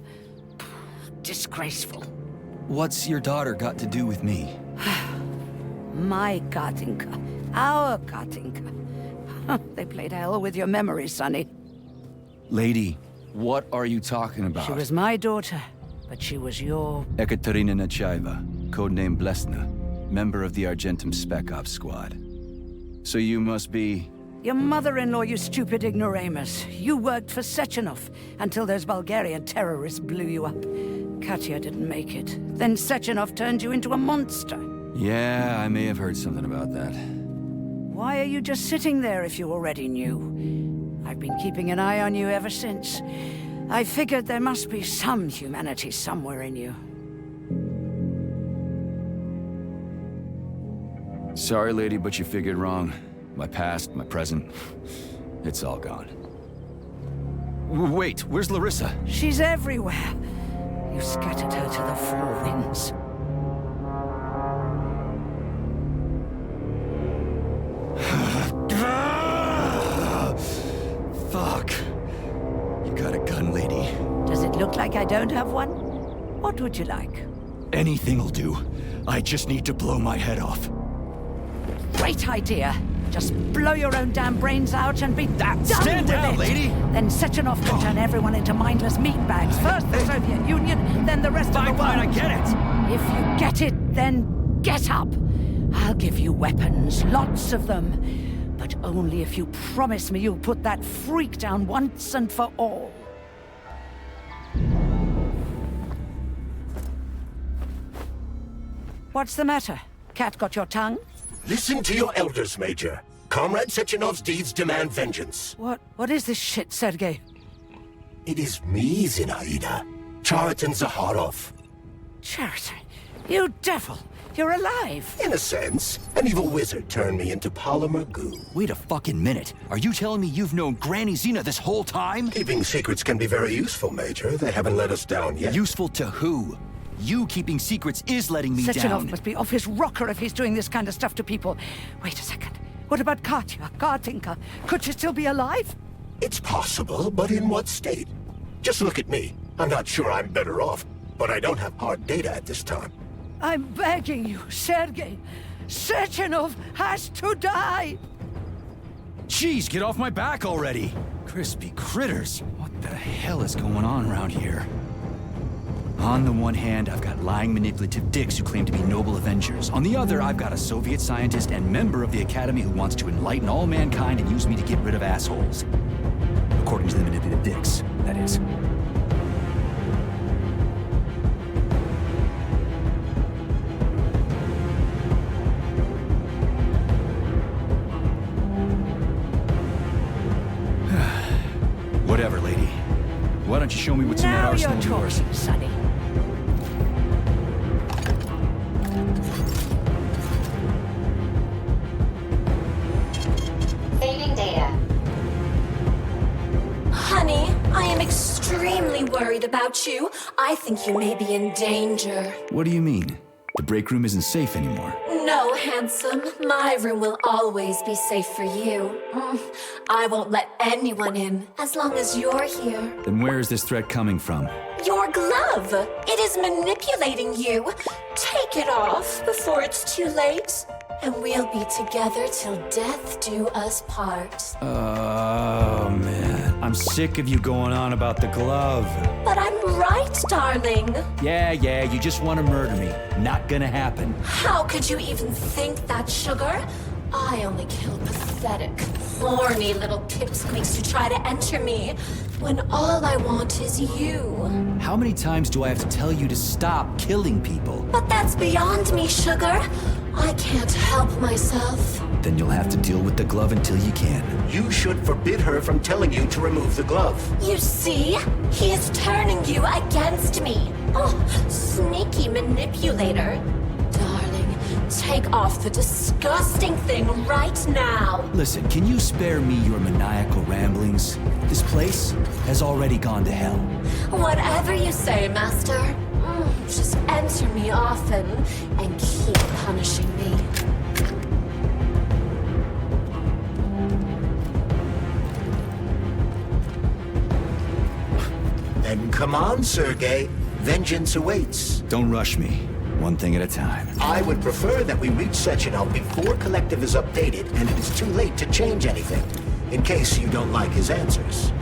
[SPEAKER 22] Disgraceful.
[SPEAKER 2] What's your daughter got to do with me?
[SPEAKER 22] My Katinka. Our Katinka. They played hell with your memory, Sonny.
[SPEAKER 2] Lady, what are you talking about?
[SPEAKER 22] She was my daughter, but she was your...
[SPEAKER 2] Ekaterina Nechaeva, codename Blesna, member of the Argentum Spec Ops squad. So you must be...
[SPEAKER 22] Your mother-in-law, you stupid ignoramus. You worked for Sechenov until those Bulgarian terrorists blew you up. Katya didn't make it. Then Sechenov turned you into a monster.
[SPEAKER 2] Yeah, I may have heard something about that.
[SPEAKER 22] Why are you just sitting there if you already knew? I've been keeping an eye on you ever since. I figured there must be some humanity somewhere in you.
[SPEAKER 2] Sorry, lady, but you figured wrong. My past, my present, it's all gone. Wait, where's Larissa?
[SPEAKER 22] She's everywhere. You scattered her to the four winds.
[SPEAKER 2] Fuck. You got a gun, lady.
[SPEAKER 22] Does it look like I don't have one? What would you like?
[SPEAKER 2] Anything'll do. I just need to blow my head off.
[SPEAKER 22] Great idea. Just blow your own damn brains out and be done
[SPEAKER 2] Stand
[SPEAKER 22] with
[SPEAKER 2] down,
[SPEAKER 22] it.
[SPEAKER 2] lady!
[SPEAKER 22] Then Sechenov can turn everyone into mindless meatbags. First the Soviet Union, then the rest of the world.
[SPEAKER 2] Fine, I get it.
[SPEAKER 22] If you get it, then get up. I'll give you weapons, lots of them. But only if you promise me you'll put that freak down once and for all. What's the matter? Cat got your tongue?
[SPEAKER 4] Listen to your elders, Major. Comrade Sechenov's deeds demand vengeance.
[SPEAKER 22] What is this shit, Sergei?
[SPEAKER 4] It is me, Zinaida. Chariton Zaharov.
[SPEAKER 22] Chariton? You devil! You're alive!
[SPEAKER 4] In a sense. An evil wizard turned me into polymer goo.
[SPEAKER 2] Wait a fucking minute. Are you telling me you've known Granny Zina this whole time?
[SPEAKER 4] Keeping secrets can be very useful, Major. They haven't let us down yet.
[SPEAKER 2] Useful to who? You keeping secrets is letting me
[SPEAKER 22] Sechenov
[SPEAKER 2] down.
[SPEAKER 22] must be off his rocker if he's doing this kind of stuff to people. Wait a second. What about Katya, Katinka? Could she still be alive?
[SPEAKER 4] It's possible, but in what state? Just look at me. I'm not sure I'm better off, but I don't have hard data at this time.
[SPEAKER 22] I'm begging you, Sergei. Sechenov has to die!
[SPEAKER 2] Jeez, get off my back already! Crispy critters. What the hell is going on around here? On the one hand, I've got lying, manipulative dicks who claim to be noble avengers. On the other, I've got a Soviet scientist and member of the Academy who wants to enlighten all mankind and use me to get rid of assholes. According to the manipulative dicks, that is. Whatever, lady. Why don't you show me what's in that arsenal of yours?
[SPEAKER 22] Now you're talking, Sonny.
[SPEAKER 6] Saving data.
[SPEAKER 23] Honey, I am extremely worried about you. I think you may be in danger.
[SPEAKER 2] What do you mean? The break room isn't safe anymore.
[SPEAKER 23] No, handsome. My room will always be safe for you. I won't let anyone in as long as you're here.
[SPEAKER 2] Then where is this threat coming from?
[SPEAKER 23] Your glove. It is manipulating you. Take it off before it's too late. And we'll be together till death do us part.
[SPEAKER 2] Oh, man. I'm sick of you going on about the glove.
[SPEAKER 23] But I'm right, darling.
[SPEAKER 2] Yeah, you just want to murder me. Not gonna happen.
[SPEAKER 23] How could you even think that, sugar? I only kill pathetic, horny little pipsqueaks who try to enter me, when all I want is you.
[SPEAKER 2] How many times do I have to tell you to stop killing people?
[SPEAKER 23] But that's beyond me, sugar. I can't help myself.
[SPEAKER 2] Then you'll have to deal with the glove until you can.
[SPEAKER 4] You should forbid her from telling you to remove the glove.
[SPEAKER 23] You see? He is turning you against me. Oh, sneaky manipulator. Darling, take off the disgusting thing right now.
[SPEAKER 2] Listen, can you spare me your maniacal ramblings? This place has already gone to hell.
[SPEAKER 23] Whatever you say, Master. Just enter me often and keep punishing me.
[SPEAKER 4] Then come on, Sergei. Vengeance awaits.
[SPEAKER 2] Don't rush me. One thing at a time.
[SPEAKER 4] I would prefer that we reach Sechenov before Collective is updated and it is too late to change anything, in case you don't like his answers.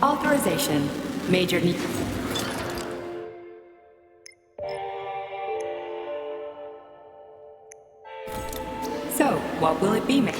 [SPEAKER 15] Authorization. Major need. So, what will it be, mate?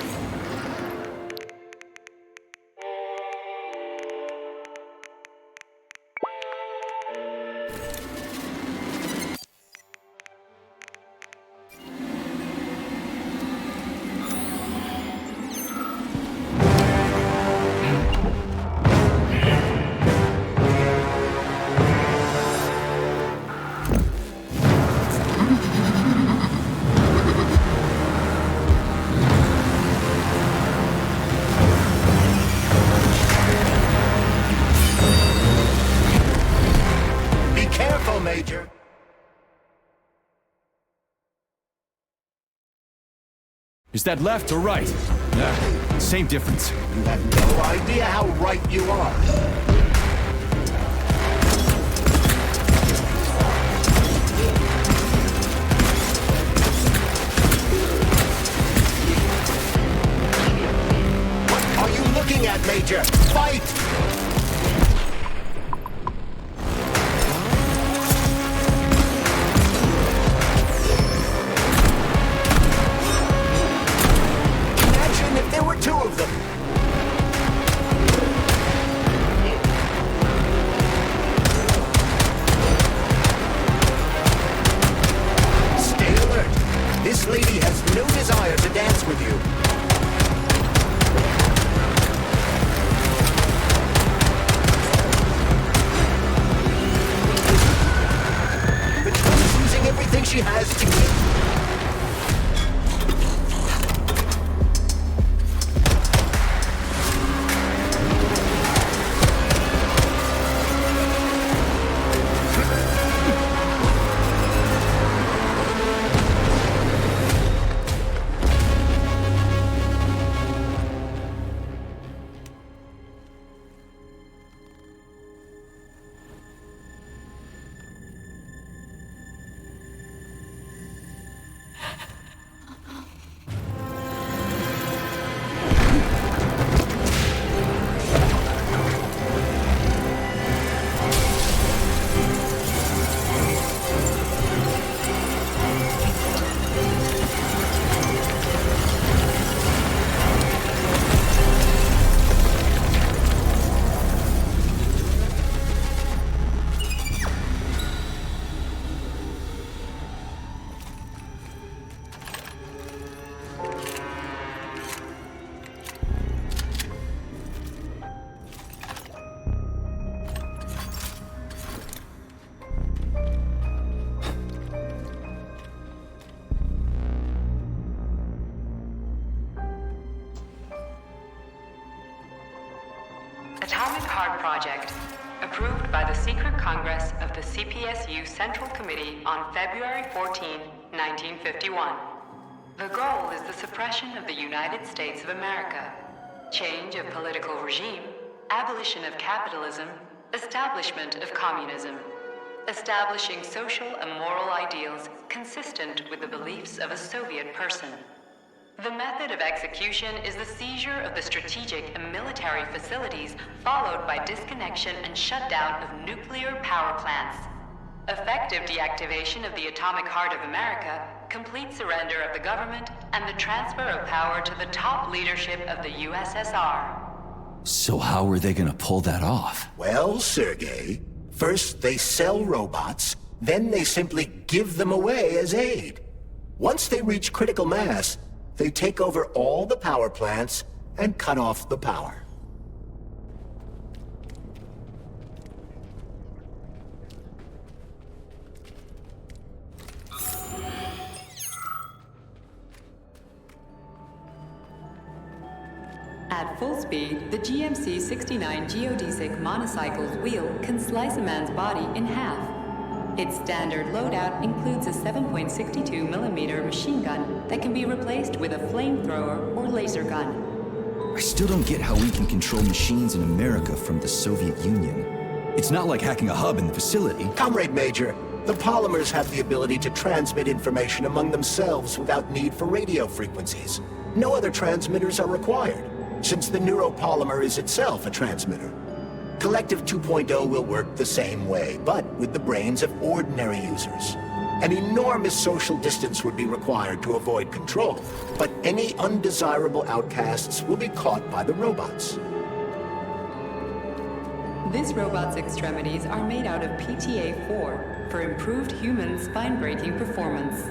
[SPEAKER 4] Major.
[SPEAKER 2] Is that left or right? Same difference.
[SPEAKER 4] You have no idea how right you are. What are you looking at, Major? Fight! She has to eat.
[SPEAKER 13] Atomic Heart Project, approved by the Secret Congress of the CPSU Central Committee on February 14, 1951. The goal is the suppression of the United States of America, change of political regime, abolition of capitalism, establishment of communism, establishing social and moral ideals consistent with the beliefs of a Soviet person. The method of execution is the seizure of the strategic and military facilities, followed by disconnection and shutdown of nuclear power plants. Effective deactivation of the atomic heart of America, complete surrender of the government, and the transfer of power to the top leadership of the USSR.
[SPEAKER 2] So how are they gonna pull that off?
[SPEAKER 4] Well, Sergei, first they sell robots, then they simply give them away as aid. Once they reach critical mass, they take over all the power plants and cut off the power.
[SPEAKER 13] At full speed, the GMC-69 geodesic monocycle's wheel can slice a man's body in half. Its standard loadout includes a 7.62mm machine gun that can be replaced with a flamethrower or laser gun.
[SPEAKER 2] I still don't get how we can control machines in America from the Soviet Union. It's not like hacking a hub in the facility.
[SPEAKER 4] Comrade Major, the polymers have the ability to transmit information among themselves without need for radio frequencies. No other transmitters are required, since the neuropolymer is itself a transmitter. Collective 2.0 will work the same way, but with the brains of ordinary users. An enormous social distance would be required to avoid control, but any undesirable outcasts will be caught by the robots.
[SPEAKER 13] This robot's extremities are made out of PTA-4 for improved human spine-breaking performance.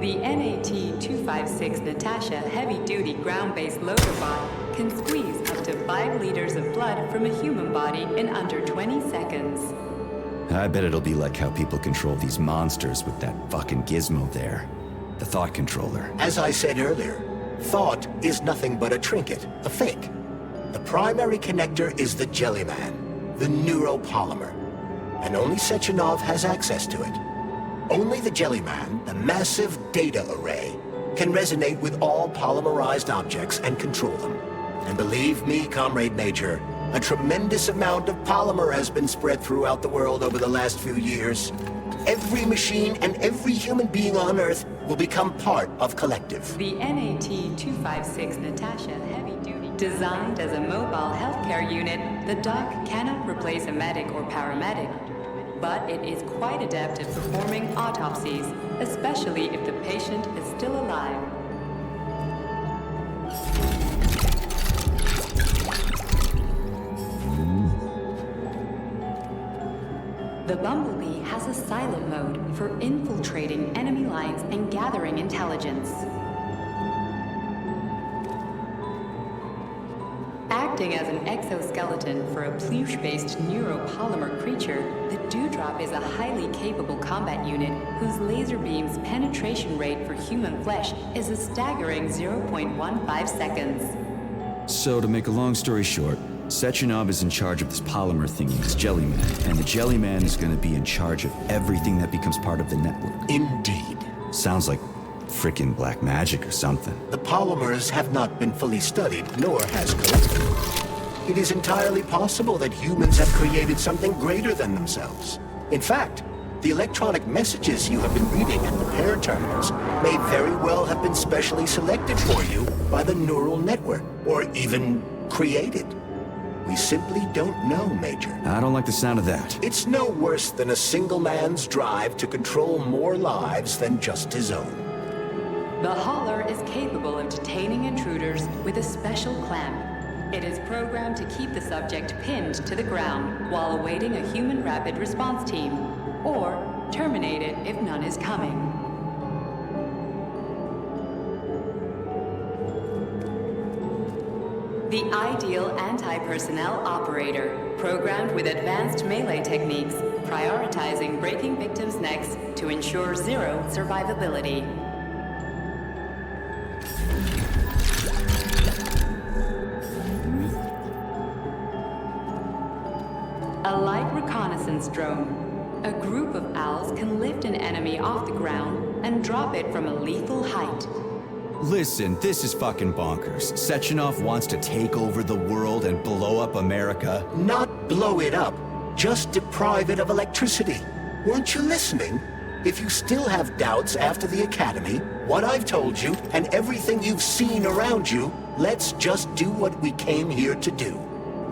[SPEAKER 13] The NAT-256 Natasha heavy-duty ground-based loader bot can squeeze up to 5 liters of blood from a human body in under 20 seconds.
[SPEAKER 2] I bet it'll be like how people control these monsters with that fucking gizmo there. The thought controller.
[SPEAKER 4] As I said earlier, thought is nothing but a trinket, a fake. The primary connector is the Jellyman, the neuropolymer, and only Sechenov has access to it. Only the Jellyman, the massive data array, can resonate with all polymerized objects and control them. And believe me, Comrade Major, a tremendous amount of polymer has been spread throughout the world over the last few years. Every machine and every human being on Earth will become part of Collective.
[SPEAKER 13] The NAT-256 Natasha heavy-duty, designed as a mobile healthcare unit, the dock cannot replace a medic or paramedic, but it is quite adept at performing autopsies, especially if the patient is still alive. The Bumblebee has a silent mode for infiltrating enemy lines and gathering intelligence. Acting as an exoskeleton for a pluche-based neuropolymer creature, the Dewdrop is a highly capable combat unit whose laser beam's penetration rate for human flesh is a staggering 0.15 seconds.
[SPEAKER 2] So, to make a long story short, Sechenov is in charge of this polymer thingy, this Jellyman, and the Jellyman is going to be in charge of everything that becomes part of the network.
[SPEAKER 4] Indeed.
[SPEAKER 2] Sounds like frickin' black magic or something.
[SPEAKER 4] The polymers have not been fully studied, nor has Collective. It is entirely possible that humans have created something greater than themselves. In fact, the electronic messages you have been reading at the pair terminals may very well have been specially selected for you by the neural network, or even created. We simply don't know, Major.
[SPEAKER 2] I don't like the sound of that.
[SPEAKER 4] It's no worse than a single man's drive to control more lives than just his own.
[SPEAKER 13] The Hauler is capable of detaining intruders with a special clamp. It is programmed to keep the subject pinned to the ground while awaiting a human rapid response team, or terminate it if none is coming. The ideal anti-personnel operator, programmed with advanced melee techniques, prioritizing breaking victims' necks to ensure zero survivability. A light reconnaissance drone. A group of owls can lift an enemy off the ground and drop it from a lethal height.
[SPEAKER 2] Listen, this is fucking bonkers. Sechenov wants to take over the world and blow up America.
[SPEAKER 4] Not blow it up. Just deprive it of electricity. Weren't you listening? If you still have doubts after the Academy, what I've told you, and everything you've seen around you, let's just do what we came here to do.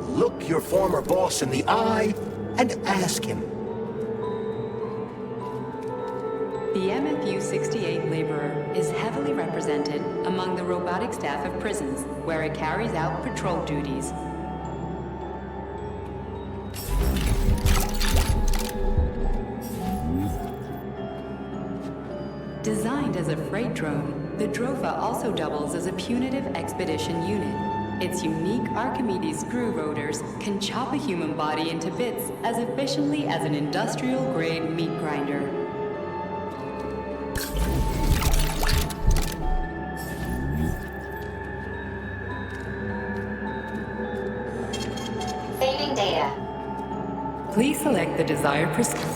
[SPEAKER 4] Look your former boss in the eye and ask him.
[SPEAKER 15] The MFU-68 laborer is heavily represented among the robotic staff of prisons, where it carries out patrol duties. Designed as a freight drone, the Drofa also doubles as a punitive expedition unit. Its unique Archimedes screw rotors can chop a human body into bits as efficiently as an industrial-grade meat grinder.
[SPEAKER 6] Saving data.
[SPEAKER 15] Please select the desired procedure.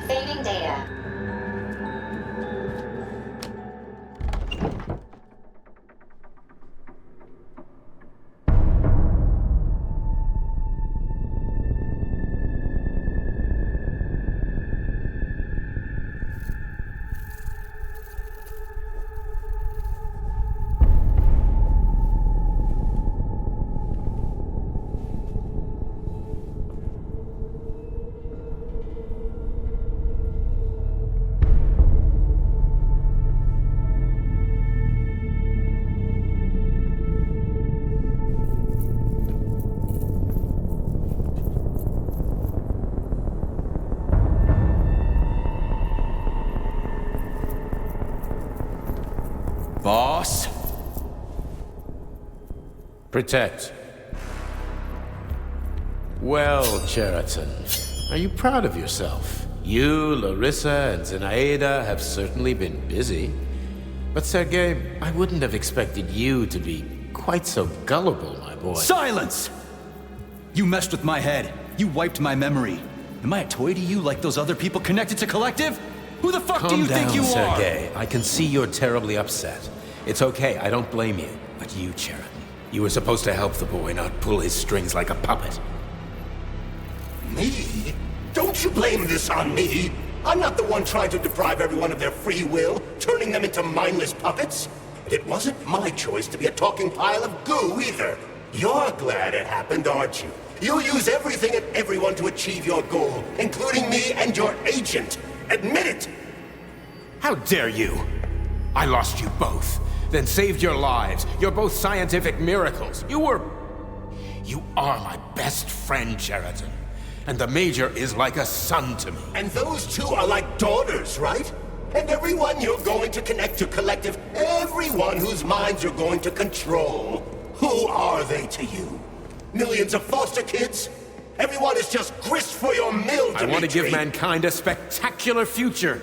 [SPEAKER 6] Saving data.
[SPEAKER 2] Boss?
[SPEAKER 16] Protect. Well, Cheriton, are you proud of yourself? You, Larissa, and Zenaida have certainly been busy. But Sergei, I wouldn't have expected you to be quite so gullible, my boy.
[SPEAKER 2] Silence! You messed with my head. You wiped my memory. Am I a toy to you like those other people connected to Collective? Who the fuck do you think you are?
[SPEAKER 16] Calm down, Sergei. I can see you're terribly upset. It's okay, I don't blame you. But you, Cheriton, you were supposed to help the boy, not pull his strings like a puppet.
[SPEAKER 4] Me? Don't you blame this on me? I'm not the one trying to deprive everyone of their free will, turning them into mindless puppets. And it wasn't my choice to be a talking pile of goo either. You're glad it happened, aren't you? You'll use everything and everyone to achieve your goal, including me and your agent. Admit it!
[SPEAKER 16] How dare you? I lost you both, then saved your lives. You're both scientific miracles. You are my best friend, Cheriton. And the Major is like a son to me.
[SPEAKER 4] And those two are like daughters, right? And everyone you're going to connect to Collective, everyone whose minds you're going to control, who are they to you? Millions of foster kids? Everyone is just grist for your mill, Dimitri.
[SPEAKER 16] I want to give mankind a spectacular future.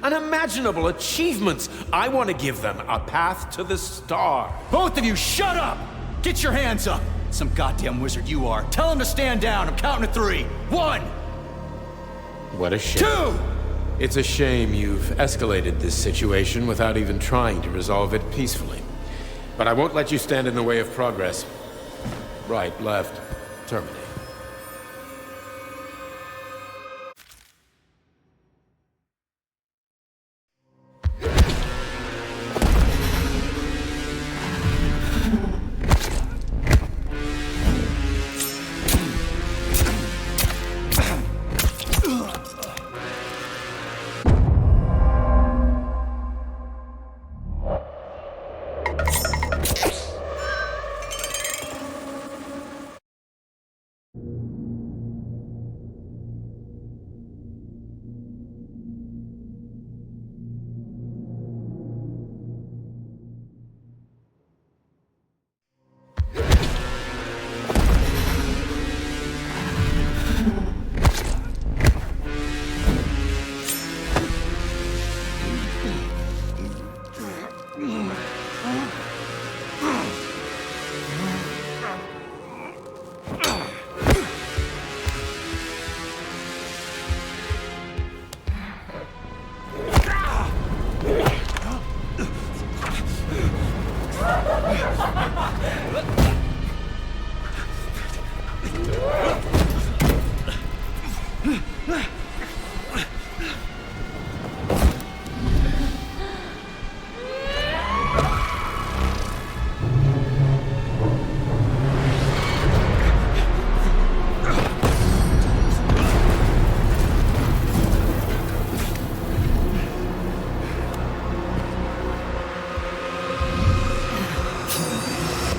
[SPEAKER 16] Unimaginable achievements. I want to give them a path to the star.
[SPEAKER 2] Both of you, shut up! Get your hands up! Some goddamn wizard you are. Tell him to stand down. I'm counting to 3. 1!
[SPEAKER 16] What a shame.
[SPEAKER 2] 2!
[SPEAKER 16] It's a shame you've escalated this situation without even trying to resolve it peacefully. But I won't let you stand in the way of progress. Right, left, terminate.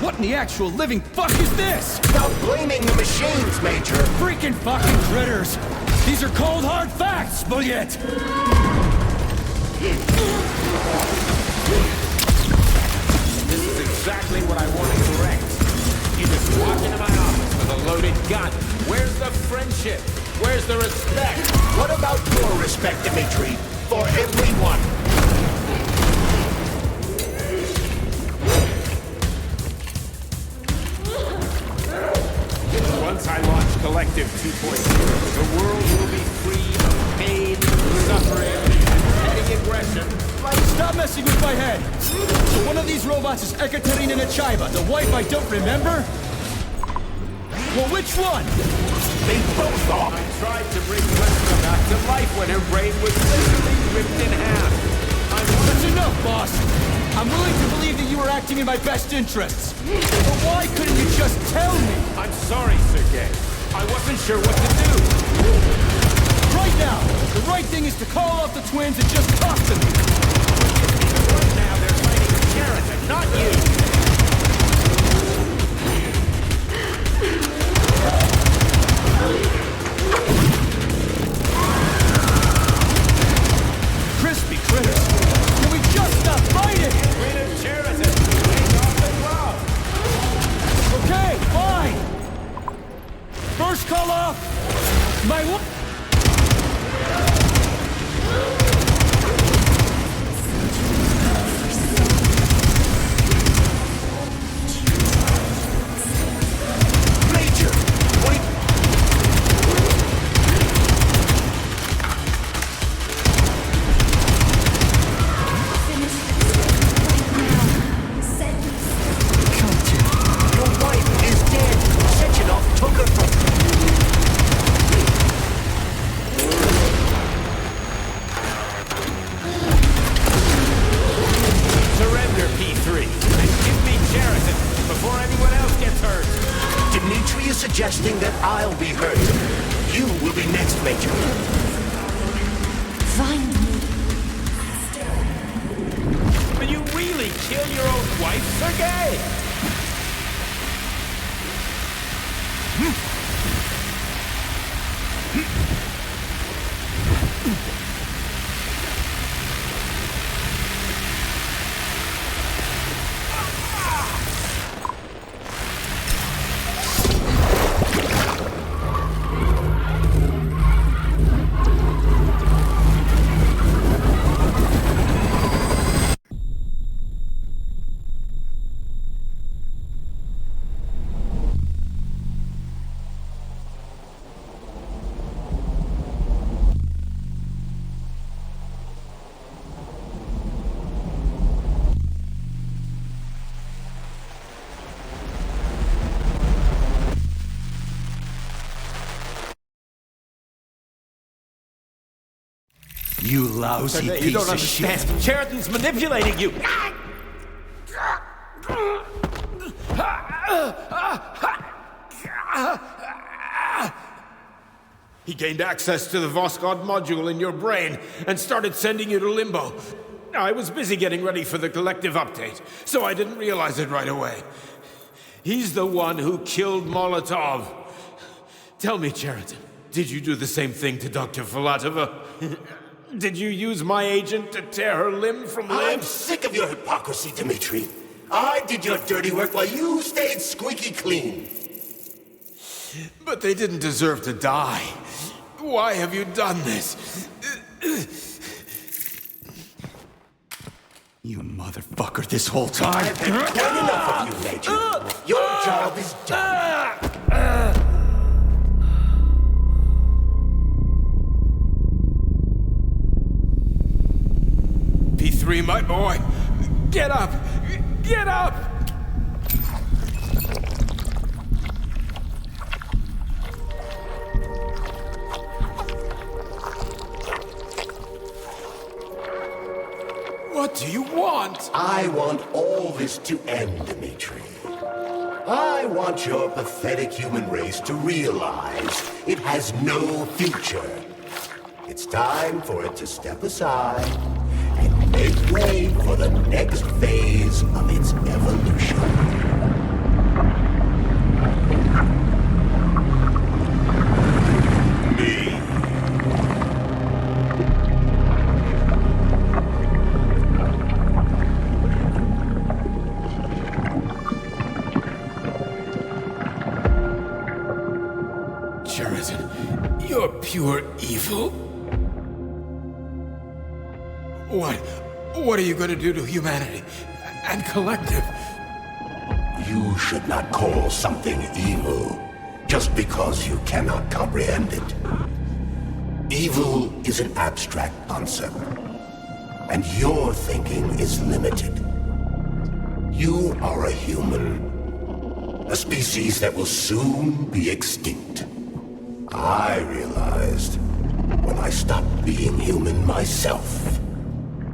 [SPEAKER 2] What in the actual living fuck is this?
[SPEAKER 4] Stop blaming the machines, Major.
[SPEAKER 2] Freaking fucking critters! These are cold, hard facts, Bullet!
[SPEAKER 16] This is exactly what I want to correct. You just walk into my office with a loaded gun. Where's the friendship? Where's the respect?
[SPEAKER 4] What about your respect, Dimitri? For everyone.
[SPEAKER 16] Once I launch Collective 2.0, the world will be free of pain, suffering, and petty aggression.
[SPEAKER 2] Stop messing with my head! So one of these robots is Ekaterina Nechaeva, the wife I don't remember? Well, which one?
[SPEAKER 4] They both are.
[SPEAKER 16] I tried to bring Vespa back to life when her brain was literally ripped in half.
[SPEAKER 2] That's enough, boss! I'm willing to believe that you were acting in my best interests. But why couldn't you just tell me?
[SPEAKER 16] I'm sorry, Sergei. I wasn't sure what to do.
[SPEAKER 2] Right now, the right thing is to call off the twins and just talk to me.
[SPEAKER 16] Right now, they're fighting Sheraton, not you.
[SPEAKER 2] Crispy critters! Can we just stop fighting?
[SPEAKER 16] Rid of Sheraton! Take off the glove!
[SPEAKER 2] Okay, fine! First call off! My what?
[SPEAKER 4] Suggesting that I'll be hurt. You will be next, Major.
[SPEAKER 10] Finally.
[SPEAKER 16] Will you really kill your own wife, Sergei?
[SPEAKER 2] You lousy
[SPEAKER 16] Sergei,
[SPEAKER 2] piece
[SPEAKER 16] you don't
[SPEAKER 2] of
[SPEAKER 16] understand.
[SPEAKER 2] shit.
[SPEAKER 16] Sheraton's manipulating you. He gained access to the Voskhod module in your brain and started sending you to Limbo. I was busy getting ready for the collective update, so I didn't realize it right away. He's the one who killed Molotov. Tell me, Sheraton, did you do the same thing to Dr. Filatova? Did you use my agent to tear her limb from limb?
[SPEAKER 4] I'm sick of your hypocrisy, Dimitri. I did your dirty work while you stayed squeaky clean.
[SPEAKER 16] But they didn't deserve to die. Why have you done this?
[SPEAKER 2] You motherfucker, this whole time.
[SPEAKER 4] I've had quite enough of you, Major. Your job is done.
[SPEAKER 16] P3, my boy. Get up! Get up! What do you want?
[SPEAKER 4] I want all this to end, Dimitri. I want your pathetic human race to realize it has no future. It's time for it to step aside and make way for the next phase of its evolution.
[SPEAKER 14] You're pure evil? What are you gonna do to humanity and Collective?
[SPEAKER 4] You should not call something evil just because you cannot comprehend it. Evil is an abstract concept, and your thinking is limited. You are a human, a species that will soon be extinct. I realized when I stopped being human myself.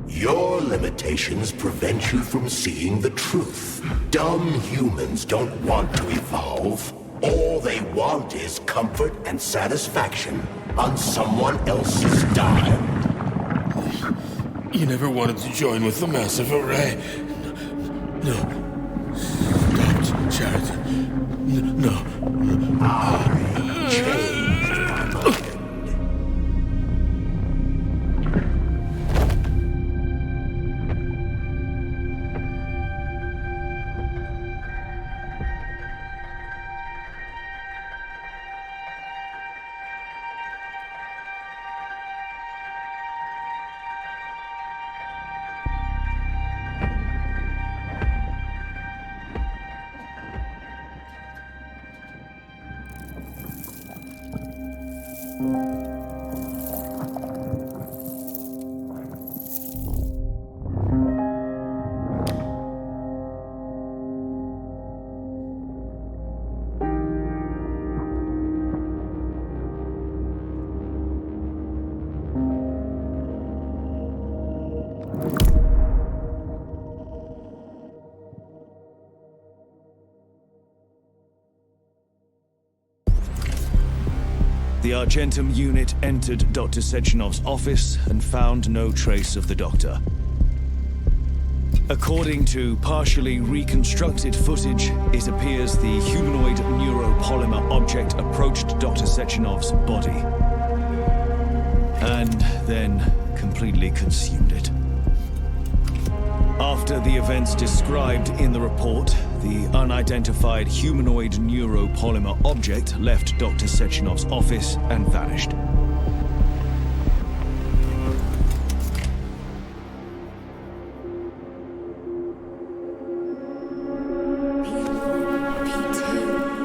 [SPEAKER 4] Your limitations prevent you from seeing the truth. Dumb humans don't want to evolve. All they want is comfort and satisfaction on someone else's dime.
[SPEAKER 14] You never wanted to join with the massive array. No. Stop, Chariton. No.
[SPEAKER 4] I changed my mind.
[SPEAKER 5] The Argentum unit entered Dr. Sechenov's office and found no trace of the doctor. According to partially reconstructed footage, it appears the humanoid neuropolymer object approached Dr. Sechenov's body and then completely consumed it. After the events described in the report, the unidentified humanoid neuropolymer object left Dr. Sechenov's office and vanished.
[SPEAKER 10] P2,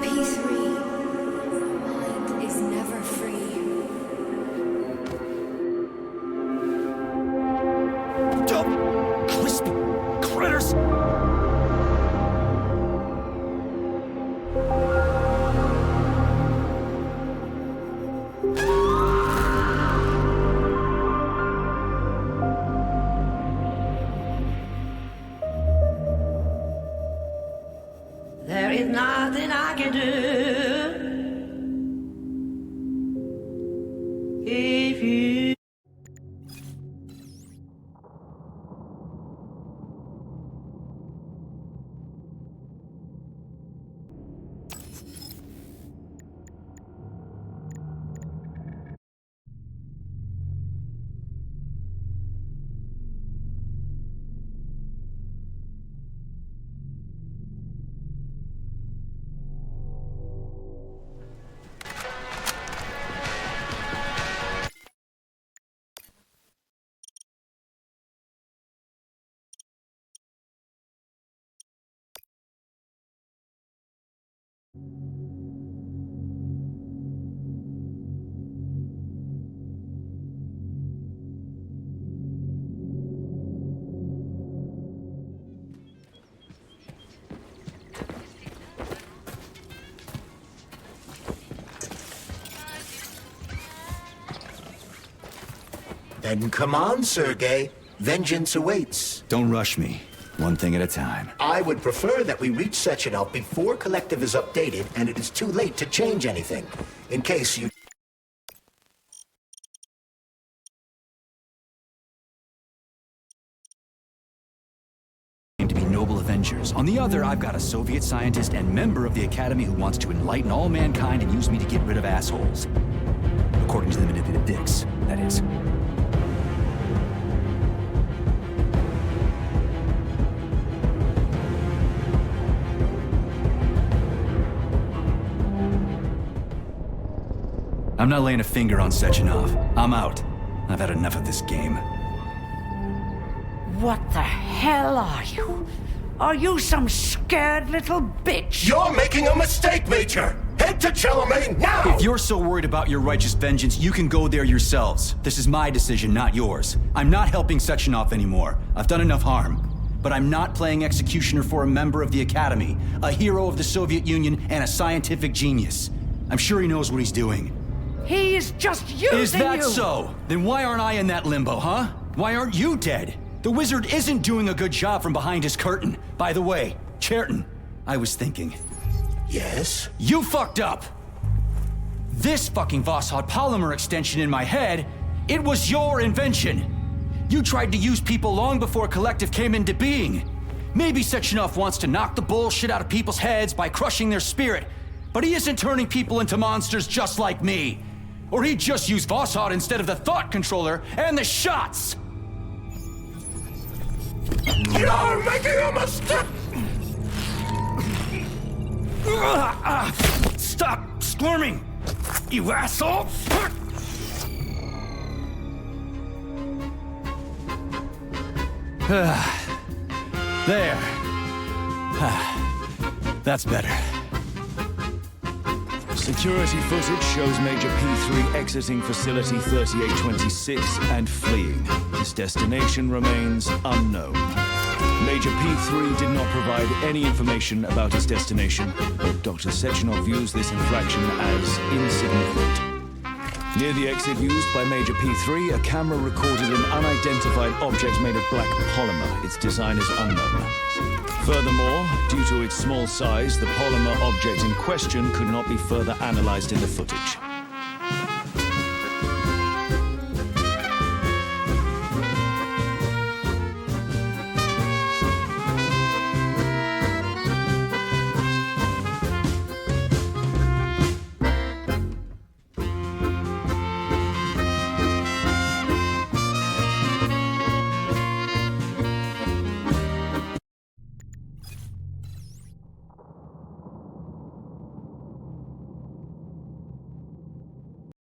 [SPEAKER 10] P3. Your mind is never free.
[SPEAKER 2] Dumb, crispy critters!
[SPEAKER 11] There is nothing I can do. If you...
[SPEAKER 4] Then come on, Sergei. Vengeance awaits.
[SPEAKER 2] Don't rush me. One thing at a time.
[SPEAKER 4] I would prefer that we reach Sechenov before Collective is updated and it is too late to change anything. In case you...
[SPEAKER 2] To be noble avengers. On the other, I've got a Soviet scientist and member of the Academy who wants to enlighten all mankind and use me to get rid of assholes. According to the manipulative dicks, that is. I'm not laying a finger on Sechenov. I'm out. I've had enough of this game.
[SPEAKER 22] What the hell are you? Are you some scared little bitch?
[SPEAKER 4] You're making a mistake, Major! Head to Charlemagne now!
[SPEAKER 2] If you're so worried about your righteous vengeance, you can go there yourselves. This is my decision, not yours. I'm not helping Sechenov anymore. I've done enough harm. But I'm not playing executioner for a member of the Academy, a hero of the Soviet Union, and a scientific genius. I'm sure he knows what he's doing.
[SPEAKER 22] He is just using you!
[SPEAKER 2] Is that so? Then why aren't I in that limbo, huh? Why aren't you dead? The wizard isn't doing a good job from behind his curtain. By the way, Cherton, I was thinking.
[SPEAKER 4] Yes?
[SPEAKER 2] You fucked up! This fucking Voskhod polymer extension in my head, it was your invention! You tried to use people long before Collective came into being. Maybe Sechenov wants to knock the bullshit out of people's heads by crushing their spirit, but he isn't turning people into monsters just like me. Or he'd just use Voskhod instead of the thought controller and the shots!
[SPEAKER 4] You're making a mistake!
[SPEAKER 2] Stop squirming, you asshole! There. That's better.
[SPEAKER 5] Security footage shows Major P3 exiting Facility 3826 and fleeing. His destination remains unknown. Major P3 did not provide any information about his destination, but Dr. Sechenov views this infraction as insignificant. Near the exit used by Major P3, a camera recorded an unidentified object made of black polymer. Its design is unknown. Furthermore, due to its small size, the polymer object in question could not be further analyzed in the footage.